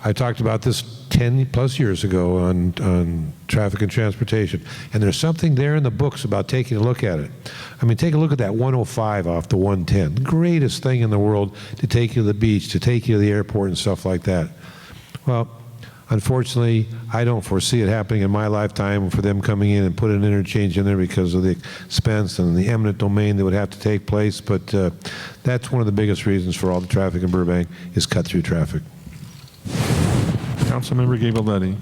I talked about this 10 plus years ago on traffic and transportation, and there's something there in the books about taking a look at it. I mean, take a look at that 105 off the 110. The greatest thing in the world to take you to the beach, to take you to the airport and stuff like that. Well, unfortunately, I don't foresee it happening in my lifetime for them coming in and put an interchange in there because of the expense and the eminent domain that would have to take place. But that's one of the biggest reasons for all the traffic in Burbank is cut-through traffic. Councilmember Gabaletti.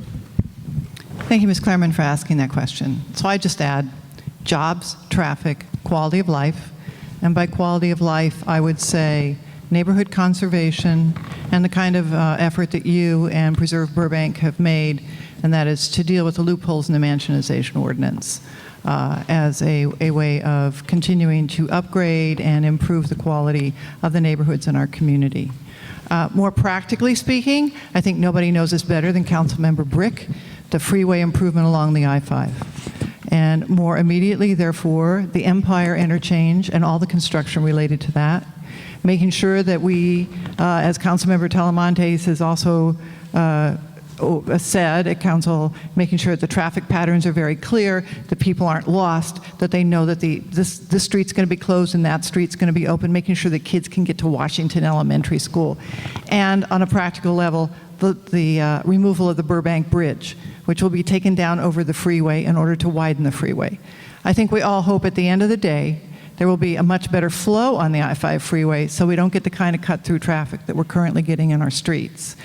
Thank you, Ms. Claremont, for asking that question. So I just add jobs, traffic, quality of life. And by quality of life, I would say neighborhood conservation and the kind of effort that you and Preserve Burbank have made, and that is to deal with the loopholes in the mansionization ordinance as a way of continuing to upgrade and improve the quality of the neighborhoods in our community. More practically speaking, I think nobody knows this better than Councilmember Brick, the freeway improvement along the I-5. And more immediately, therefore, the Empire interchange and all the construction related to that. Making sure that we, as Councilmember Talamontes has also said at Council, making sure that the traffic patterns are very clear, that people aren't lost, that they know that this street's going to be closed and that street's going to be open, making sure that kids can get to Washington Elementary School. And on a practical level, the removal of the Burbank Bridge, which will be taken down over the freeway in order to widen the freeway. I think we all hope at the end of the day there will be a much better flow on the I-5 freeway so we don't get the kind of cut-through traffic that we're currently getting in our streets.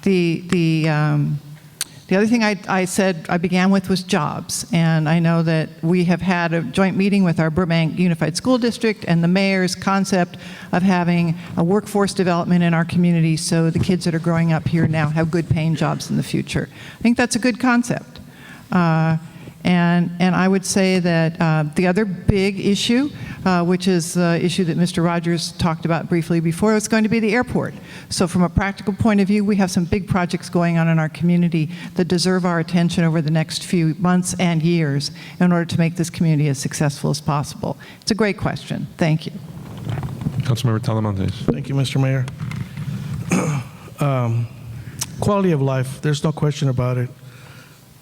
The other thing I said I began with was jobs, and I know that we have had a joint meeting with our Burbank Unified School District and the mayor's concept of having a workforce development in our community so the kids that are growing up here now have good paying jobs in the future. I think that's a good concept. And I would say that the other big issue, which is the issue that Mr. Rogers talked about briefly before, is going to be the airport. So from a practical point of view, we have some big projects going on in our community that deserve our attention over the next few months and years in order to make this community as successful as possible. It's a great question. Thank you. Councilmember Talamontes. Thank you, Mr. Mayor. Quality of life, there's no question about it.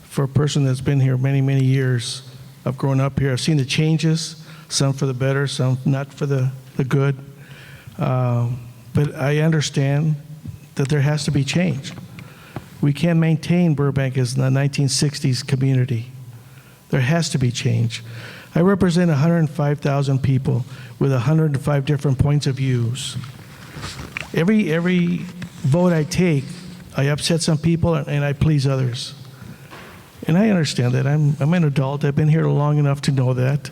For a person that's been here many, many years, I've grown up here. I've seen the changes, some for the better, some not for the good. But I understand that there has to be change. We can't maintain Burbank as the 1960s community. There has to be change. I represent 105,000 people with 105 different points of views. Every vote I take, I upset some people and I please others. And I understand that. I'm an adult. I've been here long enough to know that.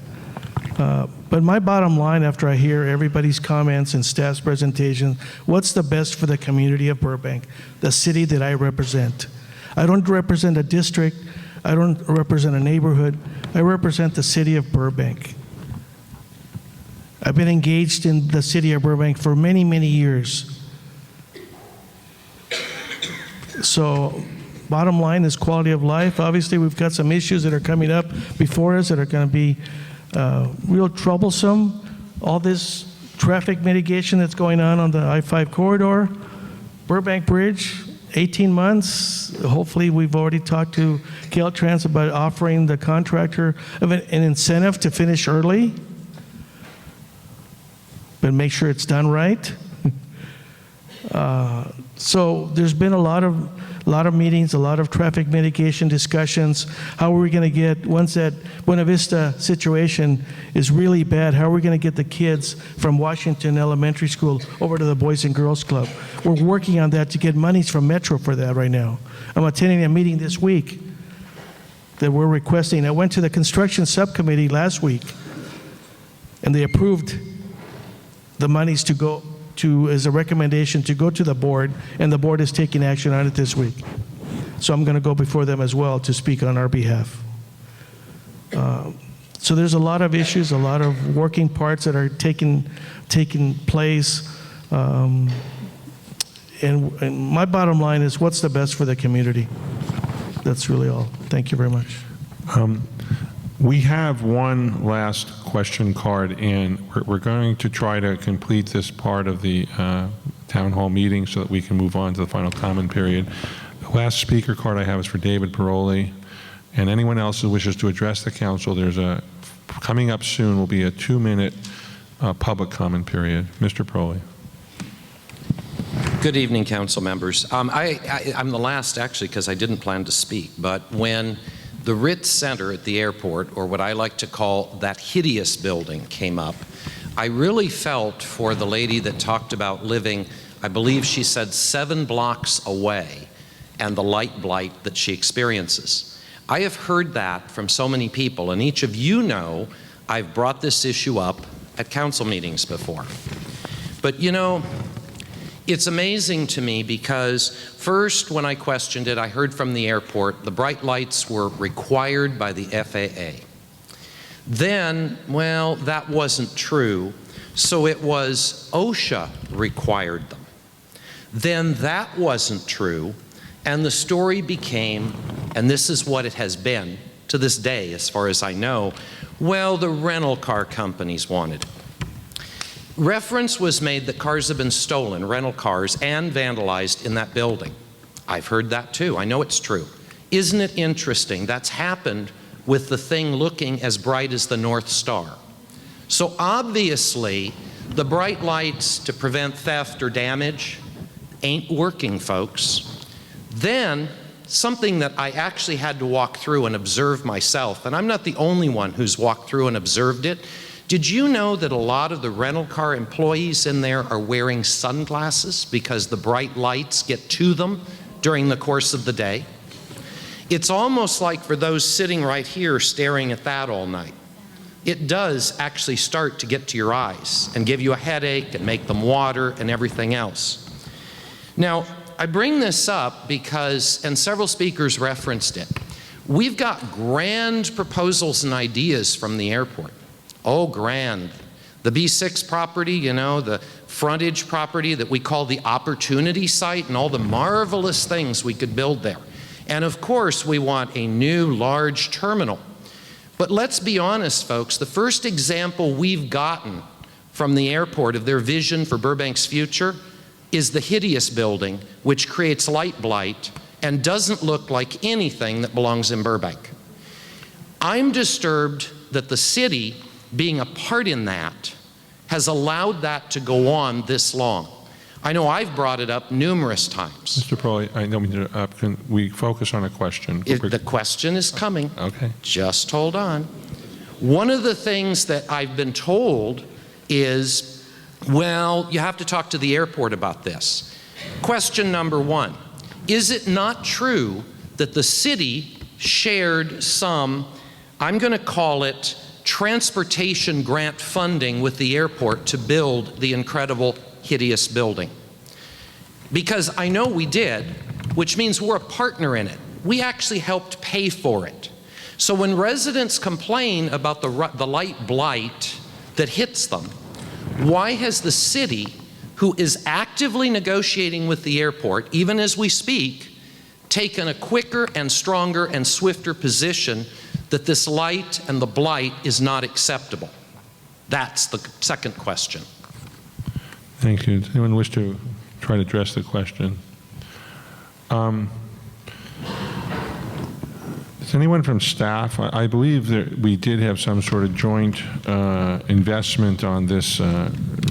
But my bottom line, after I hear everybody's comments and staff's presentation, what's the best for the community of Burbank, the city that I represent? I don't represent a district. I don't represent a neighborhood. I represent the city of Burbank. I've been engaged in the city of Burbank for many, many years. So, bottom line is quality of life. Obviously, we've got some issues that are coming up before us that are going to be real troublesome. All this traffic mitigation that's going on the I-5 corridor, Burbank Bridge, 18 months. Hopefully, we've already talked to Caltrans about offering the contractor an incentive to finish early, but make sure it's done right. So there's been a lot of meetings, a lot of traffic mitigation discussions. How are we going to get, once that Buena Vista situation is really bad, how are we going to get the kids from Washington Elementary School over to the Boys and Girls Club? We're working on that to get monies from Metro for that right now. I'm attending a meeting this week that we're requesting. I went to the construction subcommittee last week, and they approved the monies to go as a recommendation to go to the board, and the board is taking action on it this week. So I'm going to go before them as well to speak on our behalf. So there's a lot of issues, a lot of working parts that are taking place. And my bottom line is, what's the best for the community? That's really all. Thank you very much. We have one last question card, and we're going to try to complete this part of the town hall meeting so that we can move on to the final comment period. The last speaker card I have is for David Paroli, and anyone else who wishes to address the council, coming up soon will be a 2-minute public comment period. Mr. Paroli. Good evening, council members. I'm the last, actually, because I didn't plan to speak, but when the Ritz Center at the airport, or what I like to call that hideous building, came up, I really felt for the lady that talked about living, I believe she said 7 blocks away, and the light blight that she experiences. I have heard that from so many people, and each of you know I've brought this issue up at council meetings before. But you know, it's amazing to me because first, when I questioned it, I heard from the airport the bright lights were required by the FAA. Then, well, that wasn't true, so it was OSHA required them. Then that wasn't true, and the story became, and this is what it has been to this day as far as I know, well, the rental car companies wanted it. Reference was made that cars have been stolen, rental cars, and vandalized in that building. I've heard that too. I know it's true. Isn't it interesting? That's happened with the thing looking as bright as the North Star. So obviously, the bright lights to prevent theft or damage ain't working, folks. Then, something that I actually had to walk through and observe myself, and I'm not the only one who's walked through and observed it. Did you know that a lot of the rental car employees in there are wearing sunglasses because the bright lights get to them during the course of the day? It's almost like for those sitting right here staring at that all night. It does actually start to get to your eyes and give you a headache and make them water and everything else. Now, I bring this up because, and several speakers referenced it, we've got grand proposals and ideas from the airport. Oh, grand. The B6 property, you know, the frontage property that we call the opportunity site, and all the marvelous things we could build there. And of course, we want a new large terminal. But let's be honest, folks, the first example we've gotten from the airport of their vision for Burbank's future is the hideous building, which creates light blight and doesn't look like anything that belongs in Burbank. I'm disturbed that the city, being a part in that, has allowed that to go on this long. I know I've brought it up numerous times. Mr. Paroli, I don't mean to interrupt. Can we focus on a question? The question is coming. Okay. Just hold on. One of the things that I've been told is, well, you have to talk to the airport about this. Question number 1, is it not true that the city shared some, I'm going to call it, transportation grant funding with the airport to build the incredible, hideous building? Because I know we did, which means we're a partner in it. We actually helped pay for it. So when residents complain about the light blight that hits them, why has the city, who is actively negotiating with the airport, even as we speak, taken a quicker and stronger and swifter position that this light and the blight is not acceptable? That's the second question. Thank you. Does anyone wish to try to address the question? Is anyone from staff? I believe that we did have some sort of joint investment on this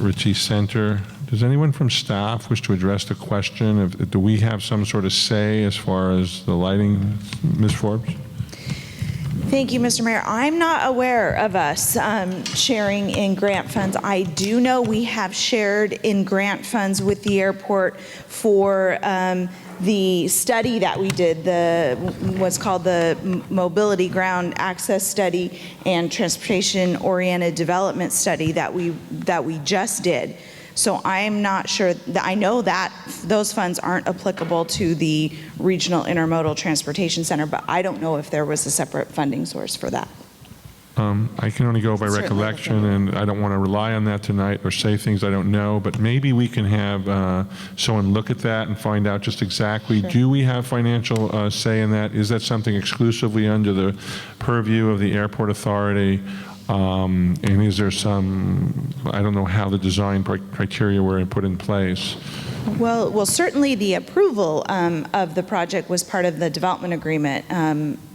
Ritchie Center. Does anyone from staff wish to address the question? Do we have some sort of say as far as the lighting, Ms. Forbes? Thank you, Mr. Mayor. I'm not aware of us sharing in grant funds. I do know we have shared in grant funds with the airport for the study that we did, what's called the Mobility Ground Access Study and Transportation Oriented Development Study that we just did. So I'm not sure, that I know that those funds aren't applicable to the Regional Intermodal Transportation Center, but I don't know if there was a separate funding source for that. I can only go by Certainly recollection, and I don't want to rely on that tonight or say things I don't know, but maybe we can have someone look at that and find out just exactly, do we have financial say in that? Is that something exclusively under the purview of the airport authority? And is there some, I don't know how the design criteria were put in place. Well, certainly the approval of the project was part of the development agreement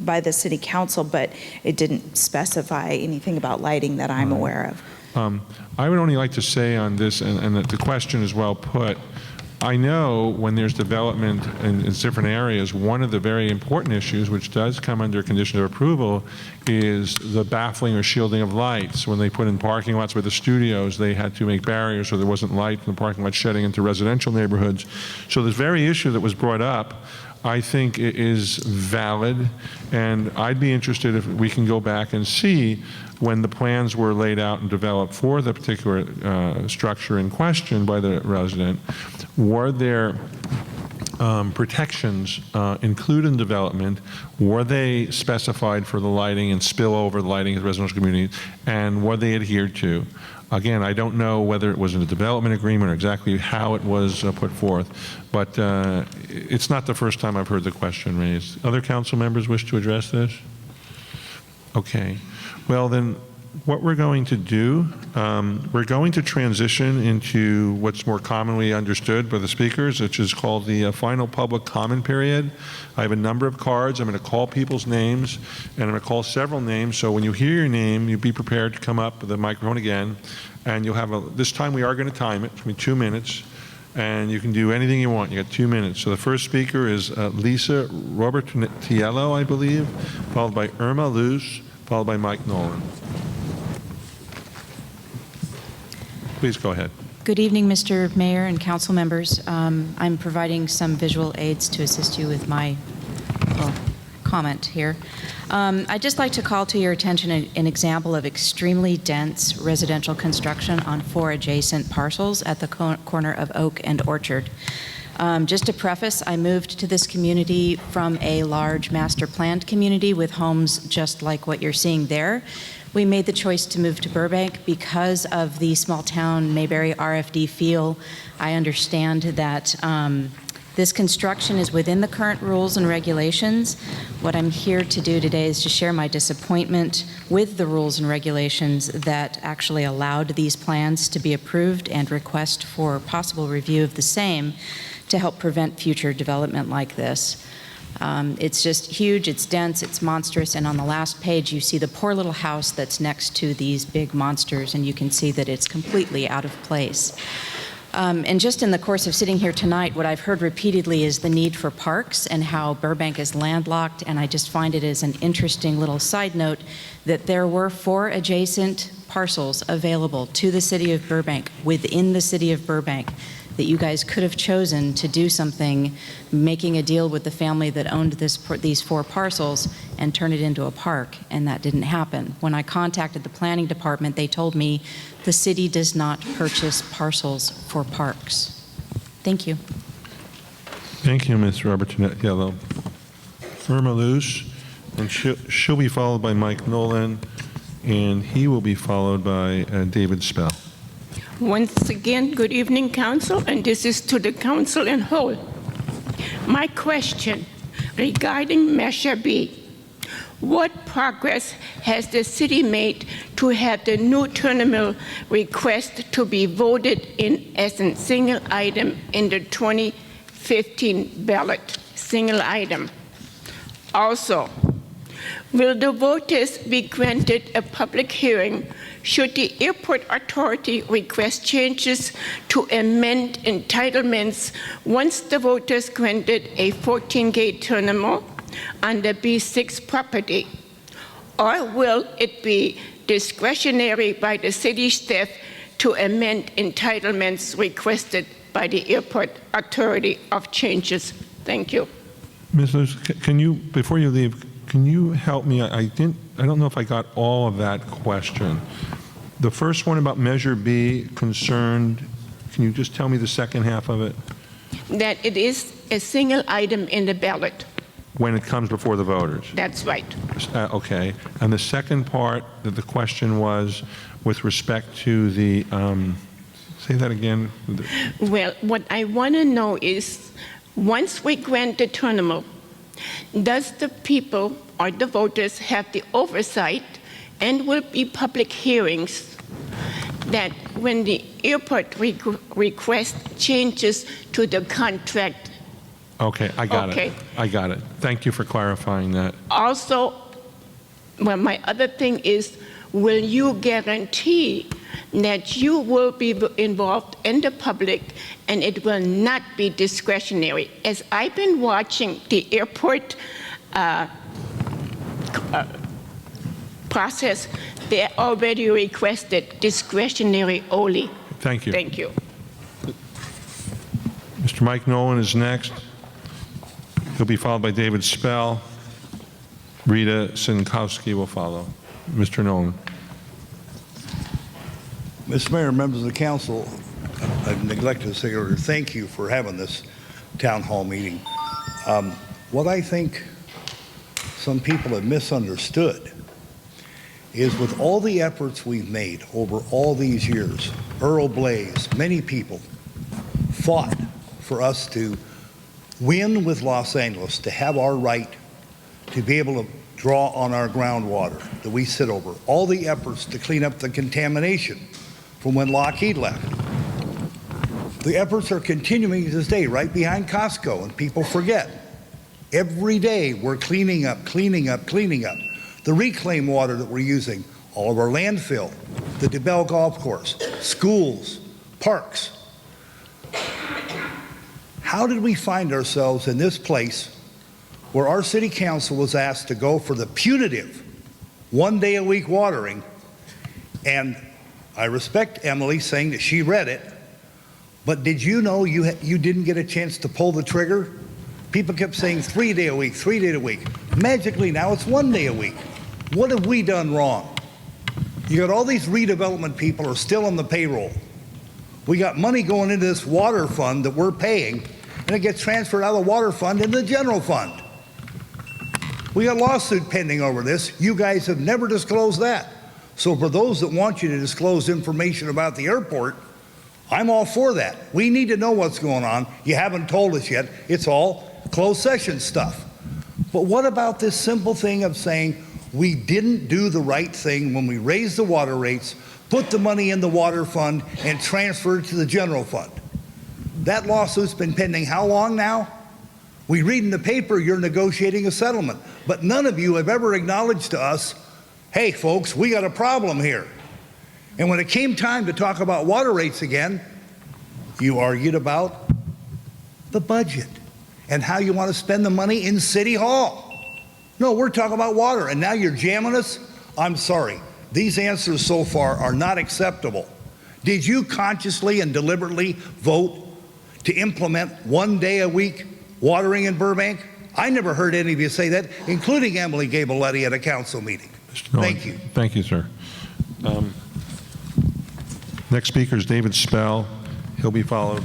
by the City Council, but it didn't specify anything about lighting that I'm aware of. I would only like to say on this, and that the question is well put, I know when there's development in different areas, one of the very important issues, which does come under condition of approval, is the baffling or shielding of lights. When they put in parking lots with the studios, they had to make barriers so there wasn't light from the parking lot shedding into residential neighborhoods. So this very issue that was brought up, I think it is valid, and I'd be interested if we can go back and see when the plans were laid out and developed for the particular structure in question by the resident, were there protections included in development? Were they specified for the lighting and spillover lighting of the residential community, and were they adhered to? Again, I don't know whether it was in a development agreement or exactly how it was put forth, but it's not the first time I've heard the question raised. Other council members wish to address this? Okay. Well, then what we're going to do, we're going to transition into what's more commonly understood by the speakers, which is called the final public comment period. I have a number of cards. I'm going to call people's names, and I'm going to call several names. So when you hear your name, you be prepared to come up with the microphone again, and you'll have this time we are going to time it. It's going to be 2 minutes, and you can do anything you want. You got 2 minutes. So the first speaker is Lisa Robertiello, I believe, followed by Irma Luz, followed by Mike Nolan. Please go ahead. Good evening, Mr. Mayor and council members. I'm providing some visual aids to assist you with my comment here. I'd just like to call to your attention an example of extremely dense residential construction on 4 adjacent parcels at the corner of Oak and Orchard. Just to preface, I moved to this community from a large master planned community with homes just like what you're seeing there. We made the choice to move to Burbank because of the small town Mayberry RFD feel. I understand that this construction is within the current rules and regulations. What I'm here to do today is to share my disappointment with the rules and regulations that actually allowed these plans to be approved and request for possible review of the same to help prevent future development like this. It's just huge, it's dense, it's monstrous, and on the last page you see the poor little house that's next to these big monsters, and you can see that it's completely out of place. And just in the course of sitting here tonight, what I've heard repeatedly is the need for parks and how Burbank is landlocked, and I just find it as an interesting little side note that there were 4 adjacent parcels available to the city of Burbank, within the city of Burbank, that you guys could have chosen to do something, making a deal with the family that owned these 4 parcels and turn it into a park, and that didn't happen. When I contacted the planning department, they told me the city does not purchase parcels for parks. Thank you. Thank you, Ms. Robertiello. Irma Luz, and she'll be followed by Mike Nolan, and he will be followed by David Spell. Once again, good evening, Council, and this is to the Council in whole. My question regarding Measure B. What progress has the city made to have the new terminal request to be voted in as a single item in the 2015 ballot? Single item. Also, will the voters be granted a public hearing should the airport authority request changes to amend entitlements once the voters granted a 14-gate terminal on the B6 property? Or will it be discretionary by the city staff to amend entitlements requested by the airport authority of changes? Thank you. Ms. Luz, can you, before you leave, can you help me? I don't know if I got all of that question. The first one about Measure B concerned Can you just tell me the second half of it? That it is a single item in the ballot. When it comes before the voters? That's right. Okay. And the second part of the question was with respect to the, say that again. Well, what I want to know is, once we grant the tournament, does the people or the voters have the oversight, and will be public hearings, that when the airport requests changes to the contract? Okay, I got Okay. it. I got it. Thank you for clarifying that. Also, well, my other thing is, will you guarantee that you will be involved in the public and it will not be discretionary? As I've been watching the airport process, they already requested discretionary only. Thank you. Thank you. Mr. Mike Nolan is next. He'll be followed by David Spell. Rita Sinkowski will follow. Mr. Nolan. Mr. Mayor, members of the council, I've neglected to say earlier, thank you for having this town hall meeting. What I think some people have misunderstood is, with all the efforts we've made over all these years, Earl Blaze, many people fought for us to win with Los Angeles, to have our right to be able to draw on our groundwater that we sit over, all the efforts to clean up the contamination from when Lockheed left. The efforts are continuing to this day, right behind Costco, and people forget. Every day we're cleaning up. The reclaimed water that we're using, all of our landfill, the DeBell Golf Course, schools, parks. How did we find ourselves in this place where our city council was asked to go for the punitive 1 day a week watering? And I respect Emily saying that she read it, but did you know you didn't get a chance to pull the trigger? People kept saying 3 day a week, 3 day a week. Magically now it's 1 day a week. What have we done wrong? You got all these redevelopment people are still on the payroll. We got money going into this water fund that we're paying, and it gets transferred out of the water fund into the general fund. We got a lawsuit pending over this. You guys have never disclosed that. So for those that want you to disclose information about the airport, I'm all for that. We need to know what's going on. You haven't told us yet. It's all closed session stuff. But what about this simple thing of saying we didn't do the right thing when we raised the water rates, put the money in the water fund, and transferred it to the general fund? That lawsuit's been pending how long now? We read in the paper you're negotiating a settlement, but none of you have ever acknowledged to us, hey folks, we got a problem here. And when it came time to talk about water rates again, you argued about the budget and how you want to spend the money in City Hall. No, we're talking about water, and now you're jamming us? I'm sorry. These answers so far are not acceptable. Did you consciously and deliberately vote to implement 1 day a week watering in Burbank? I never heard any of you say that, including Emily Gabaletti at a council meeting. Thank you. Thank you, sir. Next speaker is David Spell. He'll be followed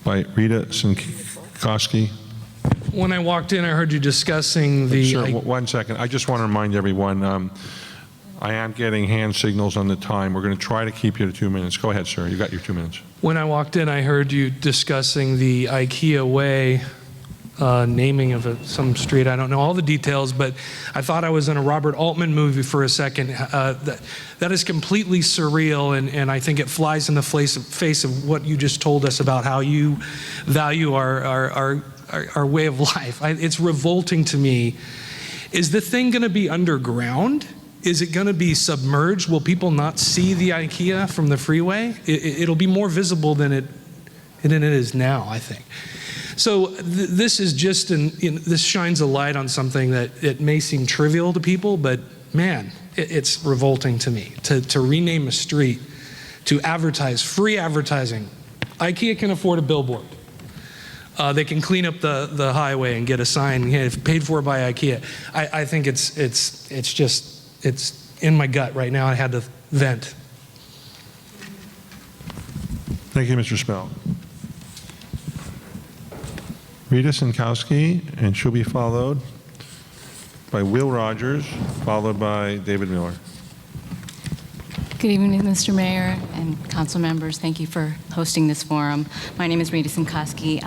by Rita Sinkowski. When I walked in, I heard you discussing the... Sir, 1 second. I just want to remind everyone, I am getting hand signals on the time. We're going to try to keep you to 2 minutes. Go ahead, sir. You got your 2 minutes. When I walked in, I heard you discussing the IKEA Way naming of some street. I don't know all the details, but I thought I was in a Robert Altman movie for a second. That is completely surreal, and I think it flies in the face of what you just told us about how you value our way of life. It's revolting to me. Is the thing going to be underground? Is it going to be submerged? Will people not see the IKEA from the freeway? It'll be more visible than it is now, I think. So this is just this shines a light on something that it may seem trivial to people, but man, it's revolting to me to rename a street, to advertise, free advertising. IKEA can afford a billboard. They can clean up the highway and get a sign paid for by IKEA. I think it's in my gut right now. I had to vent. Thank you, Mr. Spell. Rita Sinkowski, and she'll be followed by Will Rogers, followed by David Miller. Good evening, Mr. Mayor and council members. Thank you for hosting this forum. My name is Rita Sinkowski.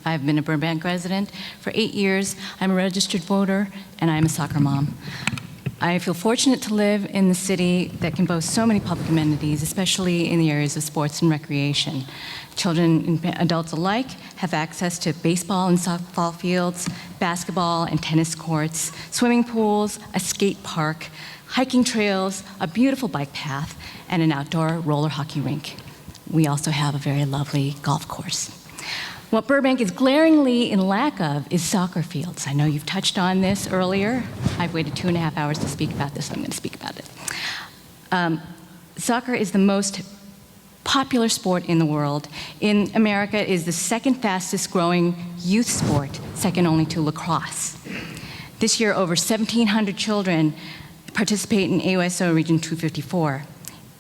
I've been a Burbank resident for 8 years. I'm a registered voter, and I'm a soccer mom. I feel fortunate to live in the city that can boast so many public amenities, especially in the areas of sports and recreation. Children and adults alike have access to baseball and softball fields, basketball and tennis courts, swimming pools, a skate park, hiking trails, a beautiful bike path, and an outdoor roller hockey rink. We also have a very lovely golf course. What Burbank is glaringly in lack of is soccer fields. I know you've touched on this earlier. I've waited 2.5 hours to speak about this, so I'm going to speak about it. Soccer is the most popular sport in the world. In America, it is the second fastest growing youth sport, second only to lacrosse. This year, over 1,700 children participate in AUSO Region 254.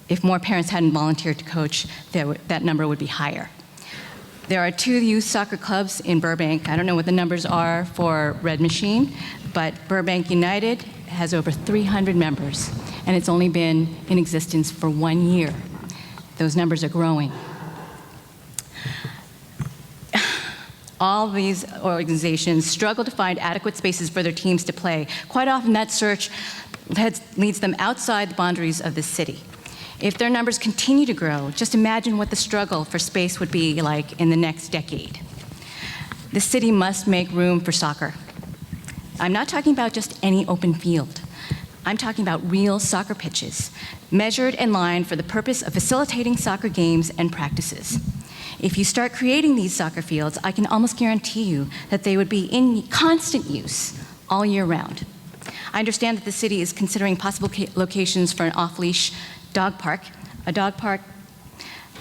If more parents hadn't volunteered to coach, that number would be higher. There are 2 youth soccer clubs in Burbank. I don't know what the numbers are for Red Machine, but Burbank United has over 300 members, and it's only been in existence for 1 year. Those numbers are growing. All of these organizations struggle to find adequate spaces for their teams to play. Quite often that search leads them outside the boundaries of the city. If their numbers continue to grow, just imagine what the struggle for space would be like in the next decade. The city must make room for soccer. I'm not talking about just any open field. I'm talking about real soccer pitches, measured and lined for the purpose of facilitating soccer games and practices. If you start creating these soccer fields, I can almost guarantee you that they would be in constant use all year round. I understand that the city is considering possible locations for an off-leash dog park. A dog park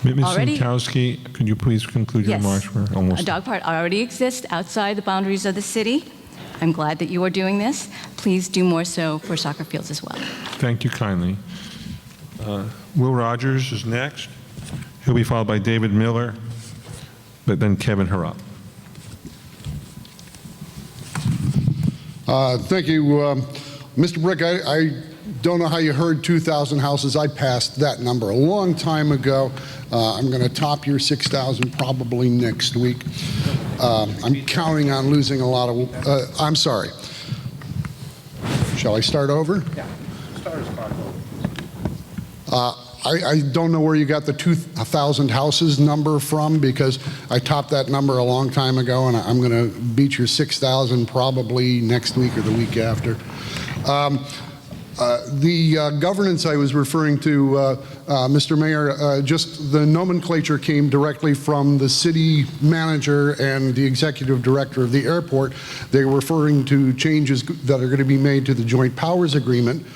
Ms. already... Sinkowski, could you please conclude your remarks? We're almost... A dog park already exists outside the boundaries of the city. I'm glad that you are doing this. Please do more so for soccer fields as well. Thank you kindly. Will Rogers is next. He'll be followed by David Miller, but then Kevin Harrop. Thank you. Mr. Brick, I don't know how you heard 2,000 houses. I passed that number a long time ago. I'm going to top your 6,000 probably next week. I'm counting on losing a lot of... I'm sorry. Shall I start over? Yeah, start as possible. I don't know where you got the 2,000 houses number from, because I topped that number a long time ago, and I'm going to beat your 6,000 probably next week or the week after. The governance I was referring to, Mr. Mayor, just the nomenclature came directly from the city manager and the executive director of the airport. They were referring to changes that are going to be made to the joint powers agreement,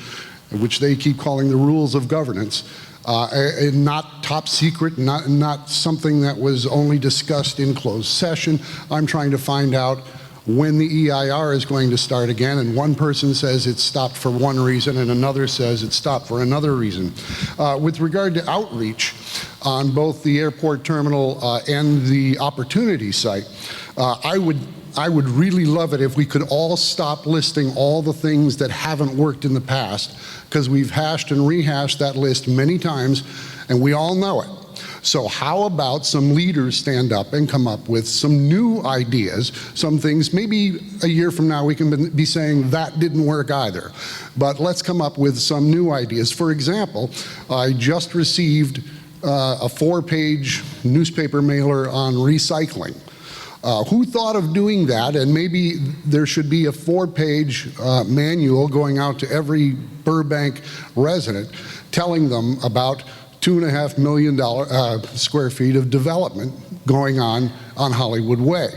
which they keep calling the rules of governance. And not top secret, not something that was only discussed in closed session. I'm trying to find out when the EIR is going to start again, and one person says it's stopped for one reason and another says it's stopped for another reason. With regard to outreach on both the airport terminal and the opportunity site, I would really love it if we could all stop listing all the things that haven't worked in the past, because we've hashed and rehashed that list many times and we all know it. So how about some leaders stand up and come up with some new ideas, some things, maybe a year from now we can be saying that didn't work either. But let's come up with some new ideas. For example, I just received a 4-page newspaper mailer on recycling. Who thought of doing that? And maybe there should be a 4-page manual going out to every Burbank resident telling them about $2.5 million square feet of development going on Hollywood Way.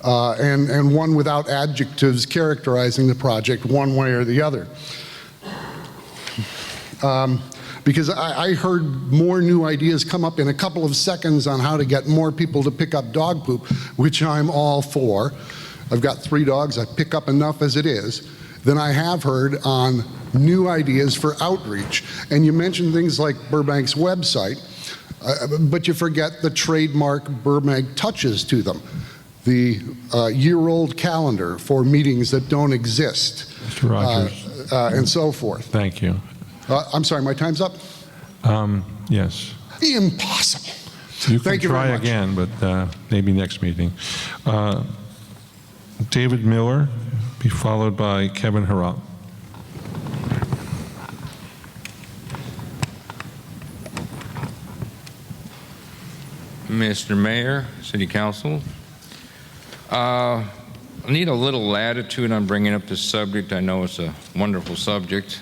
And one without adjectives characterizing the project one way or the other. Because I heard more new ideas come up in a couple of seconds on how to get more people to pick up dog poop, which I'm all for. I've got 3 dogs, I pick up enough as it is. Than I have heard on new ideas for outreach. And you mentioned things like Burbank's website. But you forget the trademark Burbank touches to them. The year-old calendar for meetings that don't exist. Mr. Rogers. And so forth. Thank you. I'm sorry, my time's up? Yes. Impossible. You can Thank you very try much. again, but maybe next meeting. David Miller, be followed by Kevin Harrop. Mr. Mayor, City Council, I need a little latitude on bringing up this subject. I know it's a wonderful subject.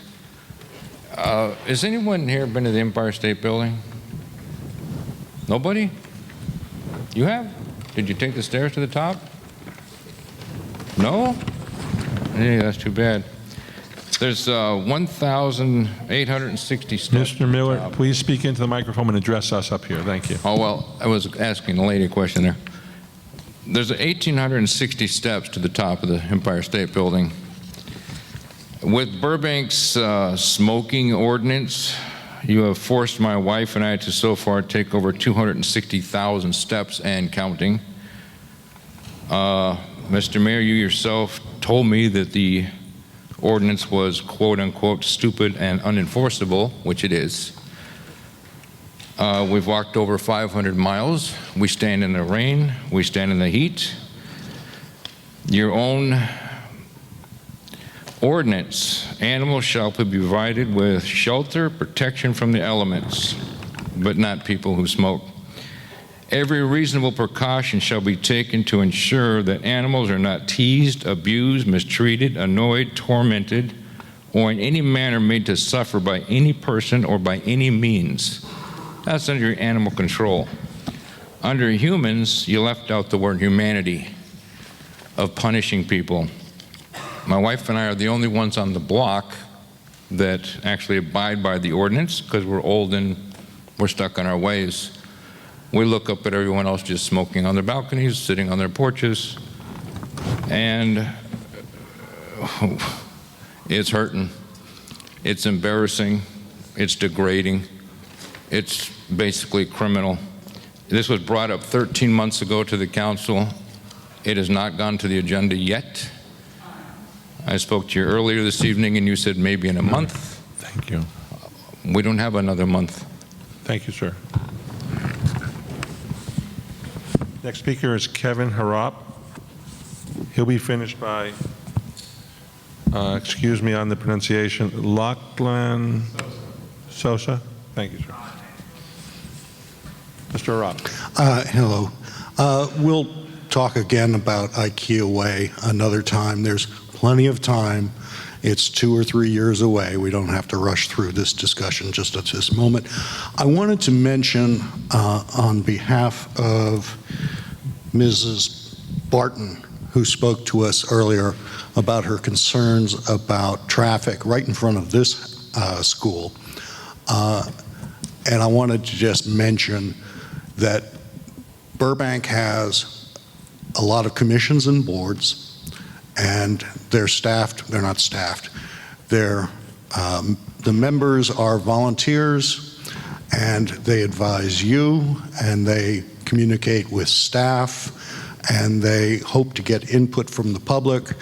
Has anyone here been to the Empire State Building? Nobody? You have? Did you take the stairs to the top? No? Yeah, that's too bad. There's 1,860 steps. Mr. Miller, please speak into the microphone and address us up here. Thank you. Oh, well, I was asking a lady a question there. There's 1,860 steps to the top of the Empire State Building. With Burbank's smoking ordinance, you have forced my wife and I to so far take over 260,000 steps and counting. Mr. Mayor, you yourself told me that the ordinance was quote-unquote stupid and unenforceable, which it is. We've walked over 500 miles. We stand in the rain. We stand in the heat. Your own ordinance, animals shall be provided with shelter, protection from the elements, but not people who smoke. Every reasonable precaution shall be taken to ensure that animals are not teased, abused, mistreated, annoyed, tormented, or in any manner made to suffer by any person or by any means. That's under your animal control. Under humans, you left out the word humanity of punishing people. My wife and I are the only ones on the block that actually abide by the ordinance because we're old and we're stuck in our ways. We look up at everyone else just smoking on their balconies, sitting on their porches, and it's hurting. It's embarrassing. It's degrading. It's basically criminal. This was brought up 13 months ago to the council. It has not gone to the agenda yet. I spoke to you earlier this evening, and you said maybe in a month. Thank you. We don't have another month. Thank you, sir. Next speaker is Kevin Harrop. He'll be finished by, excuse me on the pronunciation, Lachlan Sosa. Thank you, sir. Mr. Harrop. Hello. We'll talk again about IKEA Way another time. There's plenty of time. It's 2 or 3 years away. We don't have to rush through this discussion just at this moment. I wanted to mention on behalf of Mrs. Barton, who spoke to us earlier about her concerns about traffic right in front of this school. And I wanted to just mention that Burbank has a lot of commissions and boards, and they're staffed, they're not staffed. The members are volunteers, and they advise you, and they communicate with staff, and they hope to get input from the public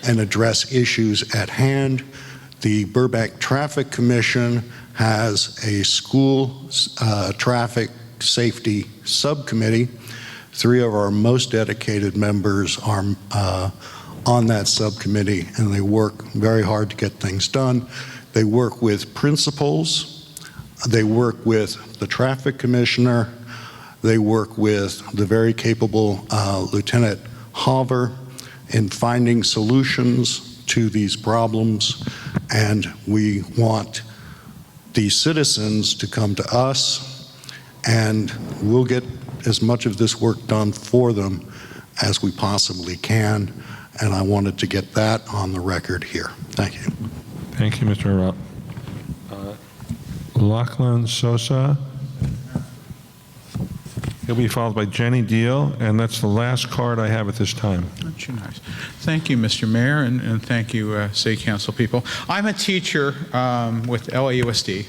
and address issues at hand. The Burbank Traffic Commission has a school traffic safety subcommittee. 3 of our most dedicated members are on that subcommittee, and they work very hard to get things done. They work with principals, they work with the traffic commissioner, they work with the very capable Lieutenant Hover in finding solutions to these problems, and we want the citizens to come to us, and we'll get as much of this work done for them as we possibly can, and I wanted to get that on the record here. Thank you. Thank you, Mr. Harrop. Lachlan Sosa. He'll be followed by Jenny Deal, and that's the last card I have at this time. That's nice. Thank you, Mr. Mayor, and thank you, City Council people. I'm a teacher with LAUSD.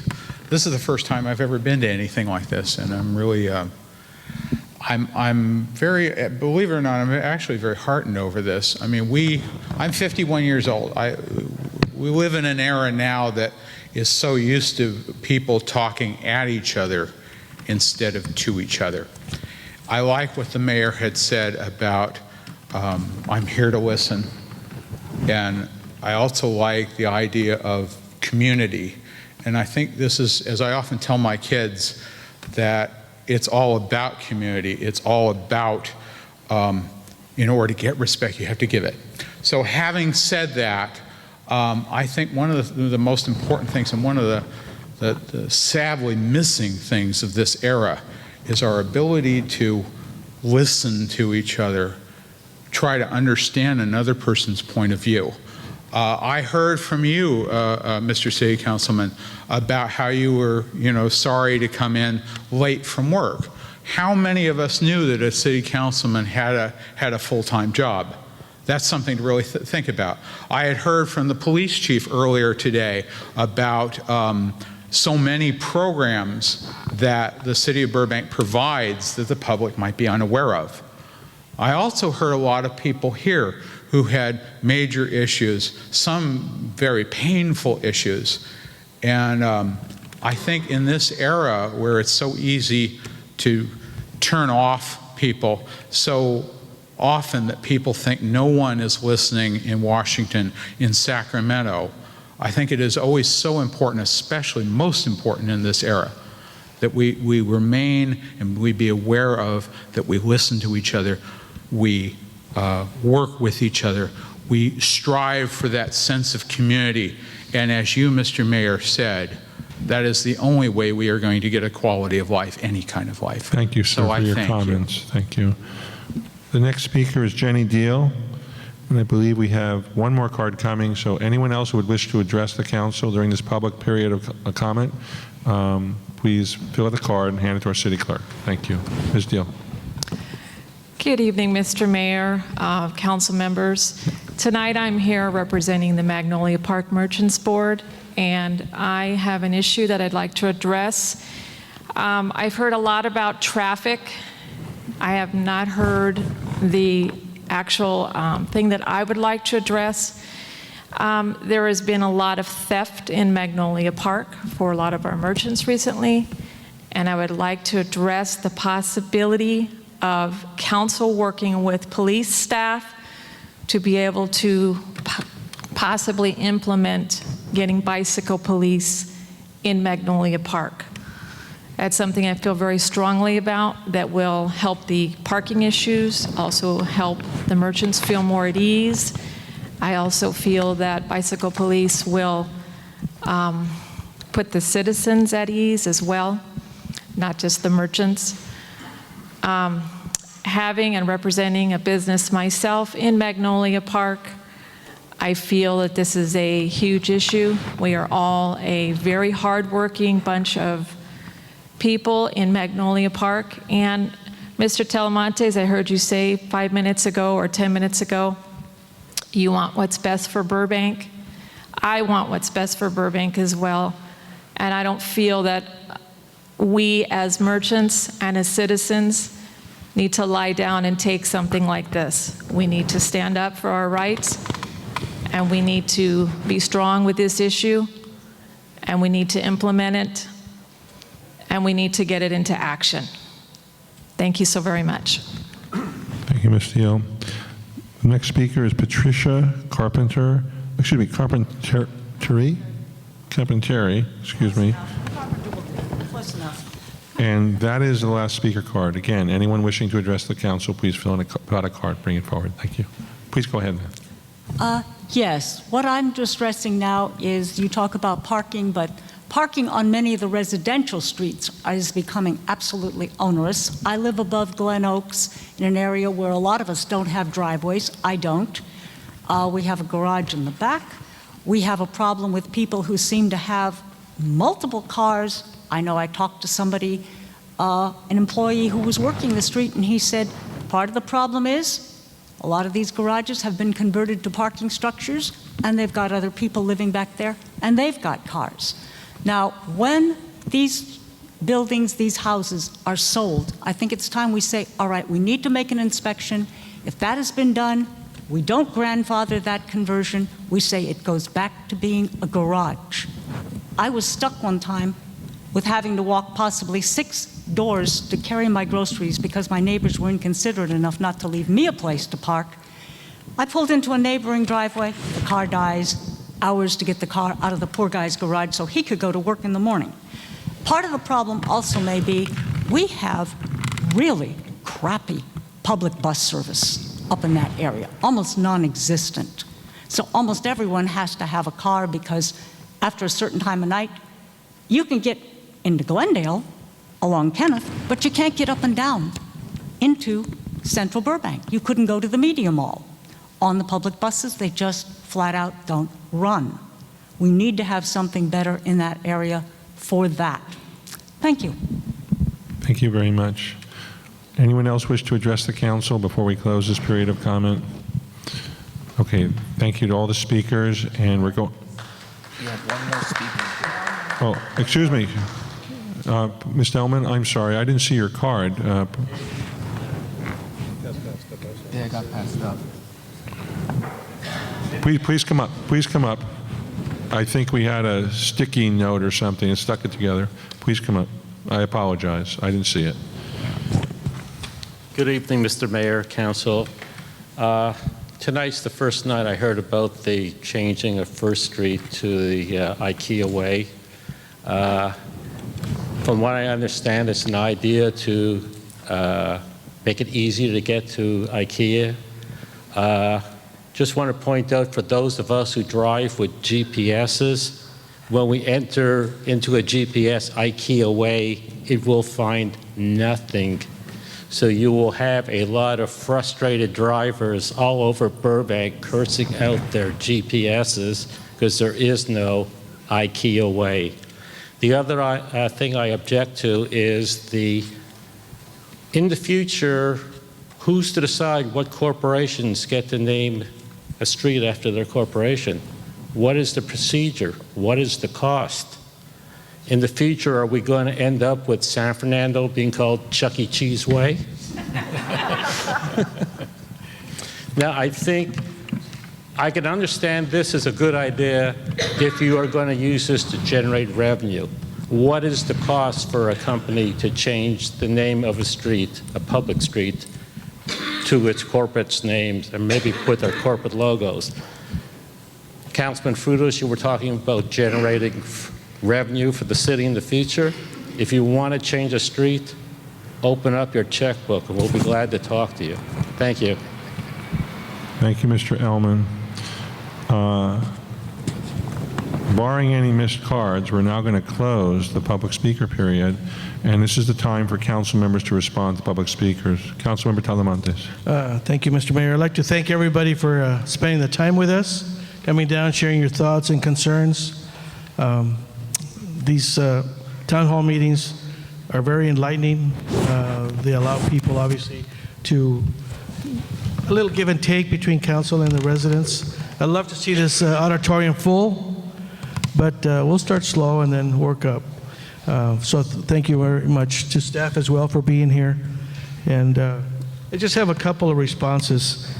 This is the first time I've ever been to anything like this, and I'm really, I'm very, believe it or not, I'm actually very heartened over this. I mean, I'm 51 years old. We live in an era now that is so used to people talking at each other instead of to each other. I like what the mayor had said about, I'm here to listen, and I also like the idea of community. And I think this is, as I often tell my kids, that it's all about community. It's all about, in order to get respect, you have to give it. So having said that, I think one of the most important things, and one of the sadly missing things of this era, is our ability to listen to each other, try to understand another person's point of view. I heard from you, Mr. City Councilman, about how you were, sorry to come in late from work. How many of us knew that a city councilman had a full-time job? That's something to really think about. I had heard from the police chief earlier today about so many programs that the city of Burbank provides that the public might be unaware of. I also heard a lot of people here who had major issues, some very painful issues. And I think in this era where it's so easy to turn off people so often that people think no one is listening in Washington, in Sacramento, I think it is always so important, especially most important in this era, that we remain and we be aware of, that we listen to each other, we work with each other, we strive for that sense of community. And as you, Mr. Mayor, said, that is the only way we are going to get a quality of life, any kind of life. Thank you, sir, for your comments. Thank you. The next speaker is Jenny Deal, and I believe we have one more card coming, so anyone else who would wish to address the council during this public period of comment, please fill out the card and hand it to our city clerk. Thank you. Ms. Deal. Good evening, Mr. Mayor, council members. Tonight I'm here representing the Magnolia Park Merchants Board, and I have an issue that I'd like to address. I've heard a lot about traffic. I have not heard the actual thing that I would like to address. There has been a lot of theft in Magnolia Park for a lot of our merchants recently, and I would like to address the possibility of council working with police staff to be able to possibly implement getting bicycle police in Magnolia Park. That's something I feel very strongly about that will help the parking issues, also help the merchants feel more at ease. I also feel that bicycle police will put the citizens at ease as well, not just the merchants. Having and representing a business myself in Magnolia Park, I feel that this is a huge issue. We are all a very hardworking bunch of people in Magnolia Park. And Mr. Telemontes, I heard you say 5 minutes ago or 10 minutes ago, you want what's best for Burbank. I want what's best for Burbank as well. And I don't feel that we as merchants and as citizens need to lie down and take something like this. We need to stand up for our rights, and we need to be strong with this issue, and we need to implement it, and we need to get it into action. Thank you so very much. Thank you, Ms. Deal. The next speaker is Patricia Carpenter, Carpenteri, excuse me. Close enough. And that is the last speaker card. Again, anyone wishing to address the council, please fill out a card, bring it forward. Thank you. Please go ahead. Yes, what I'm distressing now is you talk about parking, but parking on many of the residential streets is becoming absolutely onerous. I live above Glen Oaks in an area where a lot of us don't have driveways. I don't. We have a garage in the back. We have a problem with people who seem to have multiple cars. I know I talked to somebody, an employee who was working the street, and he said, part of the problem is a lot of these garages have been converted to parking structures, and they've got other people living back there, and they've got cars. Now, when these buildings, these houses are sold, I think it's time we say, all right, we need to make an inspection. If that has been done, we don't grandfather that conversion. We say it goes back to being a garage. I was stuck one time with having to walk possibly 6 doors to carry my groceries because my neighbors were inconsiderate enough not to leave me a place to park. I pulled into a neighboring driveway, the car dies, hours to get the car out of the poor guy's garage so he could go to work in the morning. Part of the problem also may be we have really crappy public bus service up in that area, almost non-existent. So almost everyone has to have a car because after a certain time of night, you can get into Glendale along Kenneth, but you can't get up and down into central Burbank. You couldn't go to the Media Mall. On the public buses, they just flat out don't run. We need to have something better in that area for that. Thank you. Thank you very much. Anyone else wish to address the council before we close this period of comment? Okay, thank you to all the speakers, and we're going. You have one more speaker. Oh, excuse me, Ms. Delman, I'm sorry, I didn't see your card. Yeah, it got passed up. Please come up. Please come up. I think we had a sticky note or something and stuck it together. Please come up. I apologize. I didn't see it. Good evening, Mr. Mayor, Council. Tonight's the first night I heard about the changing of First Street to the IKEA Way. From what I understand, it's an idea to make it easier to get to IKEA. Just want to point out for those of us who drive with GPSs, when we enter into a GPS IKEA Way, it will find nothing. So you will have a lot of frustrated drivers all over Burbank cursing out their GPSs because there is no IKEA Way. The other thing I object to is in the future, who's to decide what corporations get to name a street after their corporation? What is the procedure? What is the cost? In the future, are we going to end up with San Fernando being called Chuck E. Cheese Way? Now, I think I can understand this is a good idea if you are going to use this to generate revenue. What is the cost for a company to change the name of a street, a public street, to its corporate names and maybe put their corporate logos? Councilman Frutos, you were talking about generating revenue for the city in the future. If you want to change a street, open up your checkbook and we'll be glad to talk to you. Thank you. Thank you, Mr. Ellman. Barring any missed cards, we're now going to close the public speaker period, and this is the time for council members to respond to public speakers. Councilmember Talamantes. Thank you, Mr. Mayor. I'd like to thank everybody for spending the time with us, coming down, sharing your thoughts and concerns. These town hall meetings are very enlightening. They allow people, obviously, to a little give and take between council and the residents. I'd love to see this auditorium full, but we'll start slow and then work up. So thank you very much to staff as well for being here. And I just have a couple of responses.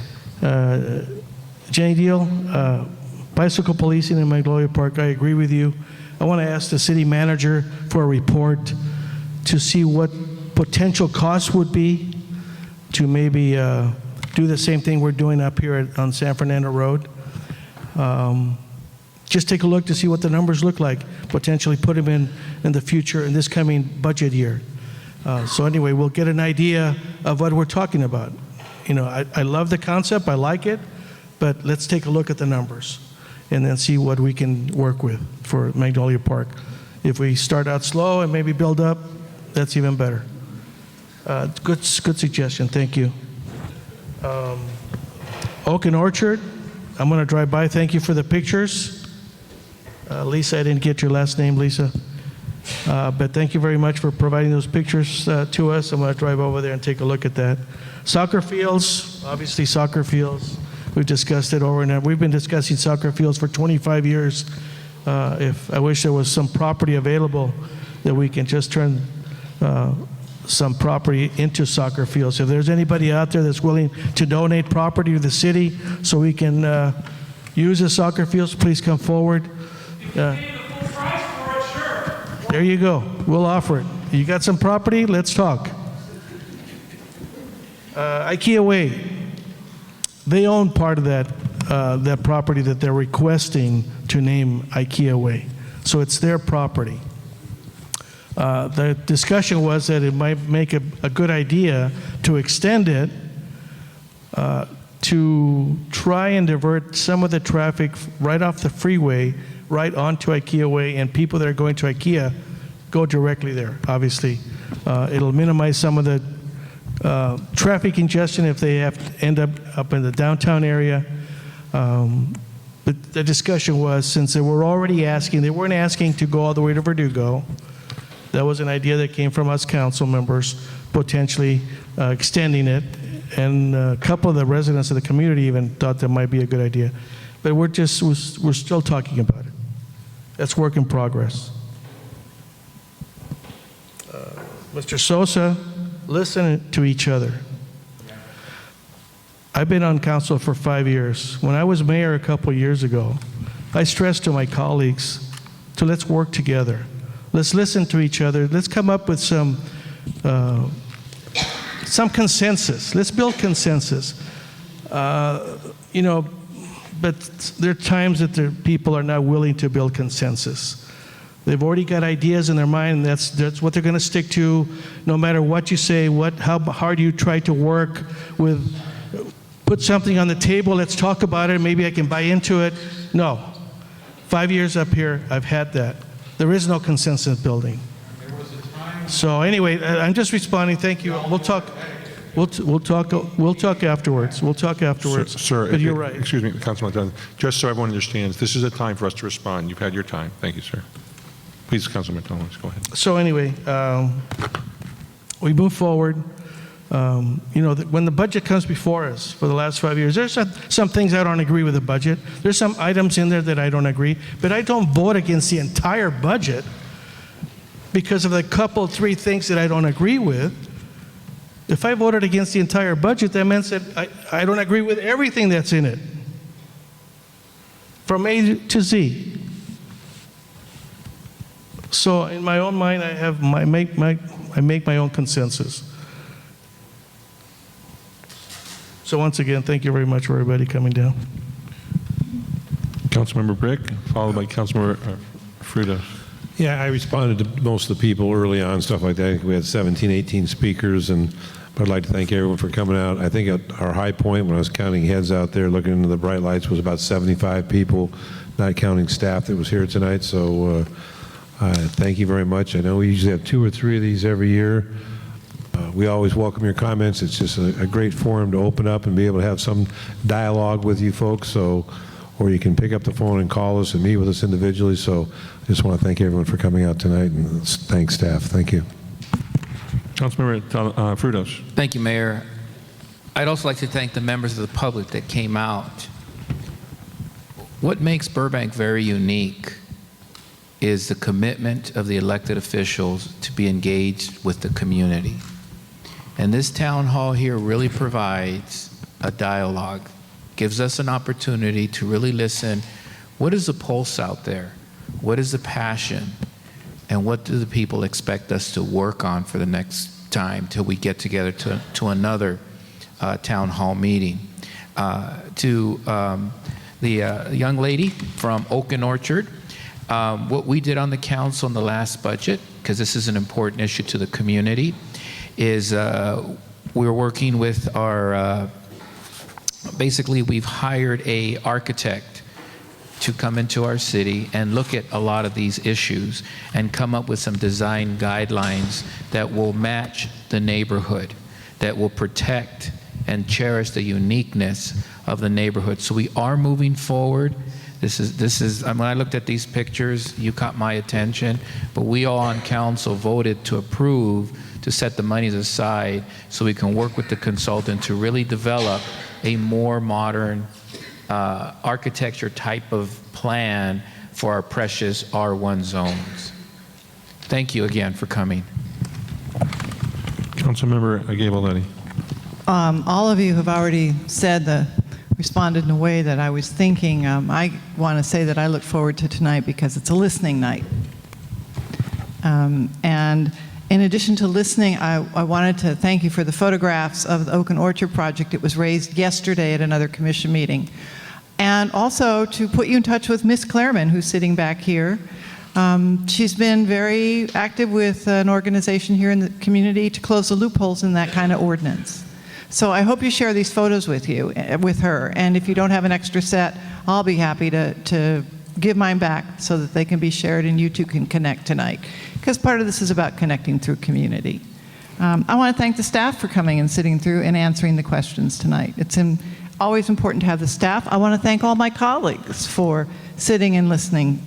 Jenny Deal, bicycle policing in Magnolia Park, I agree with you. I want to ask the city manager for a report to see what potential costs would be to maybe do the same thing we're doing up here on San Fernando Road. Just take a look to see what the numbers look like, potentially put them in the future, in this coming budget year. So anyway, we'll get an idea of what we're talking about. You know, I love the concept, I like it, but let's take a look at the numbers and then see what we can work with for Magnolia Park. If we start out slow and maybe build up, that's even better. Good suggestion, thank you. Oak and Orchard, I'm going to drive by. Thank you for the pictures. Lisa, I didn't get your last name, Lisa. But thank you very much for providing those pictures to us. I'm going to drive over there and take a look at that. Soccer fields, obviously soccer fields. We've discussed it over and over. We've been discussing soccer fields for 25 years. If I wish there was some property available that we can just turn some property into soccer fields. If there's anybody out there that's willing to donate property to the city so we can use the soccer fields, please come forward. There you go. We'll offer it. You got some property? Let's talk. IKEA Way, they own part of that property that they're requesting to name IKEA Way. So it's their property. The discussion was that it might make a good idea to extend it to try and divert some of the traffic right off the freeway right onto IKEA Way, and people that are going to IKEA go directly there, obviously. It'll minimize some of the traffic congestion if they have to end up in the downtown area. But the discussion was, since they were already asking, they weren't asking to go all the way to Verdugo. That was an idea that came from us council members, potentially extending it. And a couple of the residents of the community even thought that might be a good idea. But we're still talking about it. That's work in progress. Mr. Sosa, listen to each other. I've been on council for 5 years. When I was mayor a couple years ago, I stressed to my colleagues to let's work together. Let's listen to each other. Let's come up with some consensus. Let's build consensus. You know, but there are times that people are not willing to build consensus. They've already got ideas in their mind, and that's what they're going to stick to, no matter what you say, how hard you try to work with. Put something on the table, let's talk about it, maybe I can buy into it. No. 5 years up here, I've had that. There is no consensus building. So anyway, I'm just responding. Thank you. We'll talk. We'll talk afterwards. We'll talk afterwards. Sir, but you're right. Excuse me, Councilman Dunn. Just so everyone understands, this is a time for us to respond. You've had your time. Thank you, sir. Please, Councilman Dunn, go ahead. So anyway, we move forward. You know, when the budget comes before us for the last 5 years, there's some things I don't agree with the budget. There's some items in there that I don't agree, but I don't vote against the entire budget because of the couple, 3 things that I don't agree with. If I voted against the entire budget, that means that I don't agree with everything that's in it, from A to Z. So in my own mind, I make my own consensus. So once again, thank you very much for everybody coming down. Councilmember Brick, followed by Councilmember Frutos. Yeah, I responded to most of the people early on, stuff like that. I think we had 17, 18 speakers, but I'd like to thank everyone for coming out. I think at our high point, when I was counting heads out there, looking into the bright lights, was about 75 people, not counting staff that was here tonight. So thank you very much. I know we usually have 2 or 3 of these every year. We always welcome your comments. It's just a great forum to open up and be able to have some dialogue with you folks. Or you can pick up the phone and call us and meet with us individually. So I just want to thank everyone for coming out tonight, and thank staff. Thank you. Councilmember Frutos. Thank you, Mayor. I'd also like to thank the members of the public that came out. What makes Burbank very unique is the commitment of the elected officials to be engaged with the community. And this town hall here really provides a dialogue, gives us an opportunity to really listen. What is the pulse out there? What is the passion? And what do the people expect us to work on for the next time till we get together to another town hall meeting? To the young lady from Oak and Orchard, what we did on the council in the last budget, because this is an important issue to the community, is we're working with our, basically we've hired a architect to come into our city and look at a lot of these issues and come up with some design guidelines that will match the neighborhood, that will protect and cherish the uniqueness of the neighborhood. So we are moving forward. This is when I looked at these pictures, you caught my attention, but we all on council voted to approve to set the monies aside so we can work with the consultant to really develop a more modern architecture type of plan for our precious R1 zones. Thank you again for coming. Councilmember Gabaletti. All of you have already responded in a way that I was thinking. I want to say that I look forward to tonight because it's a listening night. And in addition to listening, I wanted to thank you for the photographs of the Oak and Orchard project. It was raised yesterday at another commission meeting. And also to put you in touch with Miss Clareman, who's sitting back here. She's been very active with an organization here in the community to close the loopholes in that kind of ordinance. So I hope you share these photos with her. And if you don't have an extra set, I'll be happy to give mine back so that they can be shared and you two can connect tonight. Because part of this is about connecting through community. I want to thank the staff for coming and sitting through and answering the questions tonight. It's always important to have the staff. I want to thank all my colleagues for sitting and listening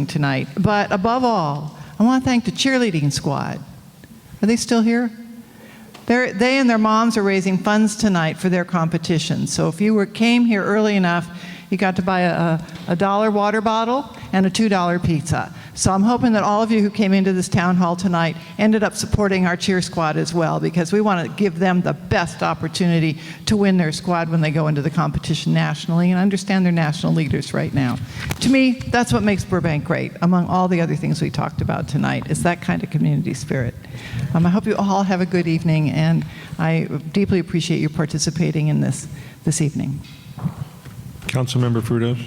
tonight. But above all, I want to thank the cheerleading squad. Are they still here? They and their moms are raising funds tonight for their competition. So if you came here early enough, you got to buy a $1 water bottle and a $2 pizza. So I'm hoping that all of you who came into this town hall tonight ended up supporting our cheer squad as well, because we want to give them the best opportunity to win their squad when they go into the competition nationally, and understand they're national leaders right now. To me, that's what makes Burbank great, among all the other things we talked about tonight, is that kind of community spirit. I hope you all have a good evening, and I deeply appreciate you participating in this evening. Councilmember Frutos.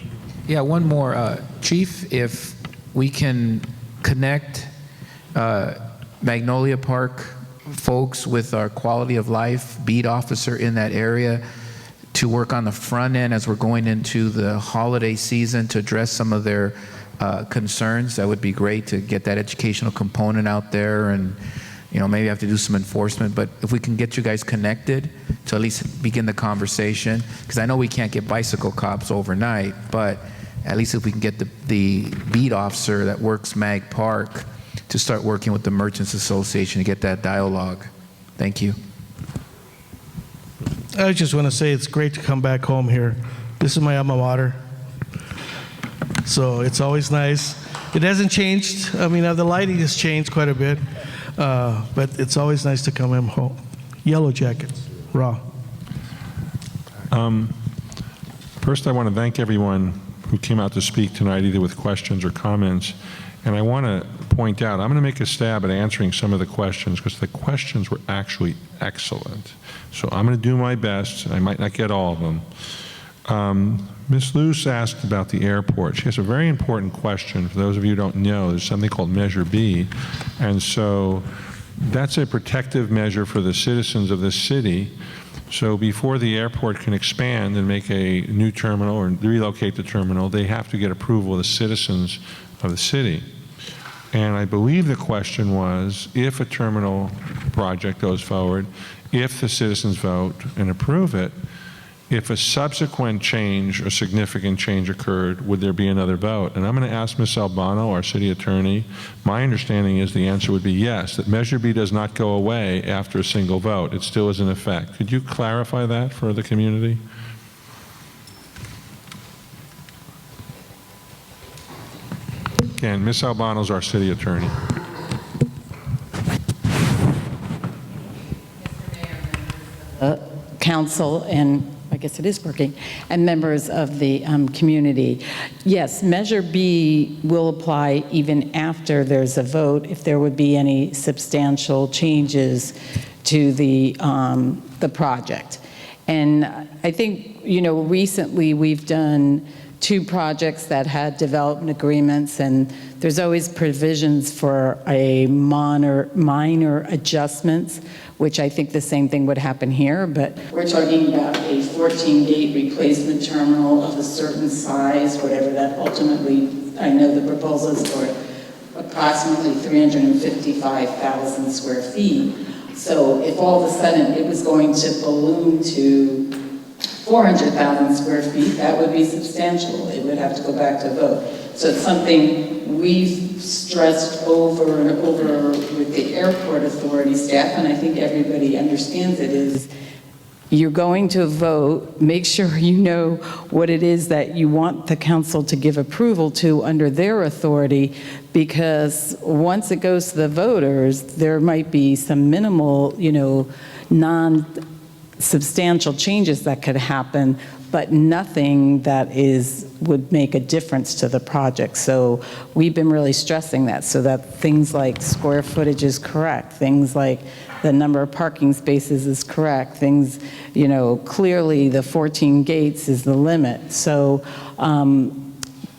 Yeah, one more. Chief, if we can connect Magnolia Park folks with our quality of life beat officer in that area to work on the front end as we're going into the holiday season to address some of their concerns, that would be great, to get that educational component out there. And maybe have to do some enforcement, but if we can get you guys connected to at least begin the conversation, because I know we can't get bicycle cops overnight, but at least if we can get the beat officer that works Mag Park to start working with the Merchants Association to get that dialogue. Thank you. I just want to say it's great to come back home here. This is my alma mater. So it's always nice. It hasn't changed. I mean, the lighting has changed quite a bit. But it's always nice to come home. Yellow Jackets, raw. First, I want to thank everyone who came out to speak tonight, either with questions or comments. And I want to point out, I'm going to make a stab at answering some of the questions, because the questions were actually excellent. So I'm going to do my best. I might not get all of them. Ms. Luce asked about the airport. She has a very important question. For those of you who don't know, there's something called Measure B. And so that's a protective measure for the citizens of this city. So before the airport can expand and make a new terminal or relocate the terminal, they have to get approval of the citizens of the city. And I believe the question was, if a terminal project goes forward, if the citizens vote and approve it, if a subsequent change or significant change occurred, would there be another vote? And I'm going to ask Ms. Albano, our city attorney. My understanding is the answer would be yes, that Measure B does not go away after a single vote. It still is in effect. Could you clarify that for the community? Again, Ms. Albano is our city attorney. Council, and I guess it is working, and members of the community. Yes, Measure B will apply even after there's a vote if there would be any substantial changes to the project. And I think, recently we've done 2 projects that had development agreements, and there's always provisions for a minor adjustments, which I think the same thing would happen here, but we're talking about a 14-gate replacement terminal of a certain size, whatever that ultimately, I know the proposal is for approximately 355,000 square feet. So if all of a sudden it was going to balloon to 400,000 square feet, that would be substantial. It would have to go back to vote. So it's something we've stressed over and over with the airport authority staff, and I think everybody understands it, is you're going to vote, make sure you know what it is that you want the council to give approval to under their authority, because once it goes to the voters, there might be some minimal, non-substantial changes that could happen, but nothing that would make a difference to the project. So we've been really stressing that, so that things like square footage is correct, things like the number of parking spaces is correct, things, clearly the 14 gates is the limit. So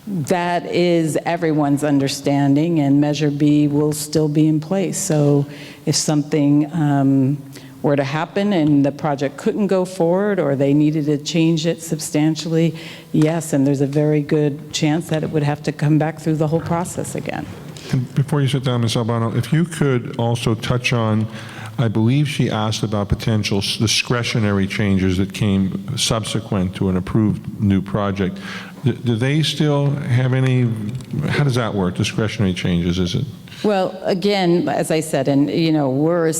that is everyone's understanding, and Measure B will still be in place. So if something were to happen and the project couldn't go forward, or they needed to change it substantially, yes, and there's a very good chance that it would have to come back through the whole process again. And before you sit down, Ms. Albano, if you could also touch on, I believe she asked about potential discretionary changes that came subsequent to an approved new project. Do they still have any, how does that work, discretionary changes, is it? Well, again, as I said, and we're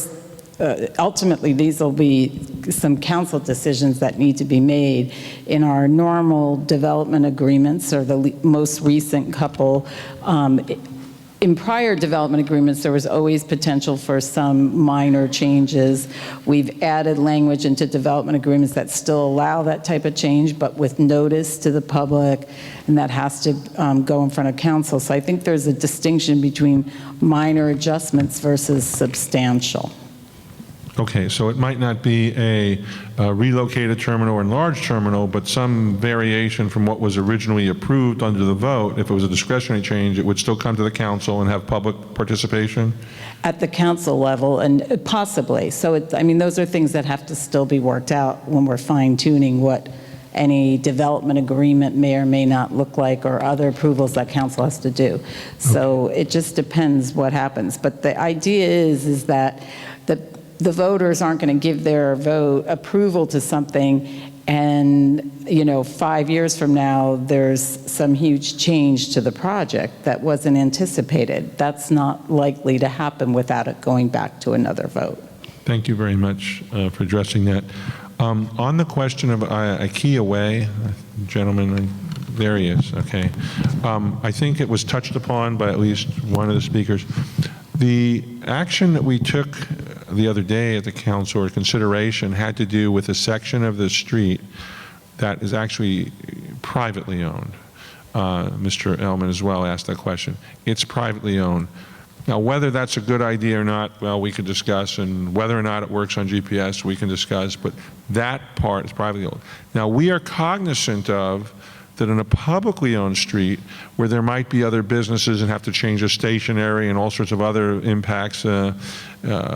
ultimately, these will be some council decisions that need to be made. In our normal development agreements, or the most recent couple, in prior development agreements, there was always potential for some minor changes. We've added language into development agreements that still allow that type of change, but with notice to the public, and that has to go in front of council. So I think there's a distinction between minor adjustments versus substantial. Okay, so it might not be a relocated terminal or enlarged terminal, but some variation from what was originally approved under the vote. If it was a discretionary change, it would still come to the council and have public participation? At the council level, and possibly. So, those are things that have to still be worked out when we're fine-tuning what any development agreement may or may not look like, or other approvals that council has to do. So it just depends what happens. But the idea is that the voters aren't going to give their vote approval to something, and 5 years from now there's some huge change to the project that wasn't anticipated. That's not likely to happen without it going back to another vote. Thank you very much for addressing that. On the question of IKEA Way, gentleman, there he is, okay. I think it was touched upon by at least one of the speakers. The action that we took the other day at the council, or consideration, had to do with a section of the street that is actually privately owned. Mr. Ellman as well asked that question. It's privately owned. Now, whether that's a good idea or not, well, we could discuss, and whether or not it works on GPS, we can discuss, but that part is privately owned. Now, we are cognizant of that in a publicly owned street where there might be other businesses and have to change the stationary and all sorts of other impacts,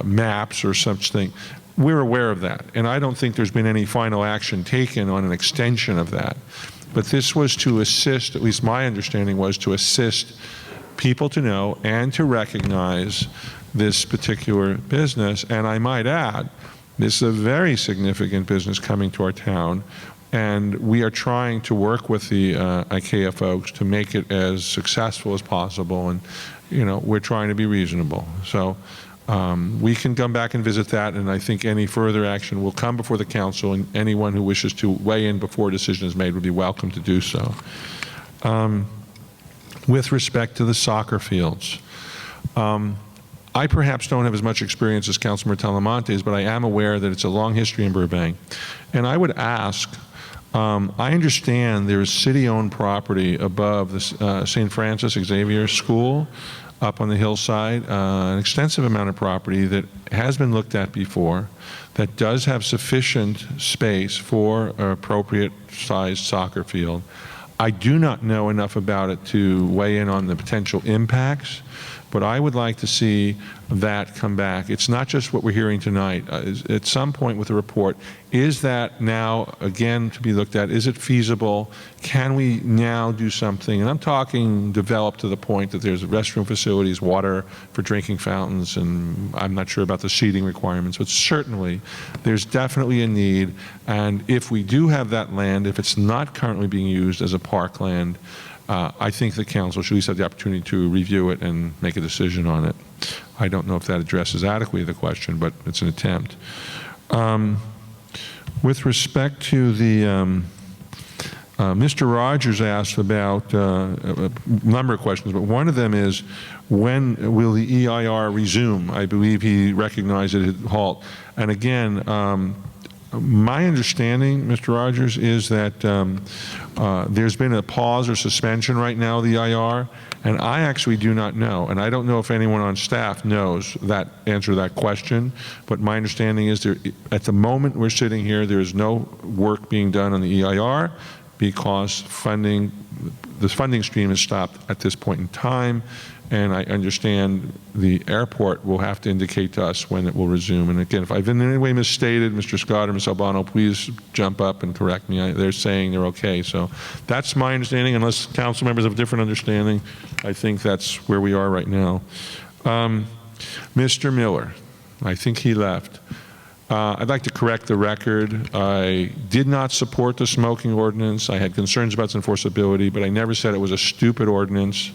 maps or such thing, we're aware of that. And I don't think there's been any final action taken on an extension of that. But this was to assist, at least my understanding was to assist people to know and to recognize this particular business. And I might add, this is a very significant business coming to our town. And we are trying to work with the IKEA folks to make it as successful as possible. And, we're trying to be reasonable. So we can come back and visit that. And I think any further action will come before the council, and anyone who wishes to weigh in before a decision is made would be welcome to do so. With respect to the soccer fields, I perhaps don't have as much experience as Councilmember Talamantes, but I am aware that it's a long history in Burbank. And I would ask, I understand there is city-owned property above the St. Francis Xavier School up on the hillside, an extensive amount of property that has been looked at before, that does have sufficient space for an appropriate sized soccer field. I do not know enough about it to weigh in on the potential impacts, but I would like to see that come back. It's not just what we're hearing tonight. At some point with the report, is that now, again, to be looked at? Is it feasible? Can we now do something? And I'm talking develop to the point that there's restroom facilities, water for drinking fountains, and I'm not sure about the seating requirements, but certainly there's definitely a need. And if we do have that land, if it's not currently being used as a parkland, I think the council should at least have the opportunity to review it and make a decision on it. I don't know if that addresses adequately the question, but it's an attempt. With respect to the, Mr. Rogers asked about a number of questions, but one of them is, when will the EIR resume? I believe he recognized it at halt. And again, my understanding, Mr. Rogers, is that there's been a pause or suspension right now of the EIR, and I actually do not know, and I don't know if anyone on staff knows that answer to that question, but my understanding is there, at the moment we're sitting here, there is no work being done on the EIR because the funding stream is stopped at this point in time, and I understand the airport will have to indicate to us when it will resume. And again, if I've in any way misstated, Mr. Scott or Ms. Albano, please jump up and correct me. They're saying they're okay. So that's my understanding. Unless council members have a different understanding, I think that's where we are right now. Mr. Miller, I think he left. I'd like to correct the record. I did not support the smoking ordinance. I had concerns about its enforceability, but I never said it was a stupid ordinance.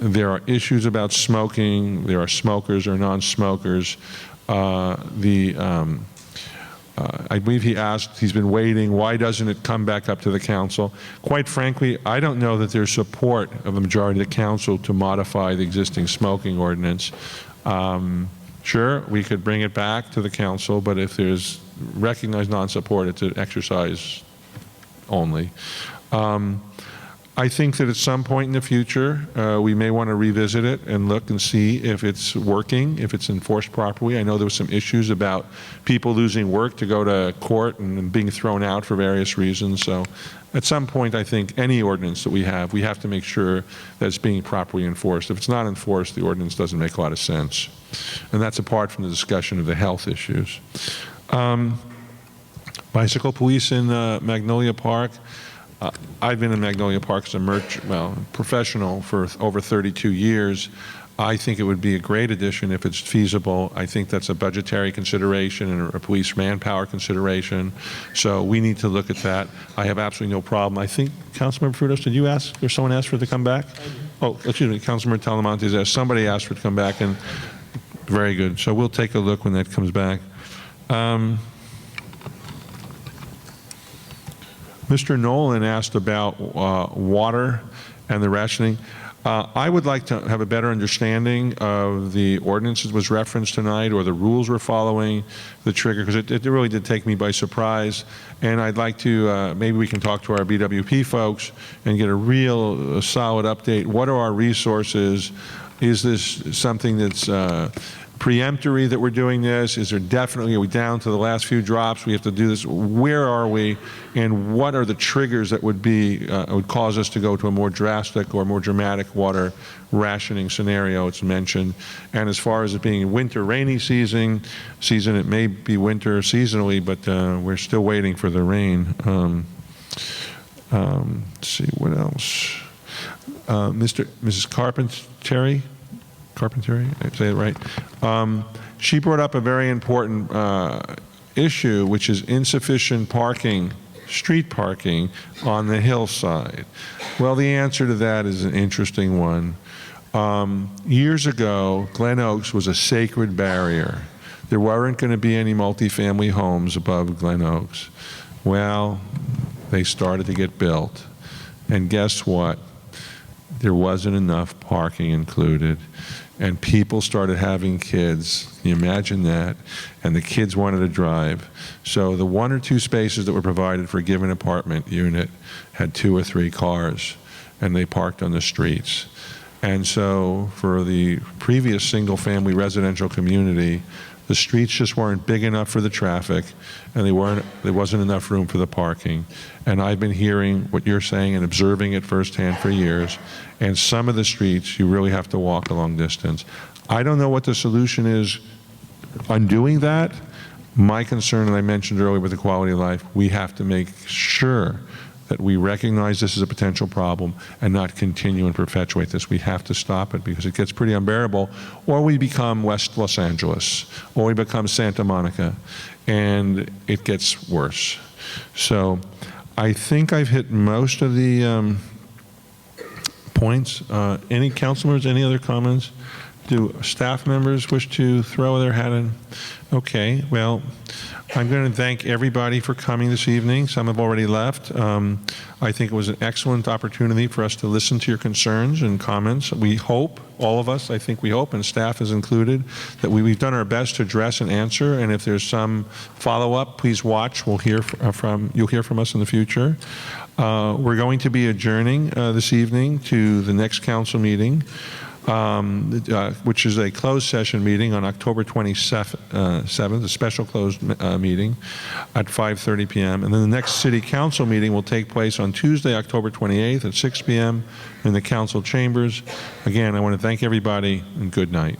There are issues about smoking. There are smokers or non-smokers. I believe he asked, he's been waiting, why doesn't it come back up to the council? Quite frankly, I don't know that there's support of the majority of the council to modify the existing smoking ordinance. Sure, we could bring it back to the council, but if there's recognized non-support, it's an exercise only. I think that at some point in the future, we may want to revisit it and look and see if it's working, if it's enforced properly. I know there were some issues about people losing work to go to court and being thrown out for various reasons. So at some point, I think any ordinance that we have to make sure that it's being properly enforced. If it's not enforced, the ordinance doesn't make a lot of sense. And that's apart from the discussion of the health issues. Bicycle police in Magnolia Park. I've been in Magnolia Park as a professional for over 32 years. I think it would be a great addition if it's feasible. I think that's a budgetary consideration and a police manpower consideration. So we need to look at that. I have absolutely no problem. I think, Councilmember Frutos, did you ask, or someone asked for it to come back? Oh, excuse me, Councilmember Talamantes asked, somebody asked for it to come back, and very good. So we'll take a look when that comes back. Mr. Nolan asked about water and the rationing. I would like to have a better understanding of the ordinance that was referenced tonight, or the rules we're following, the trigger, because it really did take me by surprise. And I'd like to, maybe we can talk to our BWP folks and get a real solid update. What are our resources? Is this something that's preemptory that we're doing this? Is there definitely, are we down to the last few drops? We have to do this. Where are we? And what are the triggers that would be, would cause us to go to a more drastic or more dramatic water rationing scenario? It's mentioned. And as far as it being winter rainy season, it may be winter seasonally, but we're still waiting for the rain. Let's see, what else? Mrs. Carpenteri, I say it right. She brought up a very important issue, which is insufficient parking, street parking on the hillside. Well, the answer to that is an interesting one. Years ago, Glen Oaks was a sacred barrier. There weren't going to be any multifamily homes above Glen Oaks. Well, they started to get built. And guess what? There wasn't enough parking included. And people started having kids. Can you imagine that? And the kids wanted to drive. So the 1 or 2 spaces that were provided for a given apartment unit had 2 or 3 cars, and they parked on the streets. And so for the previous single-family residential community, the streets just weren't big enough for the traffic, and there wasn't enough room for the parking. And I've been hearing what you're saying and observing it firsthand for years. And some of the streets, you really have to walk a long distance. I don't know what the solution is on doing that. My concern, and I mentioned earlier with the quality of life, we have to make sure that we recognize this as a potential problem and not continue and perpetuate this. We have to stop it because it gets pretty unbearable, or we become West Los Angeles, or we become Santa Monica, and it gets worse. So I think I've hit most of the points. Any council members, any other comments? Do staff members wish to throw their hat in? Okay, well, I'm going to thank everybody for coming this evening. Some have already left. I think it was an excellent opportunity for us to listen to your concerns and comments. We hope, all of us, I think we hope, and staff is included, that we've done our best to address and answer, and if there's some follow-up, please watch. You'll hear from us in the future. We're going to be adjourning this evening to the next council meeting, which is a closed session meeting on October 27th, a special closed meeting at 5:30 p.m. And then the next city council meeting will take place on Tuesday, October 28th at 6 p.m. in the council chambers. Again, I want to thank everybody and good night.